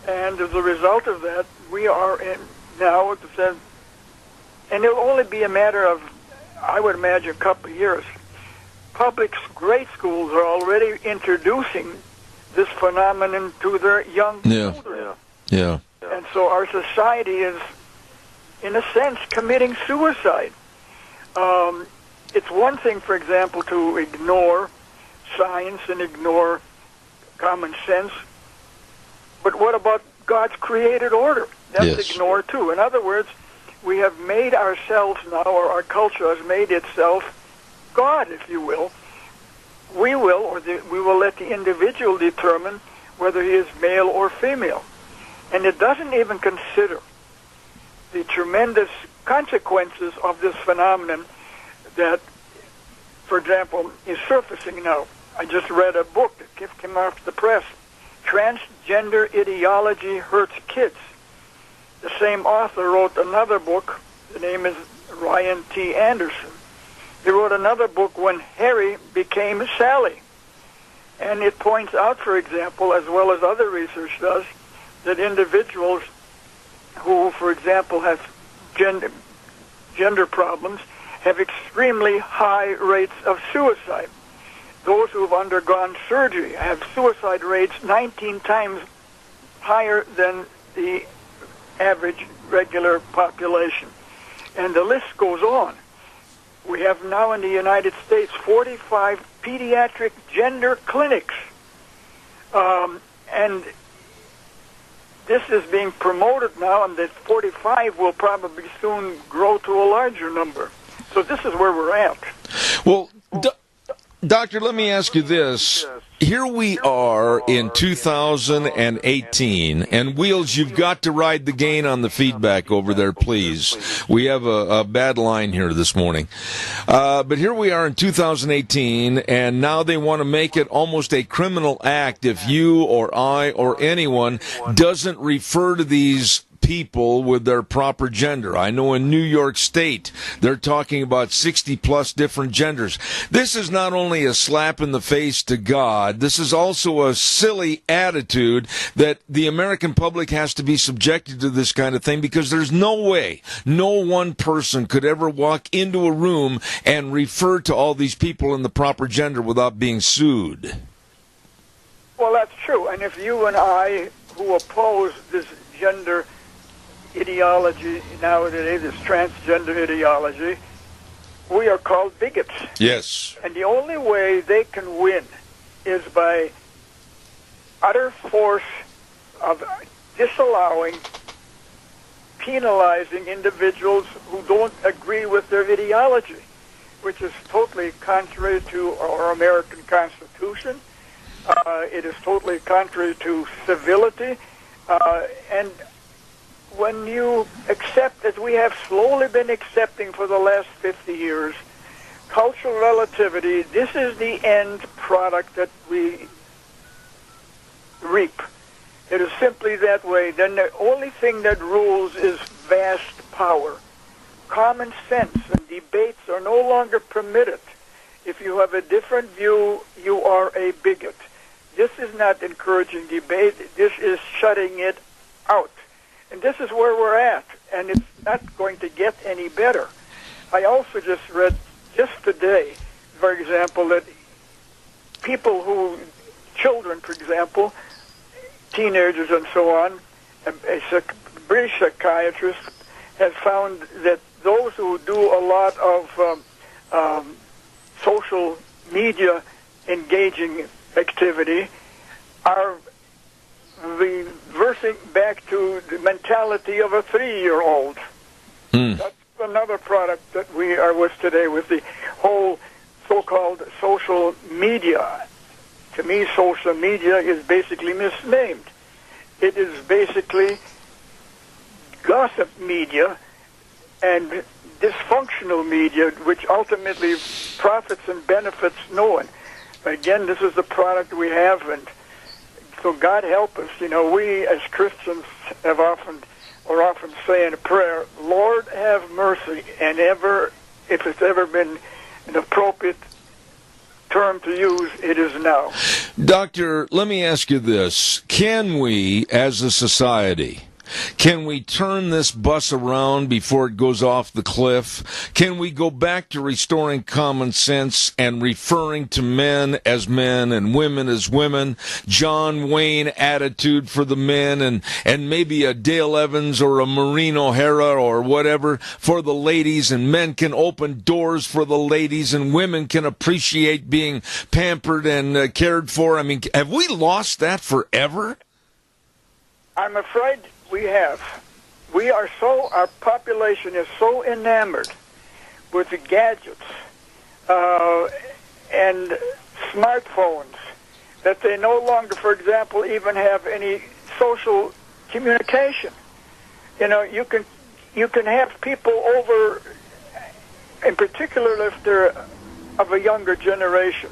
And as a result of that, we are in now, and it'll only be a matter of, I would imagine, a couple of years. Public grade schools are already introducing this phenomenon to their young children. Yeah. And so our society is, in a sense, committing suicide. It's one thing, for example, to ignore science and ignore common sense, but what about God's created order? That's ignored too. In other words, we have made ourselves now, or our culture has made itself God, if you will. We will let the individual determine whether he is male or female. And it doesn't even consider the tremendous consequences of this phenomenon that, for example, is surfacing now. I just read a book that came off the press, Transgender Ideology Hurts Kids. The same author wrote another book. The name is Ryan T. Anderson. He wrote another book, When Harry Became Sally. And it points out, for example, as well as other research does, that individuals who, for example, have gender problems have extremely high rates of suicide. Those who have undergone surgery have suicide rates 19 times higher than the average regular population. And the list goes on. We have now in the United States 45 pediatric gender clinics. And this is being promoted now, and that 45 will probably soon grow to a larger number. So this is where we're at. Well, Doctor, let me ask you this. Here we are in 2018, and Wheels, you've got to ride the gain on the feedback over there, please. We have a bad line here this morning. But here we are in 2018, and now they want to make it almost a criminal act if you or I or anyone doesn't refer to these people with their proper gender. I know in New York State, they're talking about 60 plus different genders. This is not only a slap in the face to God, this is also a silly attitude that the American public has to be subjected to this kind of thing, because there's no way, no one person could ever walk into a room and refer to all these people in the proper gender without being sued. Well, that's true. And if you and I, who oppose this gender ideology nowadays, this transgender ideology, we are called bigots. Yes. And the only way they can win is by utter force of disallowing, penalizing individuals who don't agree with their ideology, which is totally contrary to our American Constitution. It is totally contrary to civility. And when you accept, as we have slowly been accepting for the last 50 years, cultural relativity, this is the end product that we reap. It is simply that way. Then the only thing that rules is vast power. Common sense and debates are no longer permitted. If you have a different view, you are a bigot. This is not encouraging debate. This is shutting it out. And this is where we're at, and it's not going to get any better. I also just read, just today, for example, that children, for example, teenagers and so on, a British psychiatrist has found that those who do a lot of social media engaging activity are reversing back to the mentality of a 3-year-old. That's another product that we are with today, with the whole so-called social media. To me, social media is basically misnamed. It is basically gossip media and dysfunctional media, which ultimately profits and benefits no one. But again, this is the product we have, and so God help us. You know, we as Christians have often say in a prayer, Lord have mercy, and if it's ever been an appropriate term to use, it is now. Doctor, let me ask you this. Can we, as a society, can we turn this bus around before it goes off the cliff? Can we go back to restoring common sense and referring to men as men and women as women? John Wayne attitude for the men, and maybe a Dale Evans or a Maureen O'Hara or whatever for the ladies, and men can open doors for the ladies, and women can appreciate being pampered and cared for. I mean, have we lost that forever? I'm afraid we have. Our population is so enamored with the gadgets and smartphones that they no longer, for example, even have any social communication. You know, you can have people over, in particular if they're of a younger generation.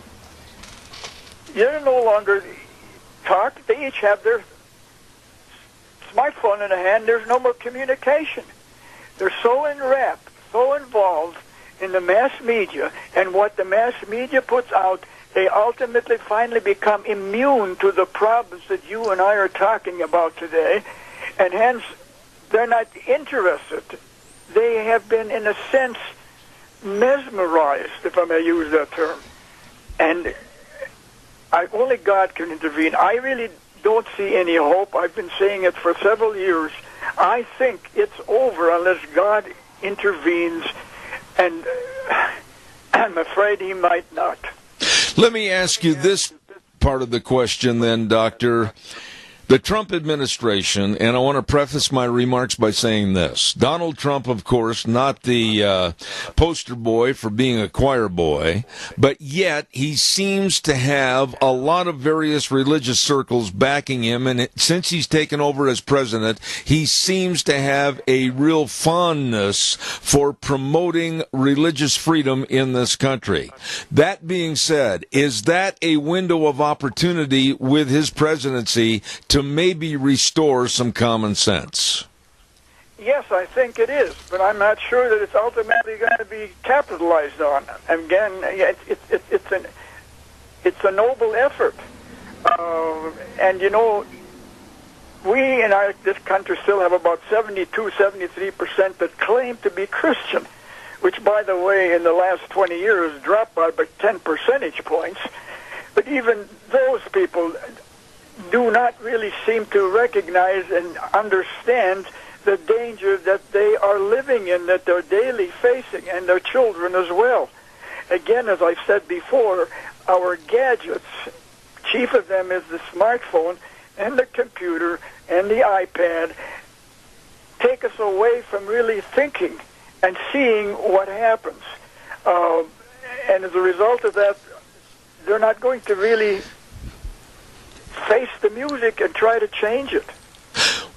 You no longer talk. They each have their smartphone in the hand. There's no more communication. They're so enwrapped, so involved in the mass media, and what the mass media puts out, they ultimately finally become immune to the problems that you and I are talking about today, and hence They're not interested. They have been, in a sense, mesmerized, if I may use that term. And only God can intervene. I really don't see any hope. I've been saying it for several years. I think it's over unless God intervenes, and I'm afraid he might not. Let me ask you this part of the question then, Doctor. The Trump administration, and I want to preface my remarks by saying this. Donald Trump, of course, not the poster boy for being a choir boy, but yet he seems to have a lot of various religious circles backing him, and since he's taken over as president, he seems to have a real fondness for promoting religious freedom in this country. That being said, is that a window of opportunity with his presidency to maybe restore some common sense? Yes, I think it is, but I'm not sure that it's ultimately going to be capitalized on. Again, it's a noble effort, and you know, we in this country still have about 73% that claim to be Christian, which, by the way, in the last 20 years dropped by about 10 percentage points. But even those people do not really seem to recognize and understand the danger that they are living in, that they're daily facing, and their children as well. Again, as I've said before, our gadgets, chief of them is the smartphone and the computer and the iPad, take us away from really thinking and seeing what happens. And as a result of that, they're not going to really face the music and try to change it.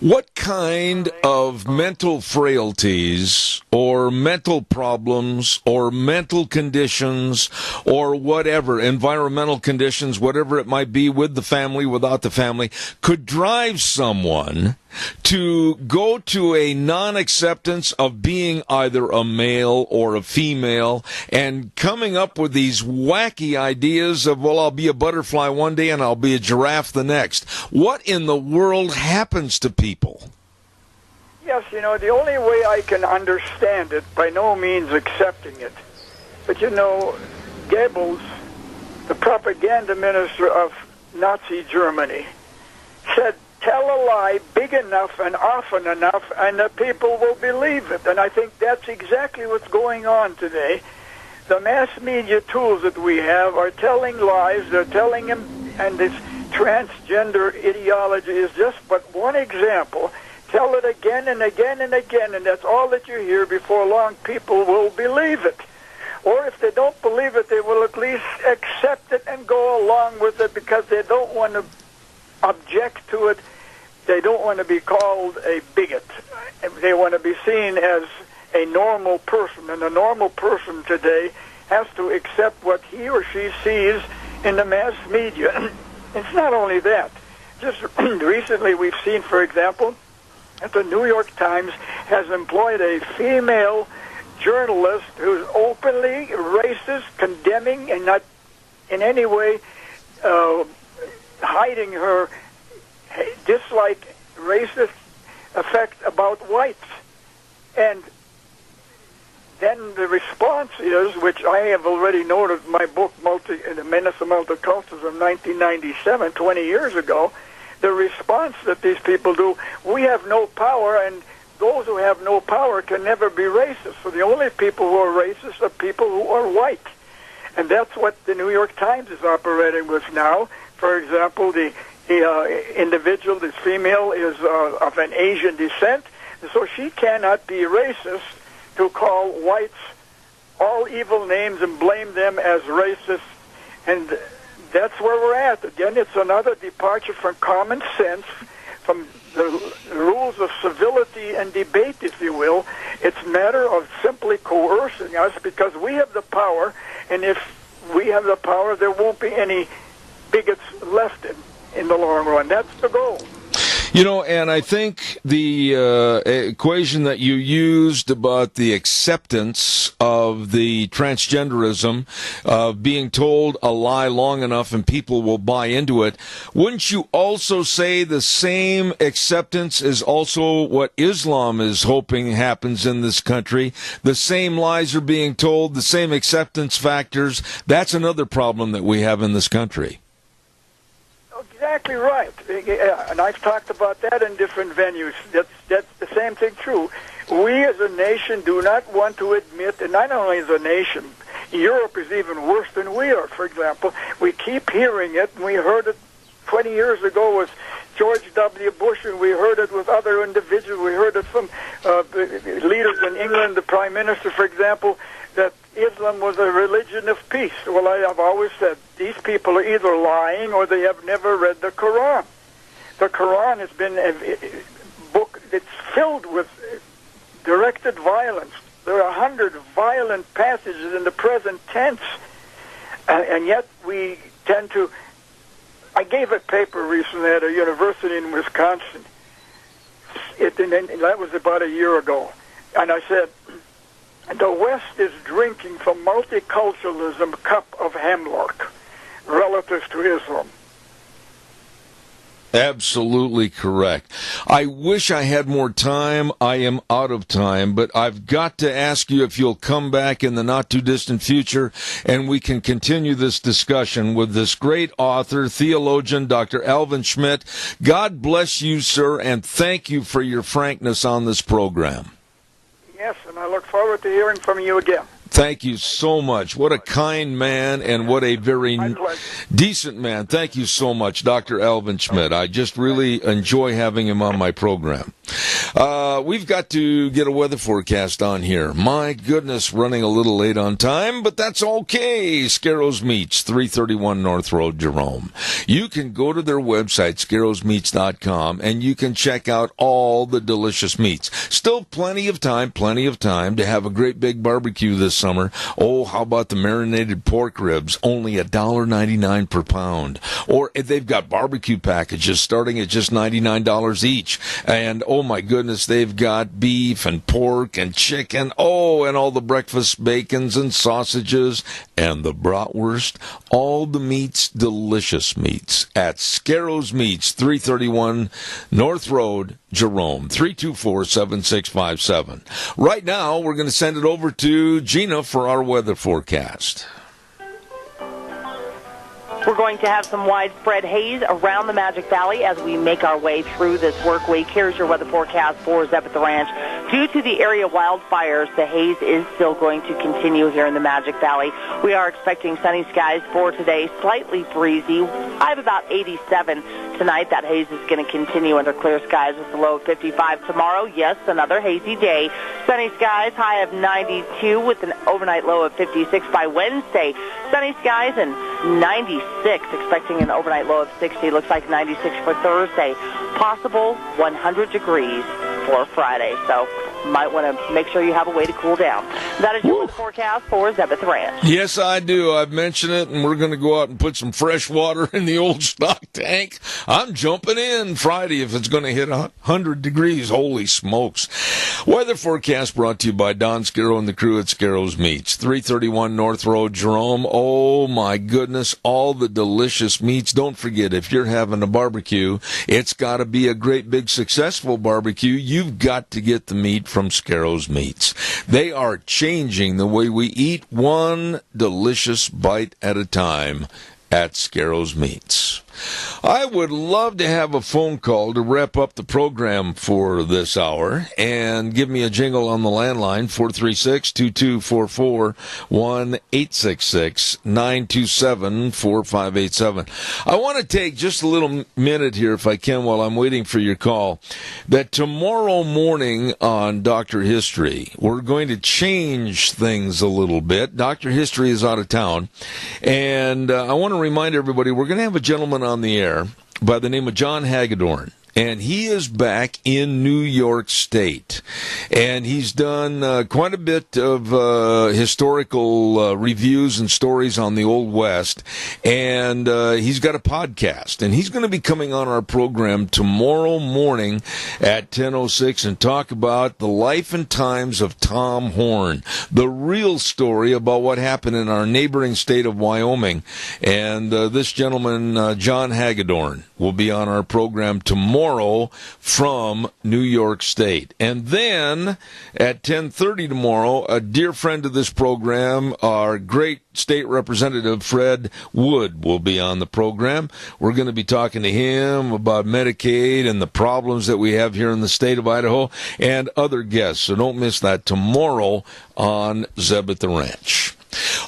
What kind of mental frailties or mental problems or mental conditions or whatever, environmental conditions, whatever it might be, with the family, without the family, could drive someone to go to a non-acceptance of being either a male or a female and coming up with these wacky ideas of, well, I'll be a butterfly one day and I'll be a giraffe the next? What in the world happens to people? Yes, you know, the only way I can understand it, by no means accepting it, but you know, Goebbels, the propaganda minister of Nazi Germany, said, tell a lie big enough and often enough, and the people will believe it. And I think that's exactly what's going on today. The mass media tools that we have are telling lies. They're telling them, and this transgender ideology is just but one example. Tell it again and again and again, and that's all that you hear. Before long, people will believe it. Or if they don't believe it, they will at least accept it and go along with it because they don't want to object to it. They don't want to be called a bigot. They want to be seen as a normal person, and a normal person today has to accept what he or she sees in the mass media. It's not only that. Just recently we've seen, for example, that the New York Times has employed a female journalist who's openly racist, condemning, and not in any way hiding her dislike, racist effect about whites. And then the response is, which I have already noted in my book, The Menace of Multiculturalism, 1997, 20 years ago, the response that these people do, we have no power, and those who have no power can never be racist. So the only people who are racist are people who are white. And that's what the New York Times is operating with now. For example, the individual, this female, is of an Asian descent, so she cannot be racist to call whites all evil names and blame them as racist. And that's where we're at. Again, it's another departure from common sense, from the rules of civility and debate, if you will. It's a matter of simply coercing us because we have the power, and if we have the power, there won't be any bigots left in the long run. That's the goal. And I think the equation that you used about the acceptance of the transgenderism, of being told a lie long enough and people will buy into it, wouldn't you also say the same acceptance is also what Islam is hoping happens in this country? The same lies are being told, the same acceptance factors. That's another problem that we have in this country. Exactly right, and I've talked about that in different venues. That's the same thing true. We as a nation do not want to admit, and not only as a nation, Europe is even worse than we are, for example. We keep hearing it, and we heard it 20 years ago with George W. Bush, and we heard it with other individuals. We heard it from leaders in England, the Prime Minister, for example, that Islam was a religion of peace. Well, I have always said these people are either lying or they have never read the Quran. The Quran has been a book that's filled with directed violence. There are 100 violent passages in the present tense, and yet we tend to... I gave a paper recently at a university in Wisconsin. That was about a year ago. And I said, the West is drinking from multiculturalism cup of hemlock relative to Islam. Absolutely correct. I wish I had more time. I am out of time, but I've got to ask you if you'll come back in the not-too-distant future and we can continue this discussion with this great author, theologian, Dr. Alvin Schmidt. God bless you, sir, and thank you for your frankness on this program. Yes, and I look forward to hearing from you again. Thank you so much. What a kind man and what a very decent man. Thank you so much, Dr. Alvin Schmidt. I just really enjoy having him on my program. We've got to get a weather forecast on here. My goodness, running a little late on time, but that's okay. Scarrows Meats, 331 North Road, Jerome. You can go to their website, scarrowsmeats.com, and you can check out all the delicious meats. Still plenty of time to have a great big barbecue this summer. Oh, how about the marinated pork ribs? Only $1.99 per pound. Or they've got barbecue packages starting at just $99 each. And oh my goodness, they've got beef and pork and chicken. Oh, and all the breakfast bacons and sausages and the bratwurst. All the meats, delicious meats at Scarrows Meats, 331 North Road, Jerome, 324-7657. Right now, we're going to send it over to Gina for our weather forecast. We're going to have some widespread haze around the Magic Valley as we make our way through this work week. Here's your weather forecast for Zeb at the Ranch. Due to the area wildfires, the haze is still going to continue here in the Magic Valley. We are expecting sunny skies for today, slightly breezy. I have about 87 tonight. That haze is going to continue under clear skies with a low of 55 tomorrow. Yes, another hazy day. Sunny skies, high of 92 with an overnight low of 56 by Wednesday. Sunny skies and 96, expecting an overnight low of 60. Looks like 96 for Thursday. Possible 100 degrees for Friday. So might want to make sure you have a way to cool down. That is your weather forecast for Zeb at the Ranch. Yes, I do. I've mentioned it, and we're going to go out and put some fresh water in the old stock tank. I'm jumping in Friday if it's going to hit 100 degrees. Holy smokes. Weather forecast brought to you by Don Scarrow and the crew at Scarrows Meats, 331 North Road, Jerome. Oh, my goodness, all the delicious meats. Don't forget, if you're having a barbecue, it's got to be a great, big, successful barbecue. You've got to get the meat from Scarrows Meats. They are changing the way we eat, one delicious bite at a time at Scarrows Meats. I would love to have a phone call to wrap up the program for this hour and give me a jingle on the landline, 436-2244, 1-866-927-4587. I want to take just a little minute here, if I can, while I'm waiting for your call, that tomorrow morning on Dr. History, we're going to change things a little bit. Dr. History is out of town, and I want to remind everybody we're going to have a gentleman on the air by the name of John Hagedorn. and he is back in New York State. And he's done quite a bit of historical reviews and stories on the Old West. And he's got a podcast. And he's going to be coming on our program tomorrow morning at 10:06 and talk about the life and times of Tom Horn, the real story about what happened in our neighboring state of Wyoming. And this gentleman, John Hagedorn, will be on our program tomorrow from New York State. And then at 10:30 tomorrow, a dear friend of this program, our great State Representative Fred Wood, will be on the program. We're going to be talking to him about Medicaid and the problems that we have here in the state of Idaho and other guests. So don't miss that tomorrow on Zeb at the Ranch.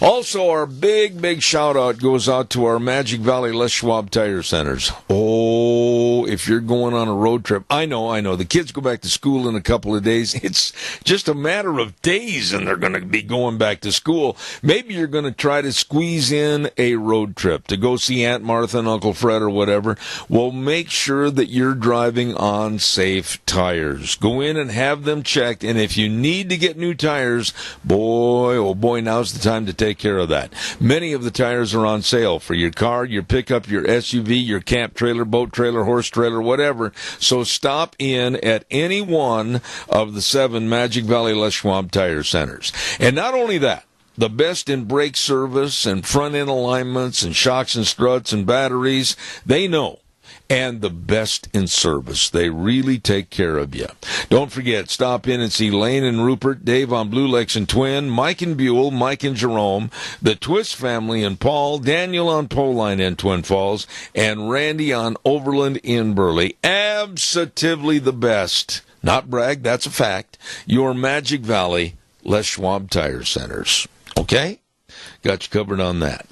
Also, our big shout-out goes out to our Magic Valley Les Schwab Tire Centers. Oh, if you're going on a road trip, I know. The kids go back to school in a couple of days. It's just a matter of days, and they're going to be going back to school. Maybe you're going to try to squeeze in a road trip to go see Aunt Martha and Uncle Fred or whatever. Well, make sure that you're driving on safe tires. Go in and have them checked, and if you need to get new tires, boy, oh boy, now's the time to take care of that. Many of the tires are on sale for your car, your pickup, your SUV, your camp trailer, boat trailer, horse trailer, whatever. So stop in at any one of the 7 Magic Valley Les Schwab Tire Centers. And not only that, the best in brake service and front-end alignments and shocks and struts and batteries, they know. And the best in service. They really take care of you. Don't forget, stop in and see Lane and Rupert, Dave on Blue Lakes and Twin, Mike and Buell, Mike and Jerome, the Twist family and Paul, Daniel on Poline in Twin Falls, and Randy on Overland in Burley. Absolutely the best. Not brag, that's a fact. Your Magic Valley Les Schwab Tire Centers. Okay? Got you covered on that.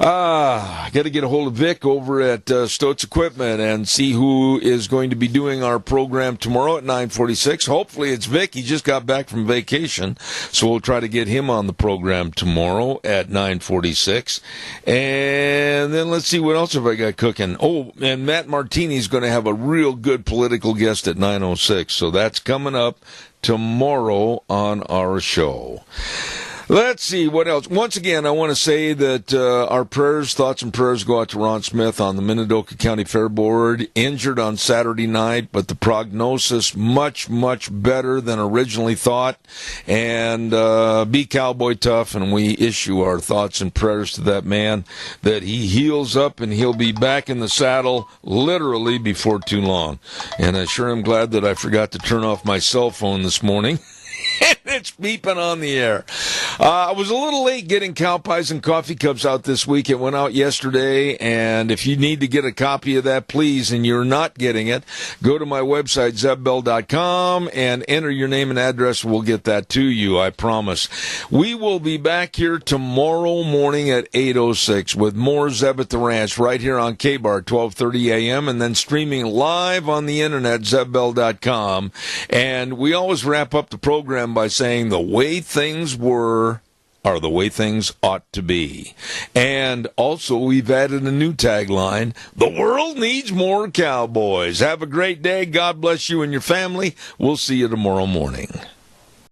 I got to get a hold of Vic over at Stoats Equipment and see who is going to be doing our program tomorrow at 9:46. Hopefully it's Vic. He just got back from vacation, so we'll try to get him on the program tomorrow at 9:46. And then let's see, what else have I got cooking? Oh, and Matt Martini's going to have a real good political guest at 9:06, so that's coming up tomorrow on our show. Let's see, what else? Once again, I want to say that our thoughts and prayers go out to Ron Smith on the Minidoka County Fair Board, injured on Saturday night, but the prognosis much better than originally thought. And be cowboy tough, and we issue our thoughts and prayers to that man, that he heals up and he'll be back in the saddle literally before too long. And I sure am glad that I forgot to turn off my cell phone this morning. It's beeping on the air. I was a little late getting cow pies and coffee cups out this week. It went out yesterday, and if you need to get a copy of that, please, and you're not getting it, go to my website, zebbell.com, and enter your name and address. We'll get that to you, I promise. We will be back here tomorrow morning at 8:06 with more Zeb at the Ranch right here on K-Bar, 12:30 a.m., and then streaming live on the internet, zebbell.com. And we always wrap up the program by saying the way things were are the way things ought to be. And also, we've added a new tagline: the world needs more cowboys. Have a great day. God bless you and your family. We'll see you tomorrow morning.